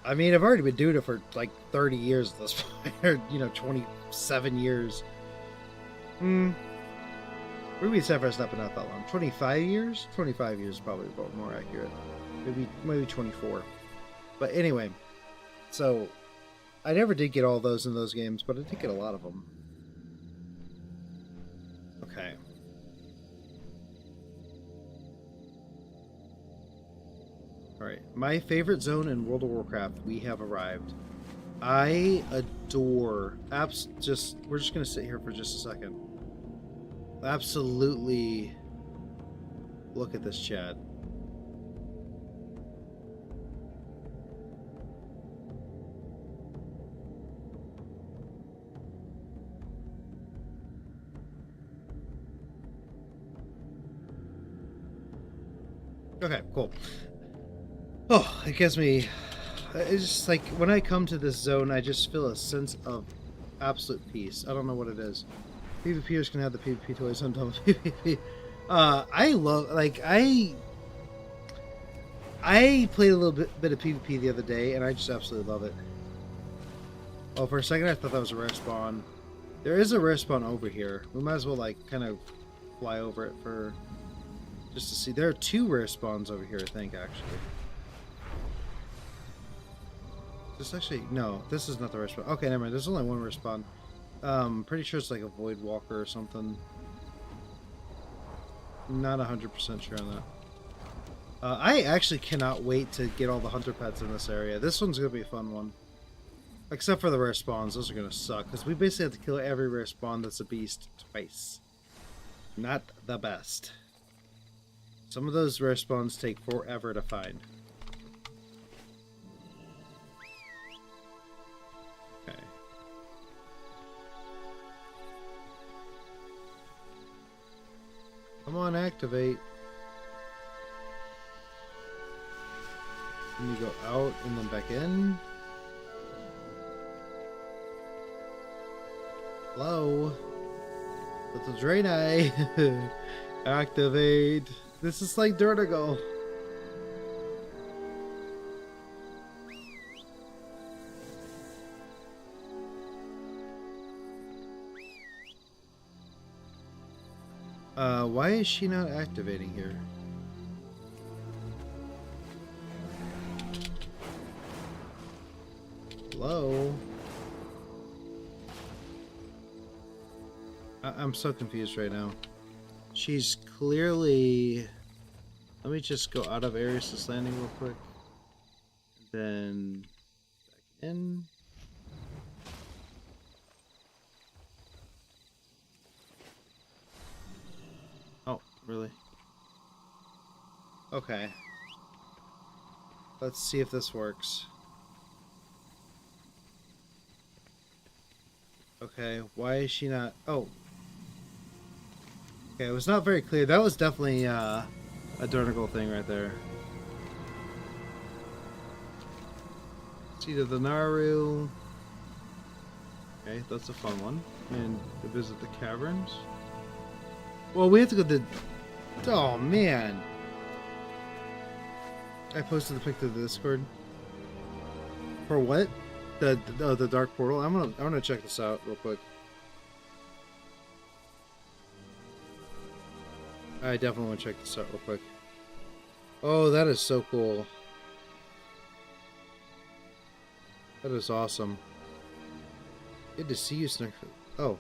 I mean, I've already been doing it for like 30 years at this point, or 27 years. Ruby and Sapphire's not been out that long. 25 years? 25 years is probably about more accurate. Maybe 24. But anyway, so I never did get all those in those games, but I did get a lot of them. Okay. Alright, my favorite zone in World of Warcraft, we have arrived. I adore... we're just going to sit here for just a second. Absolutely look at this chat. Okay, cool. Oh, it gives me... It's just like, when I come to this zone, I just feel a sense of absolute peace. I don't know what it is. PvPers can have the PvP toys on top of PvP. I love... Like, I played a little bit of PvP the other day, and I just absolutely love it. Oh, for a second I thought that was a rare spawn. There is a rare spawn over here. We might as well, like, kind of fly over it for... just to see. There are 2 rare spawns over here, I think, actually. This actually... No, this is not the rare spawn. Okay, never mind. There's only 1 rare spawn. Pretty sure it's like a Void Walker or something. Not 100% sure on that. I actually cannot wait to get all the hunter pets in this area. This one's going to be a fun one. Except for the rare spawns. Those are going to suck. Because we basically have to kill every rare spawn that's a beast twice. Not the best. Some of those rare spawns take forever to find. Okay. Come on, activate. Then you go out and then back in. Hello? Little Draenei. Activate. This is like Durdago. Why is she not activating here? Hello? I'm so confused right now. She's clearly... Let me just go out of Ares' Landing real quick. Then back in. Oh, really? Okay. Let's see if this works. Okay, why is she not... Oh. Okay, it was not very clear. That was definitely a Durnagle thing right there. Seat of the Naru. Okay, that's a fun one. And to visit the caverns. Well, we have to go to... Oh, man. I posted the pic to the Discord. For what? The Dark Portal? I'm gonna check this out real quick. I definitely want to check this out real quick. Oh, that is so cool. That is awesome. Good to see you, Snicker. Oh.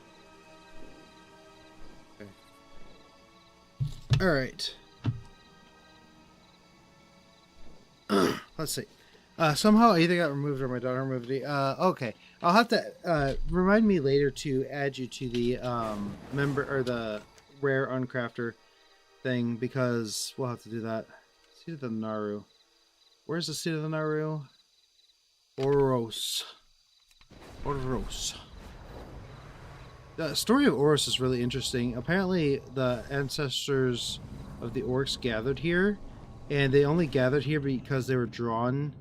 Okay. Alright. Let's see. Somehow I either got removed or my daughter removed it. Okay. I'll have to remind me later to add you to the member or the rare uncrafter thing, because we'll have to do that. Seat of the Naru. Where's the seat of the Naru? Oros. Oros. The story of Oros is really interesting. Apparently, the ancestors of the orcs gathered here, and they only gathered here because they were drawn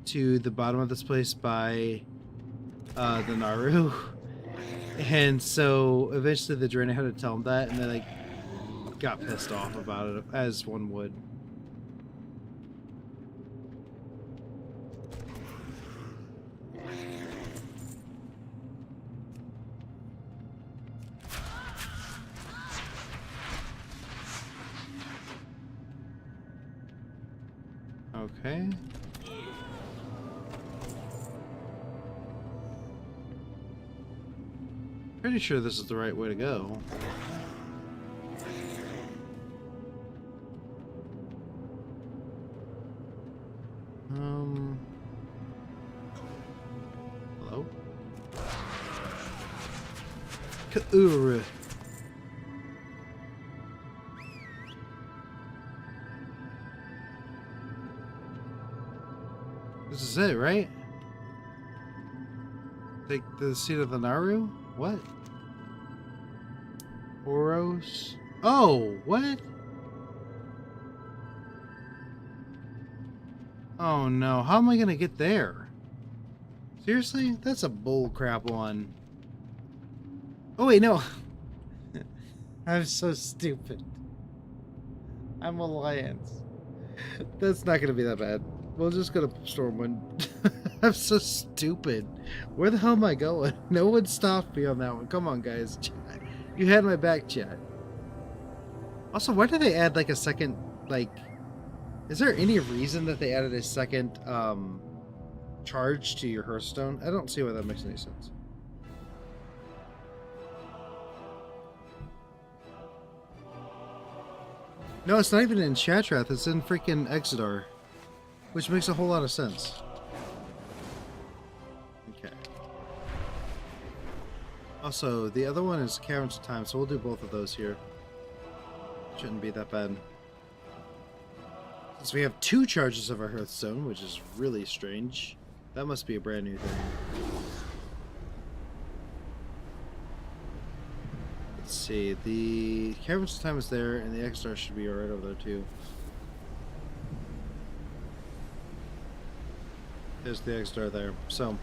to the bottom of this place by the Naru. And so eventually the Draenei had to tell them that, and they like got pissed off about it, as one would. Okay. Pretty sure this is the right way to go. Hello? Kauru. This is it, right? Take the seat of the Naru? What? Oros? Oh, what? Oh no, how am I gonna get there? Seriously? That's a bullcrap one. Oh wait, no. I'm so stupid. I'm Alliance. That's not gonna be that bad. We'll just go to Stormwind. I'm so stupid. Where the hell am I going? No one stopped me on that one. Come on, guys. You had my back, chat. Also, why did they add like a second, like... Is there any reason that they added a second charge to your Hearthstone? I don't see why that makes any sense. No, it's not even in Shatrath. It's in freaking Exodar. Which makes a whole lot of sense. Okay. Also, the other one is Caverns of Time, so we'll do both of those here. Shouldn't be that bad. Since we have 2 charges of our Hearthstone, which is really strange. That must be a brand new thing. Let's see, the Caverns of Time is there, and the Exodar should be right over there too. There's the Exodar there. So,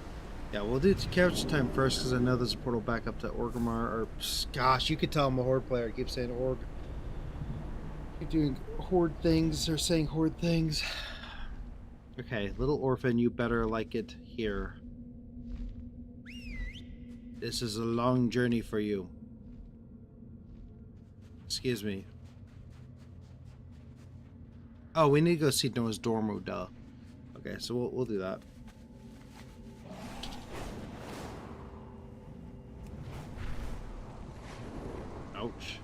yeah, we'll do Caverns of Time first, because I know there's a portal back up to Orgrimmar, or, gosh, you could tell I'm a Horde player. I keep saying Org. Keep doing Horde things, or saying Horde things. Okay, little orphan, you better like it here. This is a long journey for you. Excuse me. Oh, we need to go see Noah's Dormo, duh. Okay, so we'll do that. Ouch.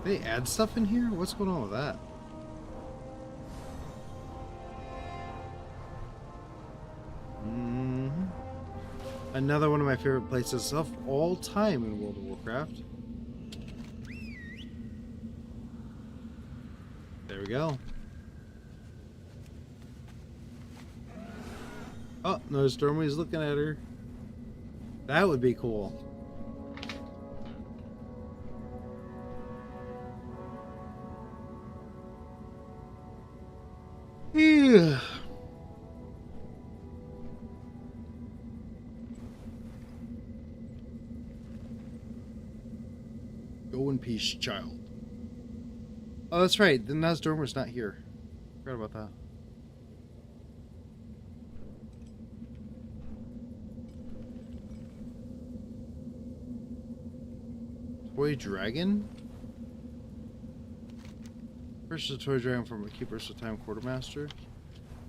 They add stuff in here? What's going on with that? Another one of my favorite places of all time in World of Warcraft. There we go. Oh, no, Stormy's looking at her. That would be cool. Yeah. Go in peace, child. Oh, that's right. The Nazdormer's not here. Forgot about that. toy dragon? Purchase a toy dragon from a Keepers of Time quartermaster.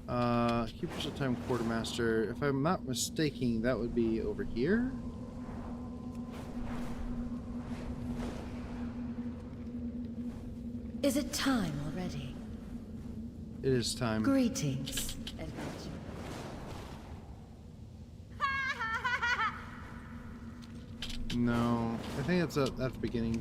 Keepers of Time quartermaster. If I'm not mistaken, that would be over here. Is it time already? It is time. Greetings, adventure. No, I think it's at the beginning.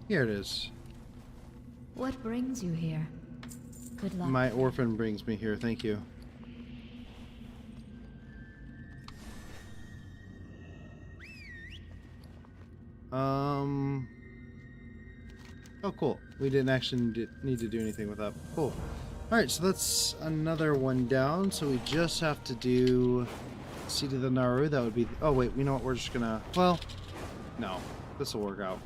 Here it is. What brings you here? Good luck. My orphan brings me here. Thank you. Oh, cool. We didn't actually need to do anything with that. Cool. Alright, so that's another one down. So we just have to do Seed of the Naru. That would be... Oh, wait. You know what? We're just gonna... Well, no. This will work out.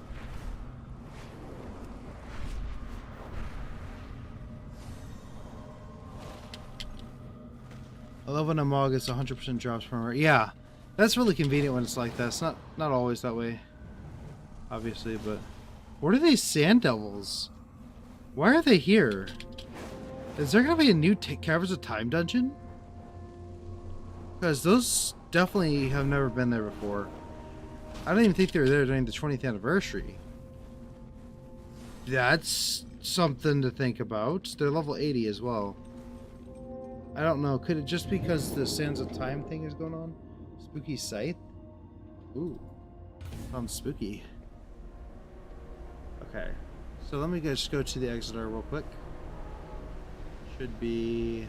I love when a Mog is 100% drops per... Yeah. That's really convenient when it's like that. It's not always that way. Obviously, but... What are these sand devils? Why are they here? Is there gonna be a new Caverns of Time dungeon? Because those definitely have never been there before. I don't even think they were there during the 20th anniversary. That's something to think about. They're level 80 as well. I don't know. Could it just because the Sands of Time thing is going on? Spooky Scythe? Ooh. Sounds spooky. Okay. So let me just go to the Exeter real quick. Should be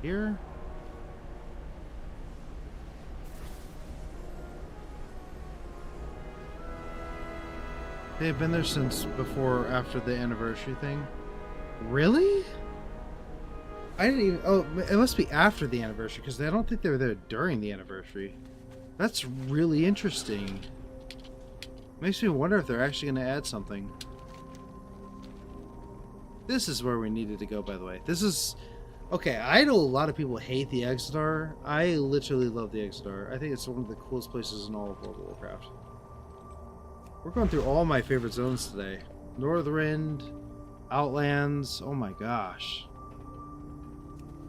here. They've been there since before, after the anniversary thing. Really? I didn't even... Oh, it must be after the anniversary, because I don't think they were there during the anniversary. That's really interesting. Makes me wonder if they're actually going to add something. This is where we needed to go, by the way. This is... Okay, I know a lot of people hate the Exodar. I literally love the Exodar. I think it's one of the coolest places in all of World of Warcraft. We're going through all my favorite zones today. Northrend, Outlands, oh my gosh.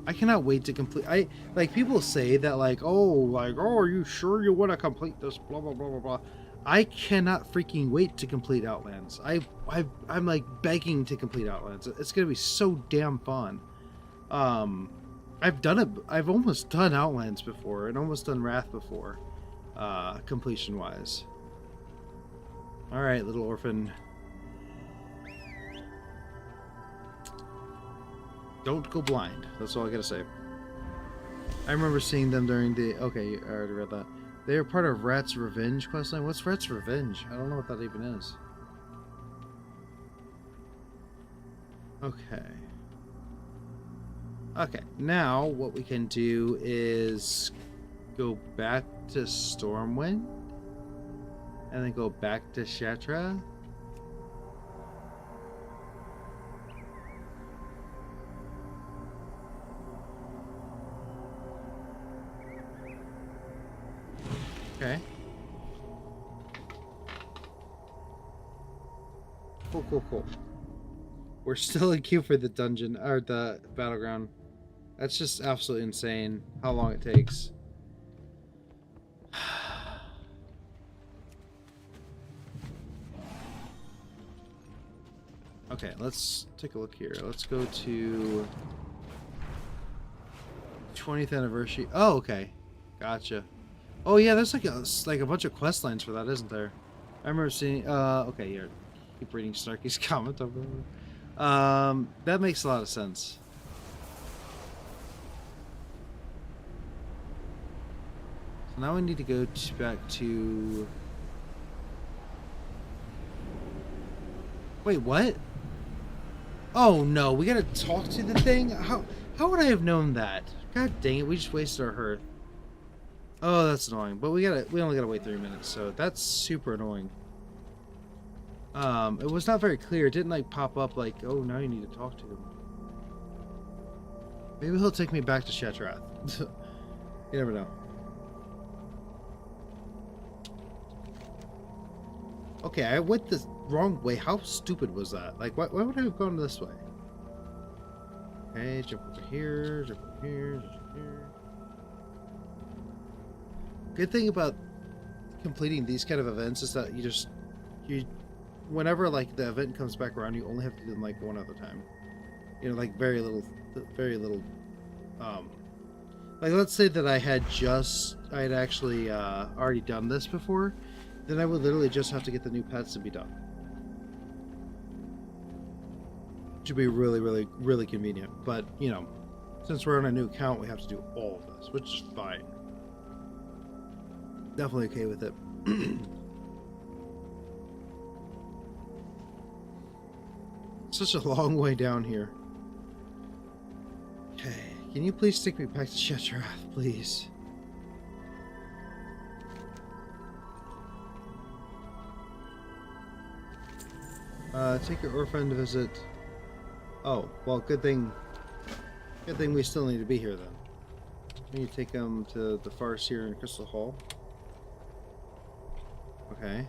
I cannot wait to complete... like, people say that, oh, are you sure you want to complete this, blah, blah, blah, blah, blah. I cannot freaking wait to complete Outlands. I'm like begging to complete Outlands. It's gonna be so damn fun. I've done it. I've almost done Outlands before and almost done Wrath before, completion wise. All right, little orphan. Don't go blind. That's all I gotta say. I remember seeing them during the... Okay, I already read that. They are part of Rat's Revenge questline. What's Rat's Revenge? I don't know what that even is. Okay. Okay, now what we can do is go back to Stormwind. And then go back to Shatra. Okay. Cool, cool, cool. We're still in queue for the dungeon, or the battleground. That's just absolutely insane how long it takes. Okay, let's take a look here. Let's go to 20th anniversary. Oh, okay. Gotcha. Oh yeah, there's like a bunch of quest lines for that, isn't there? I remember seeing. Okay, here. Keep reading Snarky's comment over there. That makes a lot of sense. So now we need to go back to. Wait, what? Oh no, we gotta talk to the thing. How would I have known that? God dang it, we just wasted our hearth. Oh, that's annoying. But we only gotta wait 3 minutes, so that's super annoying. It was not very clear. It didn't like pop up like, oh, now you need to talk to them. Maybe he'll take me back to Shatrath. You never know. Okay, I went the wrong way. How stupid was that? Like, why would I have gone this way? Okay, jump over here, jump over here, jump over here. Good thing about completing these kind of events is that whenever like the event comes back around, you only have to do them like one other time. You know, like very little, like let's say that I had actually already done this before, then I would literally just have to get the new pets to be done. Which would be really, really, really convenient. But, you know, since we're on a new account, we have to do all of this, which is fine. Definitely okay with it. Such a long way down here. Okay, can you please take me back to Shatrath, please? Take your orphan to visit. Oh, well, good thing we still need to be here then. We need to take him to the farce here in Crystal Hall. Okay.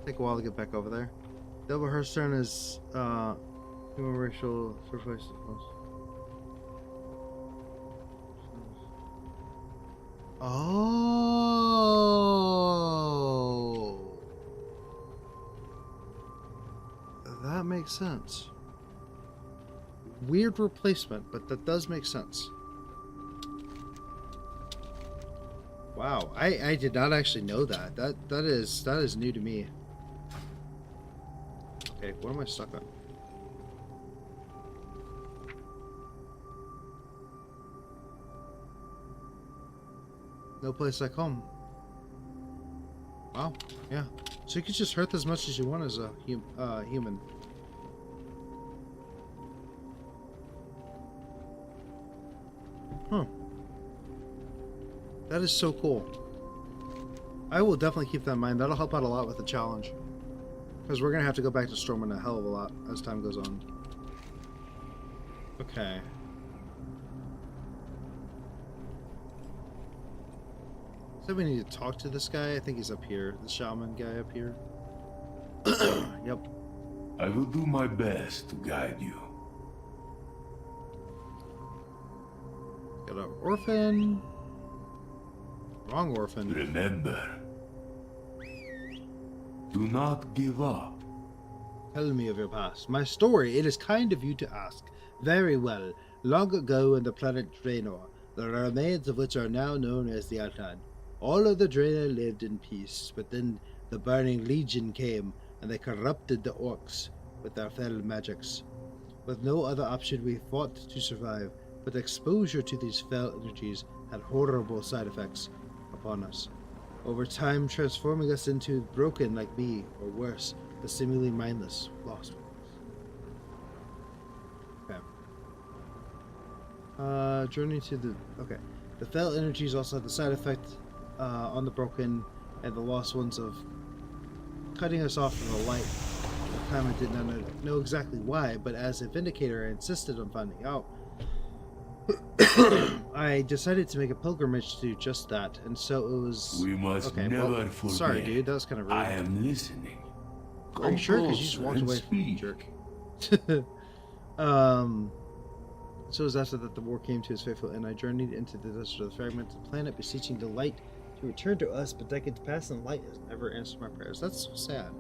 Take a while to get back over there. Double Hearthstone is human racial sacrifice. Oh, that makes sense. Weird replacement, but that does make sense. Wow, I did not actually know that. That is new to me. Okay, what am I stuck on? No place like home. Wow, yeah. So you can just hurt as much as you want as a human. Huh. That is so cool. I will definitely keep that in mind. That'll help out a lot with the challenge. Because we're going to have to go back to Stormwind a hell of a lot as time goes on. Okay. So we need to talk to this guy. I think he's up here. The shaman guy up here. Yep. I will do my best to guide you. Got an orphan. Wrong orphan. Remember, do not give up. Tell me of your past. My story, it is kind of you to ask. Very well. Long ago on the planet Draenor, the remains of which are now known as the Outland. All of the Draenor lived in peace, but then the Burning Legion came, and they corrupted the orcs with their fell magics. With no other option, we fought to survive, but exposure to these fell energies had horrible side effects upon us. Over time, transforming us into broken like me, or worse, the seemingly mindless, lost ones. Okay. Journey to the... Okay. The fell energies also had the side effect on the broken and the lost ones of cutting us off from the light. At the time I did not know exactly why, but as a Vindicator I insisted on finding out. I decided to make a pilgrimage to do just that, and so it was... We must never forget. Sorry, dude, that was kind of rude. I am listening. Are you sure? Because you just walked away from me, jerk. So it was after that the war came to its faithful end. I journeyed into the desert of the fragmented planet, beseeching the light to return to us, but decades passed and light has never answered my prayers. That's so sad.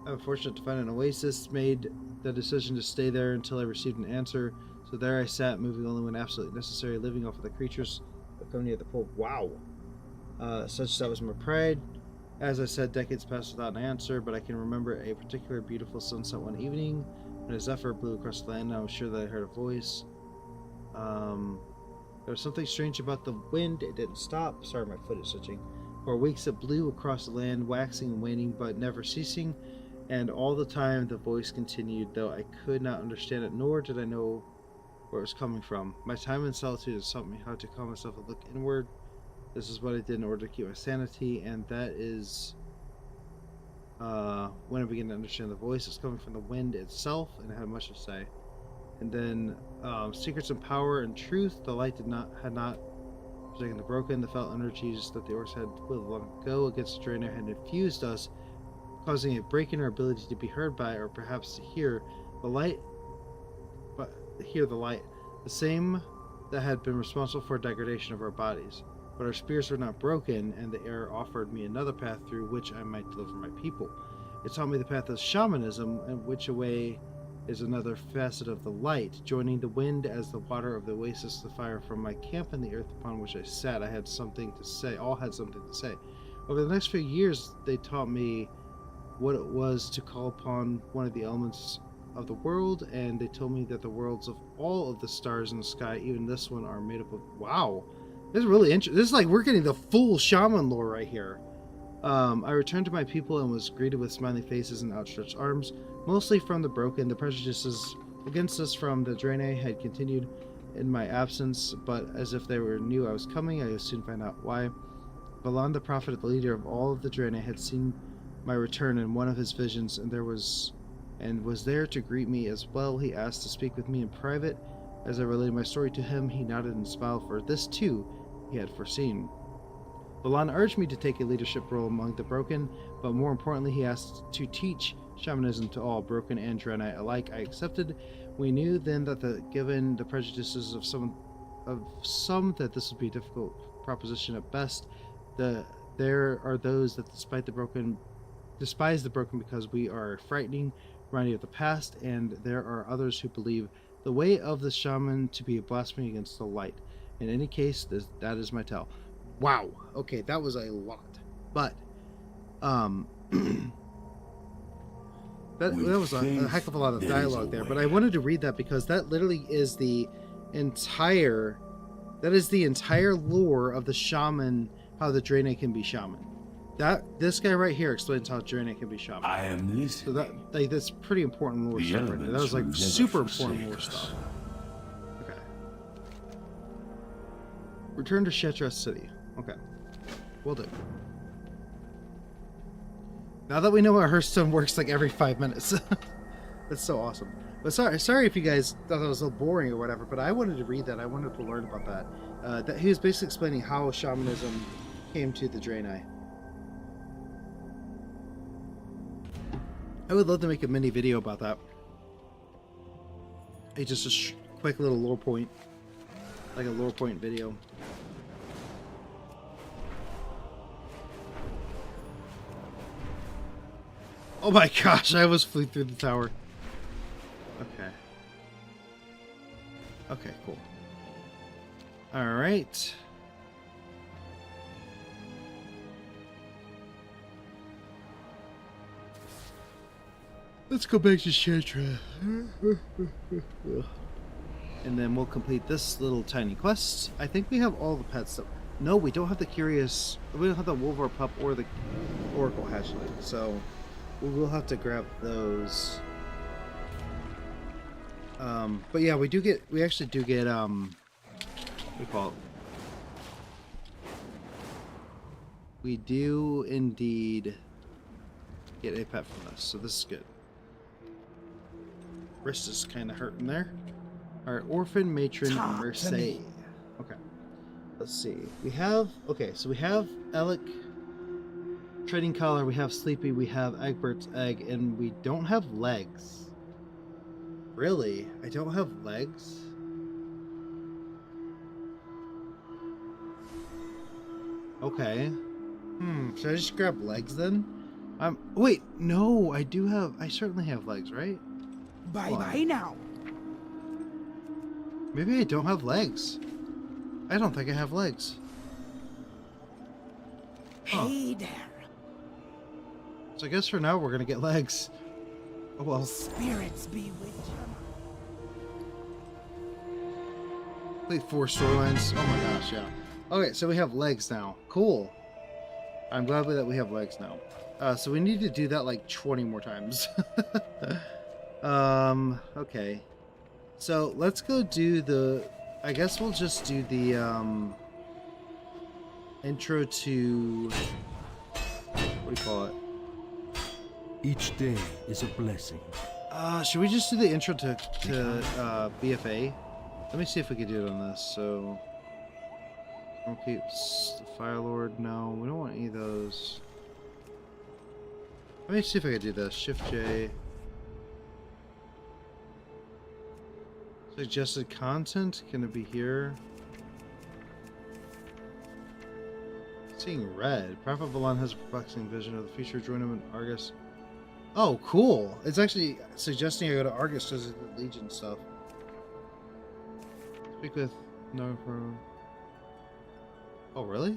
I was fortunate to find an oasis, made the decision to stay there until I received an answer. So there I sat, moving only when absolutely necessary, living off of the creatures that come near the pool. Wow. Such that was my pride. As I said, decades passed without an answer, but I can remember a particular beautiful sunset one evening when a zephyr blew across the land, and I was sure that I heard a voice. There was something strange about the wind. It didn't stop. Sorry, my foot is itching. For weeks it blew across the land, waxing and waning, but never ceasing. And all the time the voice continued, though I could not understand it, nor did I know where it was coming from. My time in solitude has taught me how to calm myself and look inward. This is what I did in order to keep my sanity, and that is When I began to understand the voice, it's coming from the wind itself, and it had much to say. And then secrets and power and truth. The light had not forsaken the broken. The felt energies that the orcs had willed long ago against the Draenei had infused us, causing a break in our ability to be heard by, or perhaps to hear the light. But hear the light, the same that had been responsible for degradation of our bodies. But our spears were not broken, and the air offered me another path through which I might deliver my people. It taught me the path of shamanism, and which away is another facet of the light, joining the wind as the water of the oasis, the fire from my camp, and the earth upon which I sat. I had something to say. All had something to say. Over the next few years, they taught me what it was to call upon one of the elements of the world, and they told me that the worlds of all of the stars in the sky, even this one, are made up of... Wow! This is really interesting. This is like we're getting the full shaman lore right here. I returned to my people and was greeted with smiling faces and outstretched arms, mostly from the broken. The prejudices against us from the Draenei had continued in my absence, but as if they knew I was coming, I would soon find out why. Balan, the prophet, the leader of all of the Draenei, had seen my return in one of his visions, and was there to greet me as well. He asked to speak with me in private. As I related my story to him, he nodded and smiled, for this too he had foreseen. Balan urged me to take a leadership role among the broken, but more importantly, he asked to teach shamanism to all, broken and Draenei alike. I accepted. We knew then that given the prejudices of some that this would be a difficult proposition at best. There are those that despise the broken because we are frightening, reminding of the past, and there are others who believe the way of the shaman to be a blasphemy against the light. In any case, that is my tale. Wow. Okay, that was a lot. But, that was a heck of a lot of dialogue there. But I wanted to read that because that literally is the entire lore of the shaman, how the Draenei can be shaman. This guy right here explains how Draenei can be shaman. I am listening. So that's pretty important lore stuff right there. That was like super important lore stuff. Okay. Return to Shetra City. Okay. Will do. Now that we know how Hearthstone works like every 5 minutes. That's so awesome. But sorry if you guys thought that was a little boring or whatever, but I wanted to read that. I wanted to learn about that. That he was basically explaining how shamanism came to the Draenei. I would love to make a mini video about that. It's just a quick little lore point. Like a lore point video. Oh my gosh, I almost flew through the tower. Okay. Okay, cool. Alright. Let's go back to Shetra. And then we'll complete this little tiny quest. I think we have all the pets. No, we don't have the curious... We don't have the Wolvar Pup or the Oracle Hatchling. So... we'll have to grab those. But yeah, we actually do get, what do you call it? We do indeed get a pet from this, so this is good. Wrist is kind of hurting there. Alright, Orphan Matron Mercedes. Okay. Let's see. We have, so we have Alec, Trading Collar, we have Sleepy, we have Egbert's Egg, and we don't have legs. Really? I don't have legs? Okay. Should I just grab legs then? Wait, no, I certainly have legs, right? Bye now. Maybe I don't have legs. I don't think I have legs. Hey there. So I guess for now we're gonna get legs. Oh well. Spirits be with you. Played 4 storylines. Oh my gosh, yeah. Okay, so we have legs now. Cool. I'm glad that we have legs now. So we need to do that like 20 more times. Okay. So let's go do the... I guess we'll just do the intro to... what do you call it? Each day is a blessing. Should we just do the intro to BFA? Let me see if we can do it on this. So, keeps the Fire Lord. No, we don't want any of those. Let me see if I can do this. Shift J. Suggested content. Can it be here? Seeing red. Prophet Valon has a perplexing vision of the future. Join him in Argus. Oh, cool. It's actually suggesting I go to Argus because of the Legion stuff. Speak with no pro. Oh, really?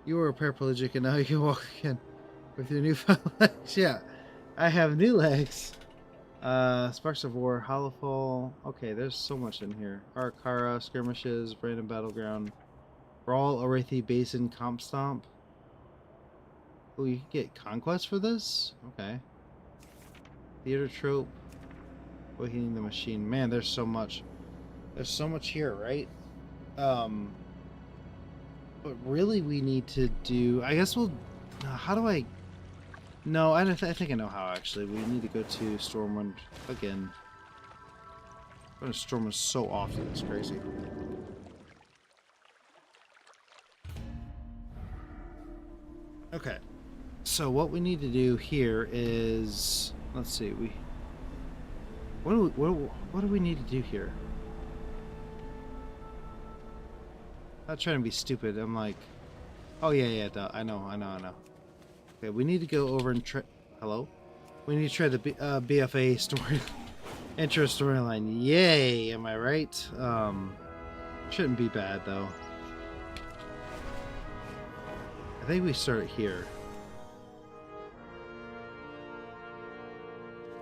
You were a paraplegic and now you can walk again with your newfound legs. Yeah, I have new legs. Sparks of War, Hollowfall. Okay, there's so much in here. Arakara, Skirmishes, Random Battleground, Brawl, Arathi Basin, Comp Stomp. Oh, you can get Conquest for this? Okay. Theater Trope. Awakening the Machine. Man, there's so much. There's so much here, right? But really we need to do... I guess we'll... How do I... No, I think I know how, actually. We need to go to Stormwind again. I'm going to Stormwind so often, it's crazy. Okay. So what we need to do here is... Let's see, what do we need to do here? I'm not trying to be stupid. I'm like... Oh, yeah, duh. I know. Okay, we need to go over and try... Hello? We need to try the BFA story... intro storyline. Yay! Am I right? Shouldn't be bad, though. I think we start here.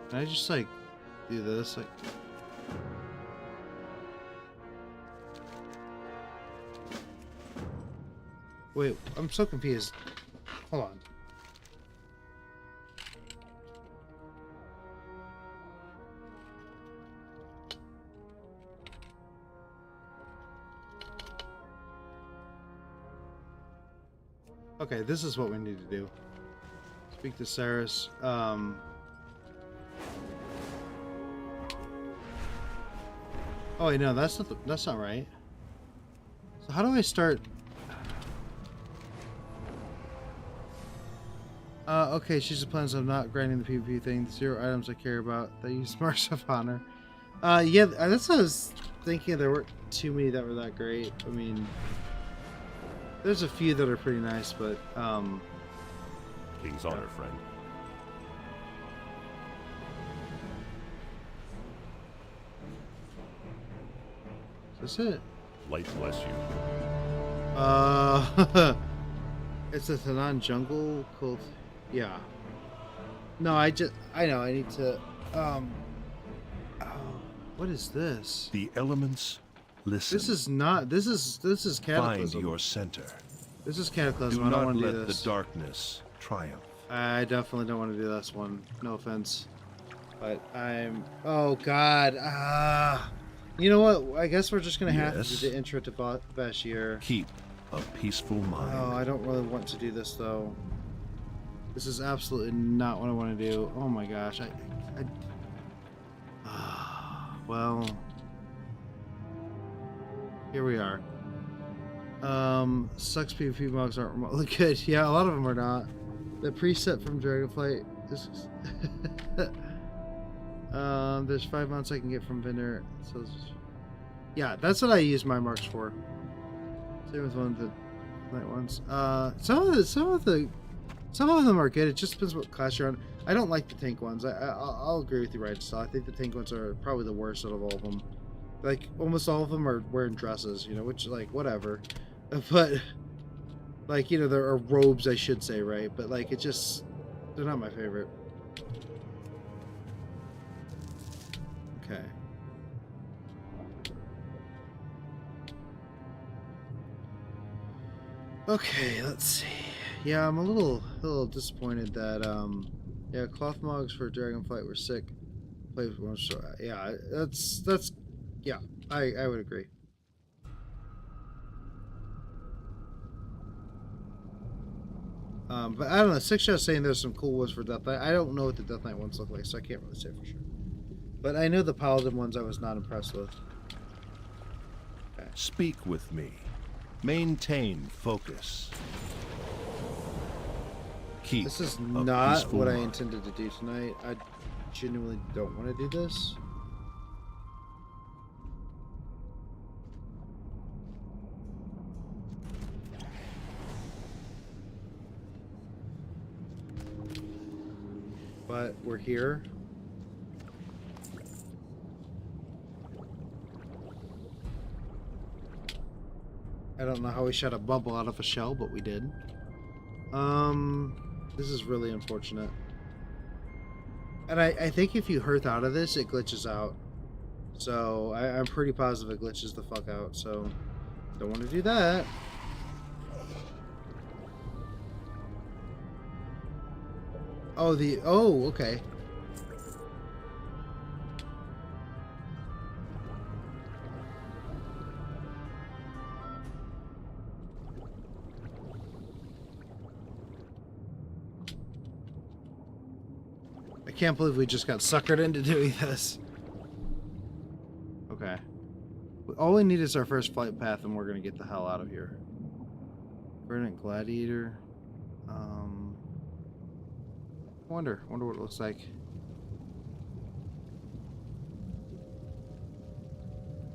Can I just, like, do this? Like... Wait, I'm so confused. Hold on. Okay, this is what we need to do. Speak to Cyrus. Oh wait, no, that's not right. So how do I start? Okay, she just plans on not grinding the PvP thing. The 0 items I care about that use Marks of Honor. Yeah, that's what I was thinking. There weren't too many that were that great. I mean, there's a few that are pretty nice, but King's honor, friend. Is this it? Light bless you. It's a Thanan jungle called. Yeah. No, I know. I need to. Oh, what is this? The elements listen. This is not. This is Cataclysm. Find your center. This is Cataclysm. Do I don't not want to let do this. the darkness triumph. I definitely don't want to do this one. No offense, but I'm. Oh God. You know what? I guess we're just gonna have to do the intro to Bashir. Keep a peaceful mind. Oh, I don't really want to do this though. This is absolutely not what I want to do. Oh my gosh. Well, here we are. Sucks PvP mods aren't remotely good. Yeah, a lot of them are not. The preset from Dragonflight is there's 5 months I can get from vendor. So yeah, that's what I use my marks for. Same with one of the night ones. Some of them are good. It just depends what class you're on. I don't like the tank ones. I'll agree with you, right? So I think the tank ones are probably the worst out of all of them. Like almost all of them are wearing dresses, you know, which like whatever. But like, you know, there are robes, I should say, right? But like it just, they're not my favorite. Okay. Okay, let's see. Yeah, I'm a little disappointed that yeah, cloth mogs for Dragonflight were sick. Yeah, that's yeah, I would agree. But I don't know. Six Shot's saying there's some cool ones for Death Knight. I don't know what the Death Knight ones look like, so I can't really say for sure. But I know the Paladin ones I was not impressed with. Okay. Speak with me. Maintain focus. Keep This is a not peaceful what I mind. intended to do tonight. I genuinely don't want to do this. But we're here. I don't know how we shot a bubble out of a shell, but we did. This is really unfortunate. And I think if you hearth out of this, it glitches out. So I'm pretty positive it glitches the fuck out. So don't want to do that. Oh, okay. I can't believe we just got suckered into doing this. Okay. All we need is our first flight path and we're gonna get the hell out of here. Verdant Gladiator. Wonder what it looks like.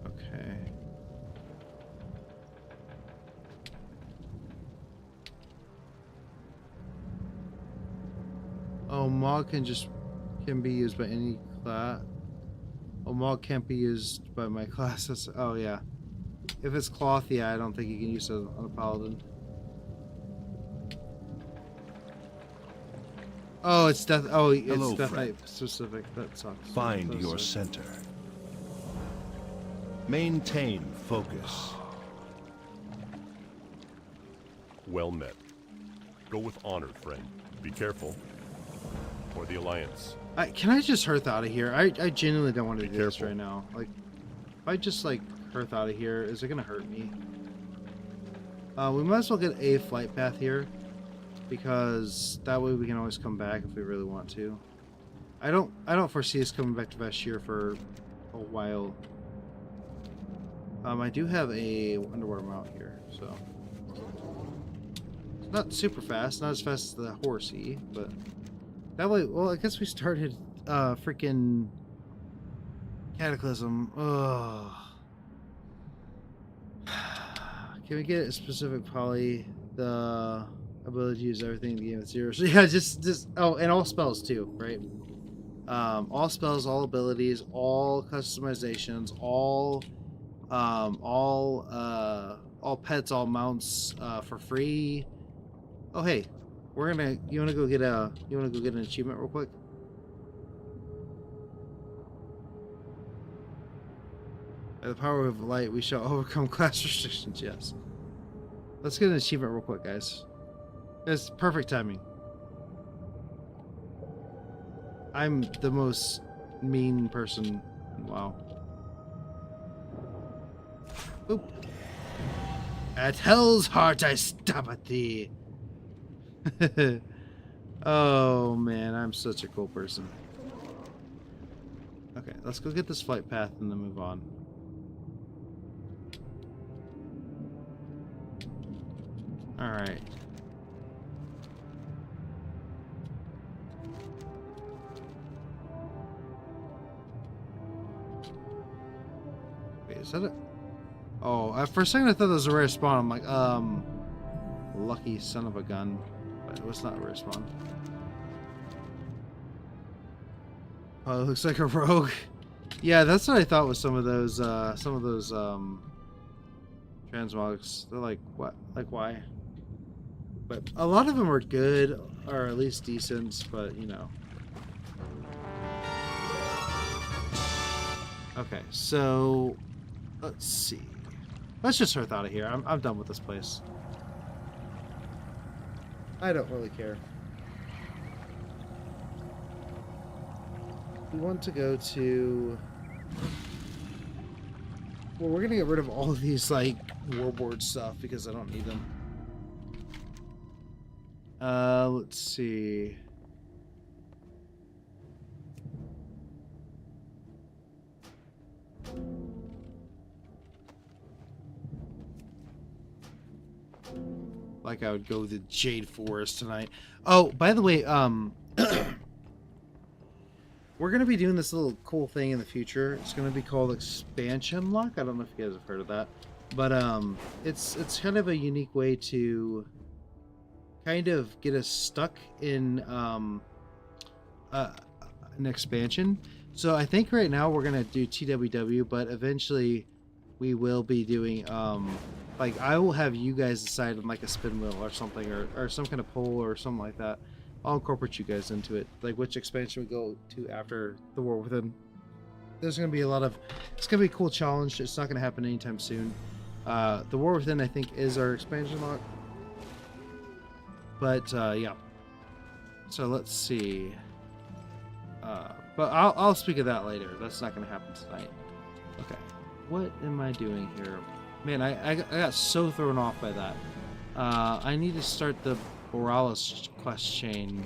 Okay. Oh, Maw can be used by any class. Oh, Maw can't be used by my class. Oh yeah. If it's cloth, yeah, I don't think you can use it on a paladin. Oh, it's death. Oh, it's Hello, death friend. type specific. That sucks. Find That your sucks. center. Maintain focus. Well met. Go with honor, friend. Be careful. For the Alliance. Can I just hearth out of here? I genuinely don't want to Be do this careful. right now. Like, if I just like hearth out of here, is it gonna hurt me? We might as well get a flight path here, because that way we can always come back if we really want to. I don't foresee us coming back to Vashir for a while. I do have a underwater mount here, so it's not super fast, not as fast as the horsey, but that way. Well, I guess we started freaking Cataclysm. Ugh. Can we get a specific poly? The ability to use everything in the game at zero. So yeah, just oh, and all spells too, right? All spells, all abilities, all customizations, all pets, all mounts for free. Oh hey, you wanna go get an achievement real quick? By the power of light, we shall overcome class restrictions. Yes. Let's get an achievement real quick, guys. It's perfect timing. I'm the most mean person in WoW. Boop. At hell's heart I stop at thee. Oh man, I'm such a cool person. Okay, let's go get this flight path and then move on. Alright. Wait, is that it? Oh, for a second I thought that was a rare spawn. I'm like, lucky son of a gun. But it was not a rare spawn. Oh, it looks like a rogue. Yeah, that's what I thought was some of those transmogs. They're like, what? Like, why? But a lot of them are good, or at least decent, but you know. Okay, so let's see. Let's just hearth out of here. I'm done with this place. I don't really care. We want to go to. Well, we're gonna get rid of all of these like warboard stuff because I don't need them. Let's see. Like I would go with the Jade Forest tonight. Oh, by the way, we're gonna be doing this little cool thing in the future. It's gonna be called Expansion Lock. I don't know if you guys have heard of that, but it's kind of a unique way to kind of get us stuck in an expansion. So I think right now we're gonna do TWW, but eventually we will be doing like I will have you guys decide on like a spin wheel or something, or some kind of poll or something like that. I'll incorporate you guys into it, like which expansion we go to after the War Within. There's gonna be a lot of, it's gonna be a cool challenge. It's not gonna happen anytime soon. The War Within, I think, is our expansion lock. But yeah. So let's see. But I'll speak of that later. That's not gonna happen tonight. Okay. What am I doing here? Man, I got so thrown off by that. I need to start the Borealis quest chain.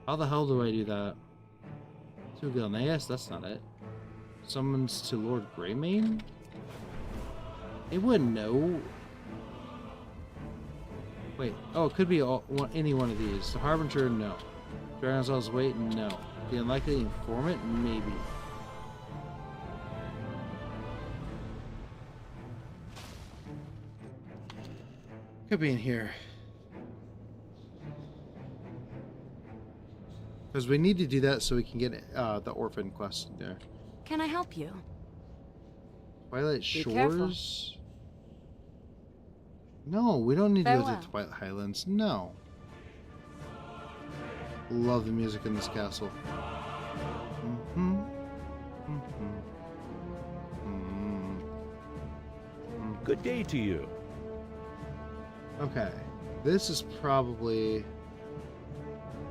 How the hell do I do that? To Gilneas? That's not it. Summons to Lord Greymane? It wouldn't know. Wait. Oh, it could be any one of these. The Harbinger? No. Dragon's Weight? No. The Unlikely Informant? Maybe. Could be in here. Because we need to do that so we can get the Orphan quest in there. Can I help you? Twilight Be careful. Shores? No, we don't need to go Farewell. to Twilight Highlands. No. Love the music in this castle. Mm-hmm. Mm-hmm. Mm-hmm. Good day to you. Okay. This is probably...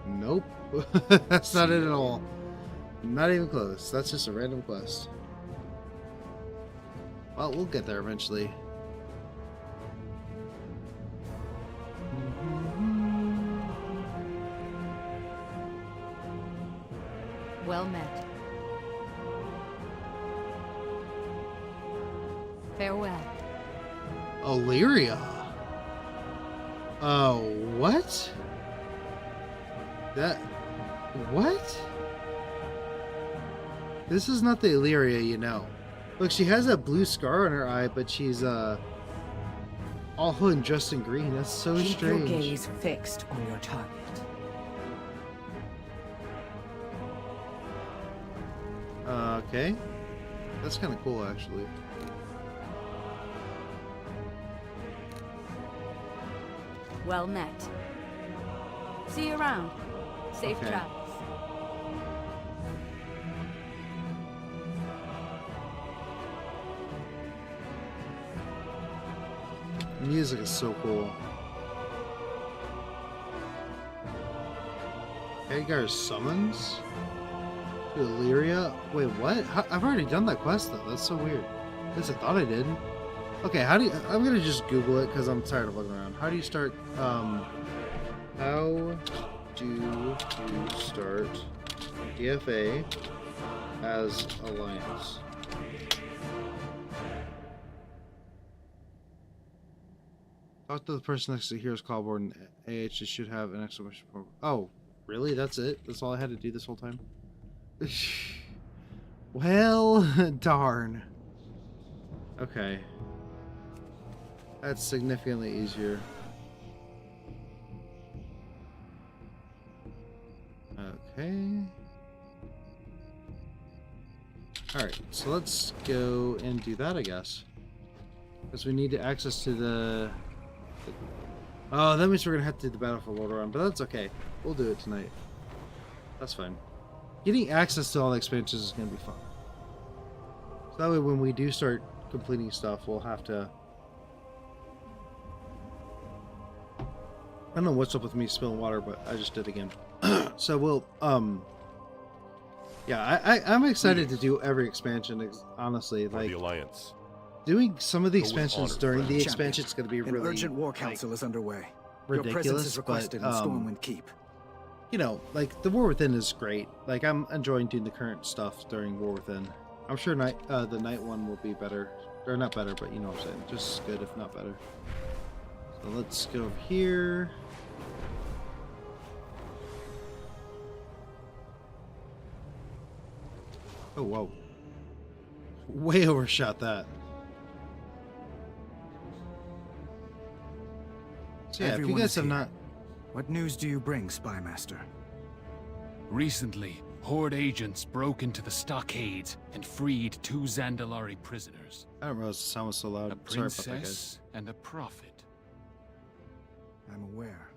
Nope. That's not it at all. Not even close. That's just a random quest. Well, we'll get there eventually. Well met. Farewell. Illyria. Oh, what? That... What? This is not the Illyria, you know. Look, she has that blue scar on her eye, but she's, all hood and dressed in green. That's so Keep strange. your gaze fixed on your target. Okay. That's kind of cool, actually. Well met. See you around. Safe Okay. travels. Music is so cool. Edgar's summons to Illyria. Wait, what? I've already done that quest though. That's so weird. At least I thought I did. Okay, how do you? I'm gonna just Google it because I'm tired of looking around. How do you start? How do you start DFA as Alliance? Talk to the person next to the hero's callboard and AH should have an exclamation point. Oh, really? That's it? That's all I had to do this whole time? Well, darn. Okay. That's significantly easier. Okay. Alright, so let's go and do that, I guess. Because we need to access to the... Oh, that means we're going to have to do the Battle for Lordaeron, but that's okay. We'll do it tonight. That's fine. Getting access to all the expansions is going to be fun. So that way when we do start completing stuff, we'll have to... I don't know what's up with me spilling water, but I just did again. So we'll, yeah, I'm excited to do every expansion, honestly. For Like, the Alliance. doing some of the Go with expansions honor, during friend. the expansion is going to be An really... urgent war like, council is underway. Your presence ridiculous, is requested but in Stormwind Keep. you know, like the War Within is great. Like I'm enjoying doing the current stuff during War Within. I'm sure the night one will be better, or not better, but you know what I'm saying, just as good if not better. So let's go over here. Oh whoa! Way overshot that. So yeah, if you Everyone guys is have here. not. What news do you bring, Spymaster? Recently, Horde agents broke into the stockades and freed 2 Zandalari prisoners. I don't realize the sound was so A loud. Sorry about that, guys. princess and a prophet. I'm aware.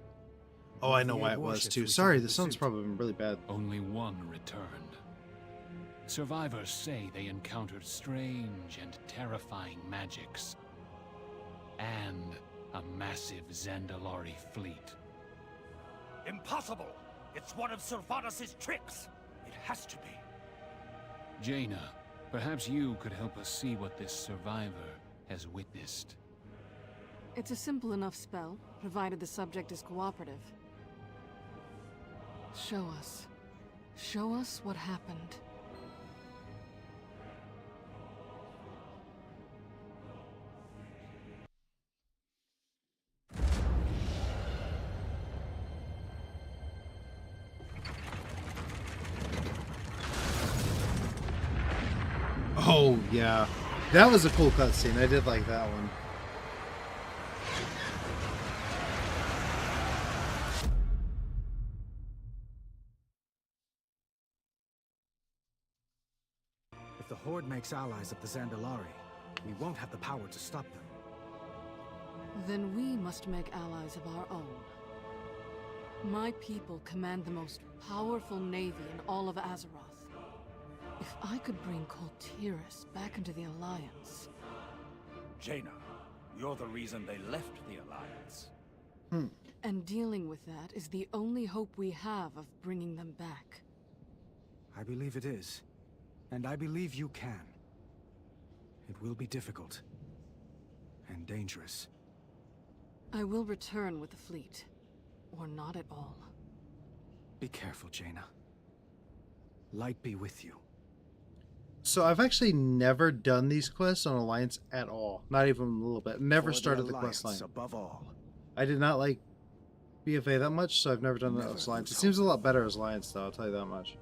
Oh, I know The why air it was warships too. we Sorry, saw in the sound's pursuit. probably been really bad. Only one returned. Survivors say they encountered strange and terrifying magics. And a massive Zandalari fleet. Impossible! It's one of Sylvanas' tricks! It has to be. Jaina, perhaps you could help us see what this survivor has witnessed. It's a simple enough spell, provided the subject is cooperative. Show us. Show us what happened. Oh yeah, that was a cool cutscene. I did like that one. If the Horde makes allies of the Zandalari, we won't have the power to stop them. Then we must make allies of our own. My people command the most powerful navy in all of Azeroth. If I could bring Koltiris back into the Alliance... Jaina, you're the reason they left the Alliance. And dealing with that is the only hope we have of bringing them back. I believe it is. And I believe you can. It will be difficult. And dangerous. I will return with the fleet. Or not at all. Be careful, Jaina. Light be with you. So I've actually never done these quests on Alliance at all. Not even a little bit. Never For started the Alliance, quest line. above all. I did not like BFA that much, so I've never done that as Alliance. It seems a lot better as Alliance, though, I'll tell you that much.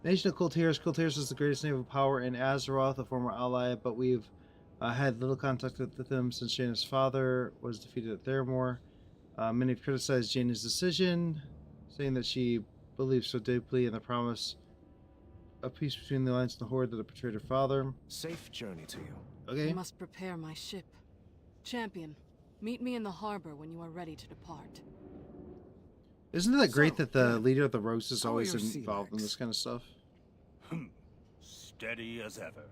Nation of Koltiris. Koltiris is the greatest naval power in Azeroth, a former ally, but we've had little contact with them since Jaina's father was defeated at Theramore. Many have criticized Jaina's decision, saying that she believes so deeply in the promise of peace between the Alliance and the Horde that it betrayed her father. Safe journey to you. Okay. I must prepare my ship. Champion, meet me in the harbor when you are ready to depart. Isn't it great So, that the yeah. leader of the Rose is How are always your sea involved in legs? this kind of stuff? Steady as ever.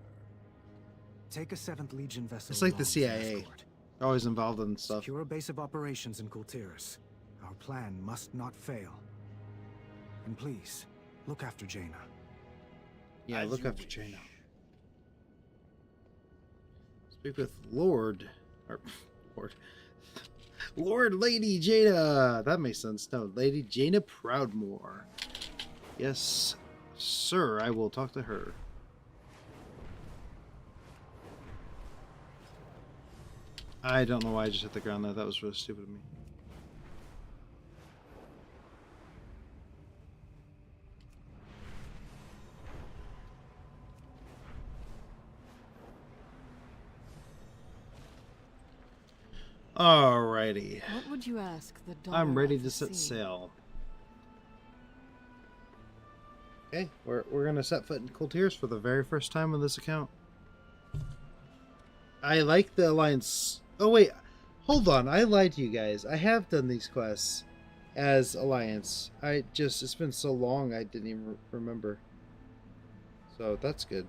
Take a 7th Legion vessel. It's like the along as CIA. escort. Always involved in stuff. Secure a base of operations in Koltiris. Our plan must not fail. And please, look after Jaina. Yeah, As look you after wish. Jaina. Speak with Lord. Or, Lord. Lord Lady Jaina! That makes sense. No, Lady Jaina Proudmoore. Yes, sir, I will talk to her. I don't know why I just hit the ground there. That was really stupid of me. Alrighty. What would you ask the daughter I'm ready of to the set sea? sail. Okay, we're gonna set foot in Koltiris for the very first time on this account. I like the Alliance. Oh wait, hold on. I lied to you guys. I have done these quests as Alliance. It's been so long I didn't even remember. So that's good.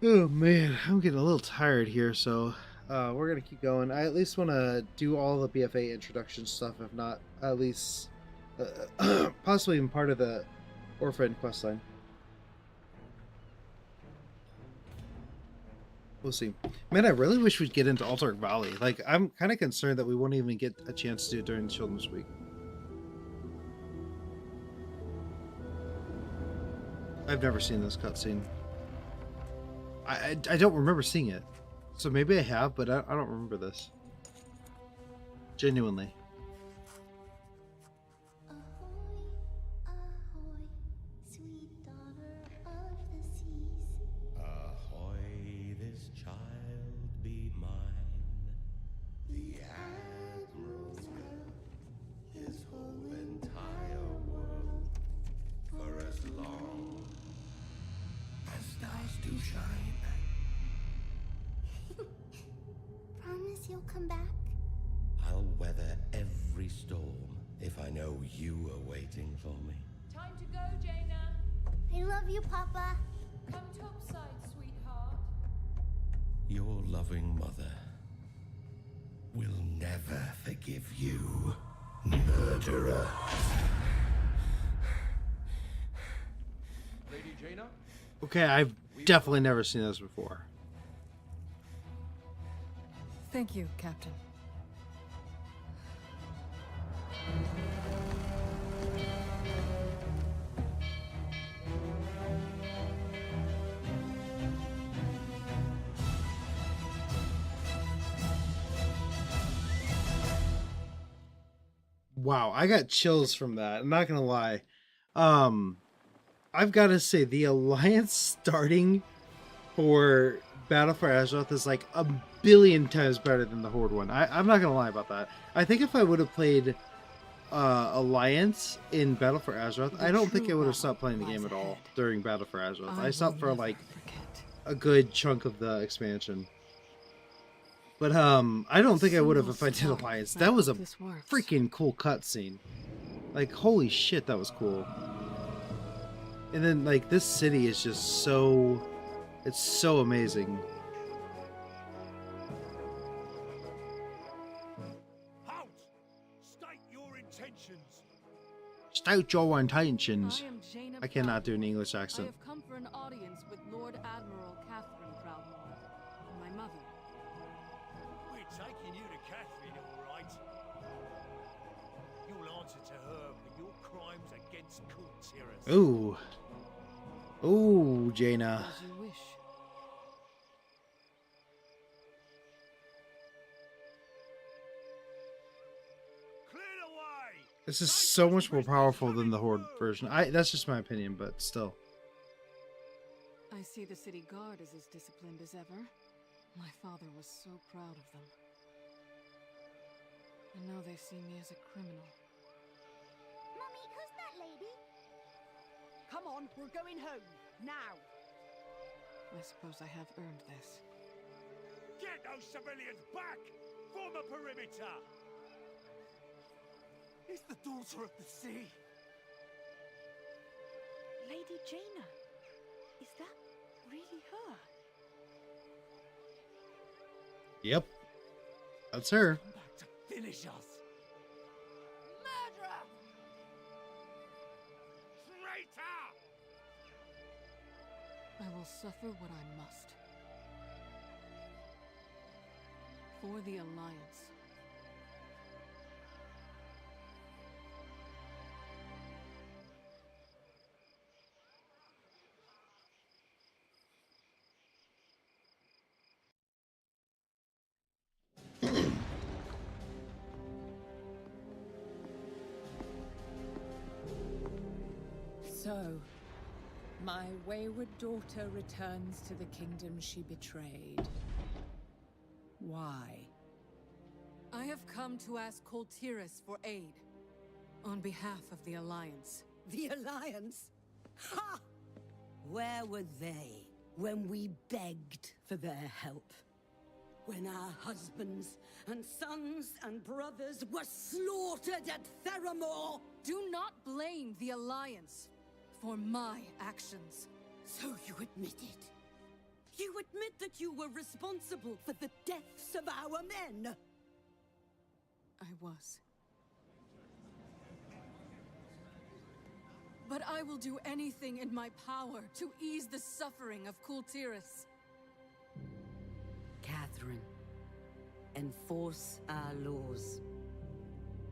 Oh man, I'm getting a little tired here, so we're gonna keep going. I at least want to do all the BFA introduction stuff, if not at least possibly even part of the Orphan questline. We'll see. Man, I really wish we'd get into Altark Valley. Like, I'm kind of concerned that we won't even get a chance to do it during Children's Week. I've never seen this cutscene. I don't remember seeing it. So maybe I have, but I don't remember this. Genuinely. Ahoy, this child be mine. The Admiral's will, his whole entire world, for as long as stars do shine. Promise you'll come back? I'll weather every storm if I know you are waiting for me. Time to go, Jaina. I love you, Papa. Come topside, sweetheart. Your loving mother will never forgive you, murderer. Lady Jaina? Okay, I've definitely never seen this before. Thank you, Captain. Wow, I got chills from that. I'm not gonna lie. I've got to say the alliance starting for Battle for Azeroth is like a billion times better than the Horde one. I'm not gonna lie about that. I think if I would have played Alliance in Battle for Azeroth, I don't think I would have stopped playing the game at all during Battle for Azeroth. I stopped for like a good chunk of the expansion. But I don't think I would have if I did Alliance. That was a freaking cool cutscene. Like, holy shit, that was cool. And then, like, this city is just so... It's so amazing. Out! State your intentions. State your intentions. I cannot do an English I accent. have come for an audience with Lord Admiral Catherine Proudmoore, my mother. We're taking you to Catherine, all right. You'll answer to her for your crimes against Kultiras. Ooh. Ooh, Jaina. As you wish. This is so much more powerful than the Horde version. That's just my opinion, but still. I see the city guard is as disciplined as ever. My father was so proud of them. And now they see me as a criminal. Mummy, who's that lady? Come on, we're going home. Now. I suppose I have earned this. Get those civilians back! Form a perimeter! It's the daughter of the sea. Lady Jaina. Is that really her? Yep. That's her. Come back to finish us. Murderer! Traitor! I will suffer what I must. For the Alliance. So, my wayward daughter returns to the kingdom she betrayed. Why? I have come to ask Kultiras for aid. On behalf of the Alliance. The Alliance? Ha! Where were they when we begged for their help? When our husbands and sons and brothers were slaughtered at Theramore? Do not blame the Alliance for my actions. So you admit it? You admit that you were responsible for the deaths of our men? I was. But I will do anything in my power to ease the suffering of Kultiras. brethren. Enforce our laws.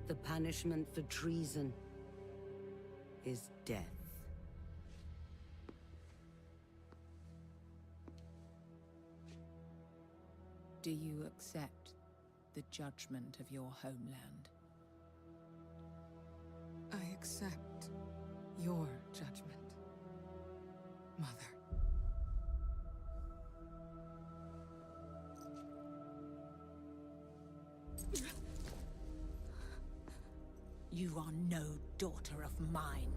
The punishment for treason is death. Do you accept the judgment of your homeland? I accept your judgment, Mother. You are no daughter of mine.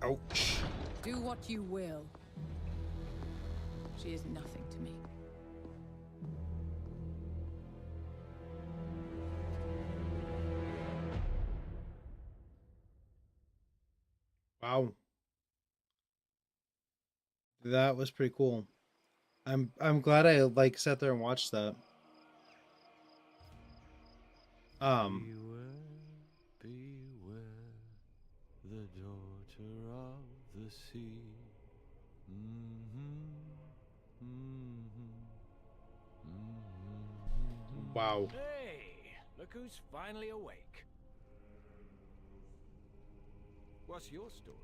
Ouch. Do what you will. She is nothing to me. Wow. That was pretty cool. I'm glad I like sat there and watched that. Beware, the daughter of the sea. Wow. Hey, look who's finally awake. What's your story?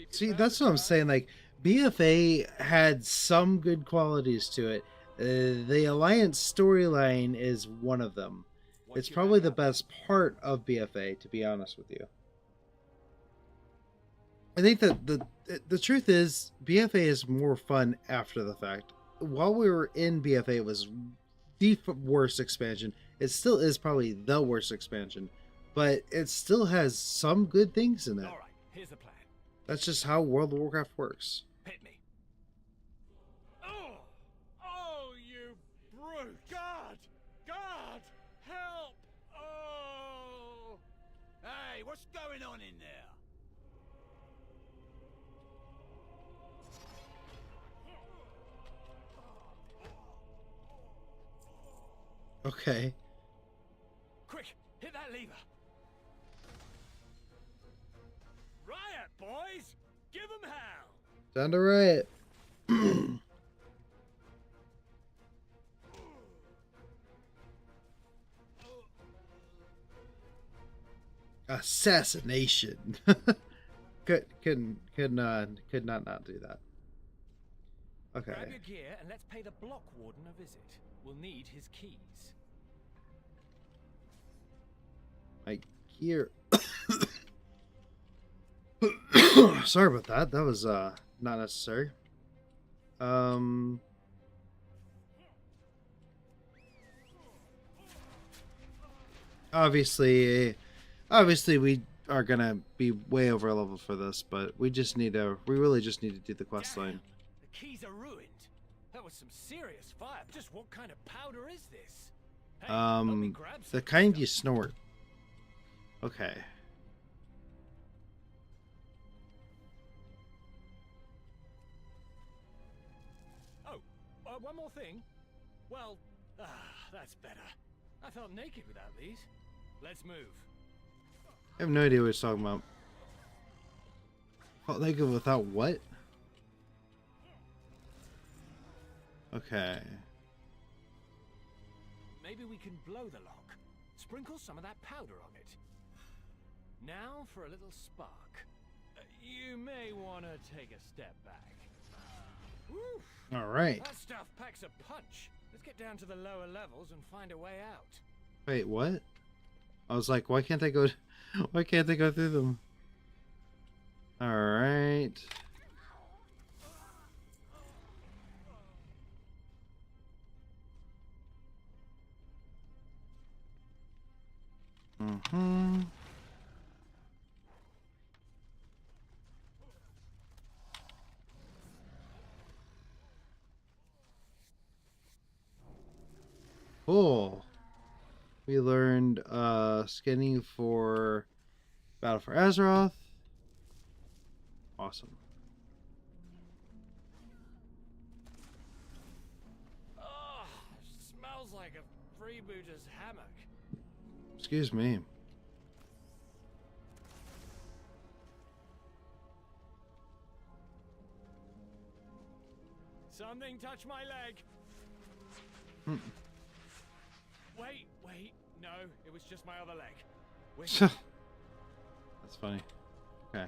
See, that's what I'm saying. Like, BFA had some good qualities to it. The Alliance storyline is one of them. It's probably the best part of BFA, to be honest with you. I think that the truth is, BFA is more fun after the fact. While we were in BFA, it was the worst expansion. It still is probably the worst expansion, but it still has some good things in it. All right, here's the plan. That's just how World of Warcraft works. Hit me. Oh! Oh, you brute! God! God! Help! Oh! Hey, what's going on in there? Okay. Quick, hit that lever. Riot, boys! Give 'em hell! Down to riot. Assassination. Could not do that. Okay. Grab your gear and let's pay the block warden a visit. We'll need his keys. My gear. Sorry about that. That was not necessary. Obviously we are gonna be way over level for this, but we really just need to do the quest line. The keys are ruined. That was some serious fire. Just what kind of powder is this? Hey, help me grab some The kind you snort. Okay. Oh, one more thing. Well, that's better. I felt naked without these. Let's move. I have no idea what he's talking about. Felt naked without what? Okay. Maybe we can blow the lock. Sprinkle some of that powder on it. Now for a little spark. You may want to take a step back. Woo. All right. That stuff packs a punch. Let's get down to the lower levels and find a way out. Wait, what? I was like, why can't they go through them? All right. Mm-hmm. Cool. We learned scanning for Battle for Azeroth. Awesome. Oh, smells like a freebooter's hammock. Excuse me. Something touched my leg. Wait. No, it was just my other leg. Wait. That's funny. Okay.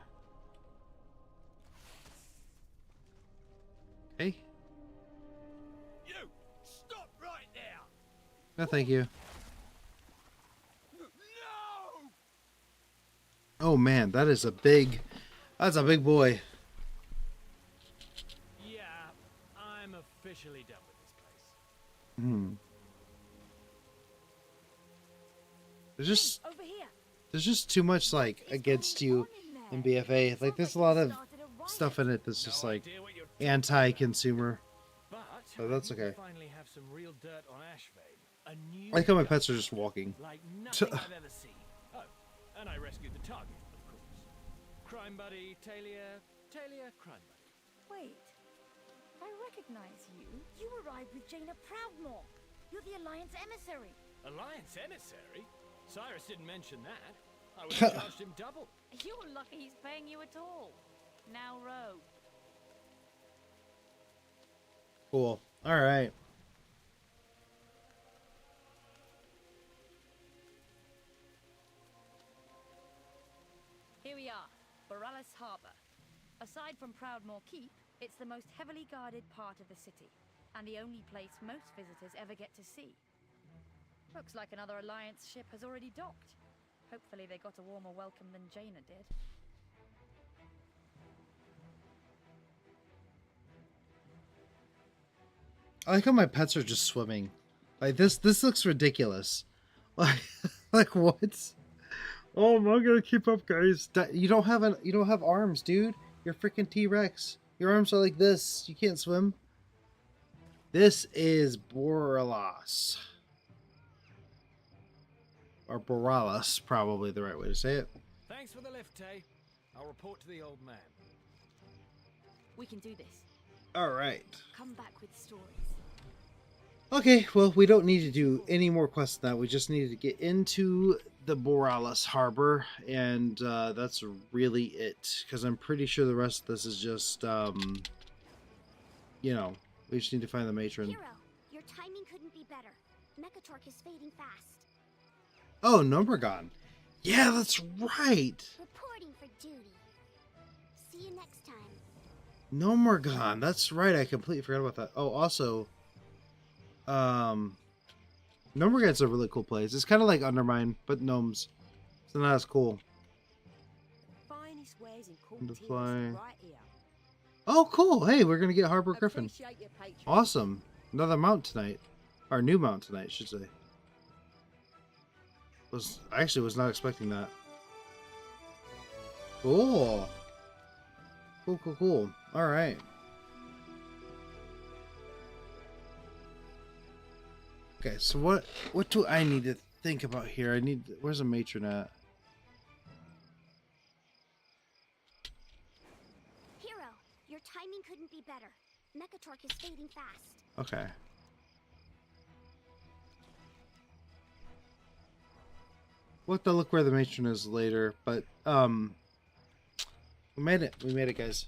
Hey. You stop right there. No, thank you. No. Oh man, that's a big boy. Yeah, I'm officially done with this place. Hmm. There's just too much like against you in BFA. Like there's a lot of stuff in it that's just like anti-consumer. So that's okay. Finally have some real dirt on Ashvane. A new I like how my pets are just walking. like nothing I've ever seen. Oh, and I rescued the target, of course. Crime buddy, Talia, crime buddy. Wait, I recognize you. You arrived with Jaina Proudmore. You're the Alliance emissary. Alliance emissary? Cyrus didn't mention that. I would have charged him double. You're lucky he's paying you at all. Now row. Cool. All right. Here we are, Borealis Harbor. Aside from Proudmore Keep, it's the most heavily guarded part of the city, and the only place most visitors ever get to see. Looks like another Alliance ship has already docked. Hopefully they got a warmer welcome than Jaina did. I like how my pets are just swimming. Like this looks ridiculous. Like what? Oh, I'm not gonna keep up, guys. You don't have arms, dude. You're freaking T-Rex. Your arms are like this. You can't swim. This is Borealis. Or Borealis, probably the right way to say it. Thanks for the lift, Tay. I'll report to the old man. We can do this. All right. Come back with stories. Okay, well, we don't need to do any more quests than that. We just need to get into the Borealis Harbor, and that's really it. Because I'm pretty sure the rest of this is just, you know, we just need to find the matron. Hero, your timing couldn't be better. Mechatork is fading fast. Oh, Nomergon. Yeah, that's right. Reporting for duty. See you next time. Nomergon. That's right. I completely forgot about that. Oh, also, Nomergon's a really cool place. It's kind of like Undermine, but gnomes. So not as cool. Finest wares in To fly. right here. Oh, cool. Hey, we're going to get Harbor Griffin. Awesome. Another mount tonight. Our new mount tonight, I should say. I actually was not expecting that. Cool. Cool. All right. Okay, so what do I need to think about here? Where's the matron at? Hero, your timing couldn't be better. Mechatork is fading fast. Okay. We'll have to look where the matron is later, but we made it, guys.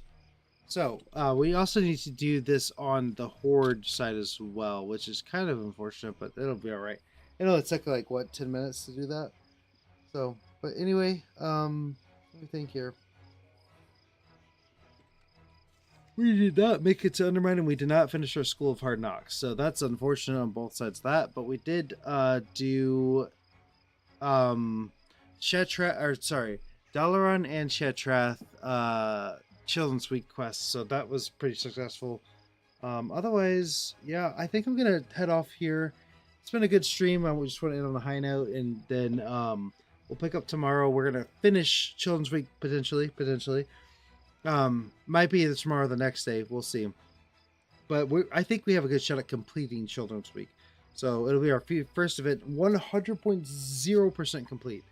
So we also need to do this on the Horde side as well, which is kind of unfortunate, but it'll be all right. I know it took like what 10 minutes to do that. So, but anyway, let me think here. We did not make it to Undermine, and we did not finish our School of Hard Knocks, so that's unfortunate on both sides of that. But we did do Dalaran and Shetrath Children's Week quests, so that was pretty successful. Otherwise, yeah, I think I'm gonna head off here. It's been a good stream. I just want to end on a high note, and then we'll pick up tomorrow. We're gonna finish Children's Week potentially. Might be either tomorrow or the next day. We'll see. But I think we have a good shot at completing Children's Week. So it'll be our first event, 100.0% complete.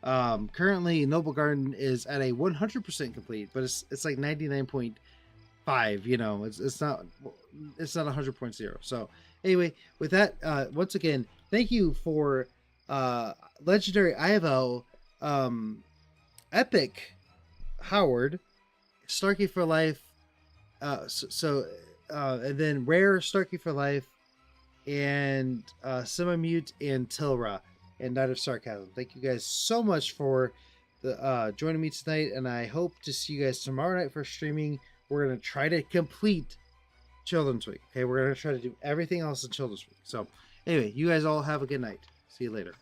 Currently, Noble Garden is at a 100% complete, but it's like 99.5. You know, it's not 100.0. So anyway, with that, once again, thank you for Legendary IFO, Epic Howard, Starkey for Life. So and then Rare, Starkey for Life, and Semi-Mute and Tilra and Night of Sarcasm. Thank you guys so much for the joining me tonight, and I hope to see you guys tomorrow night for streaming. We're gonna try to complete Children's Week. Okay, we're gonna try to do everything else in Children's Week. So anyway, you guys all have a good night. See you later.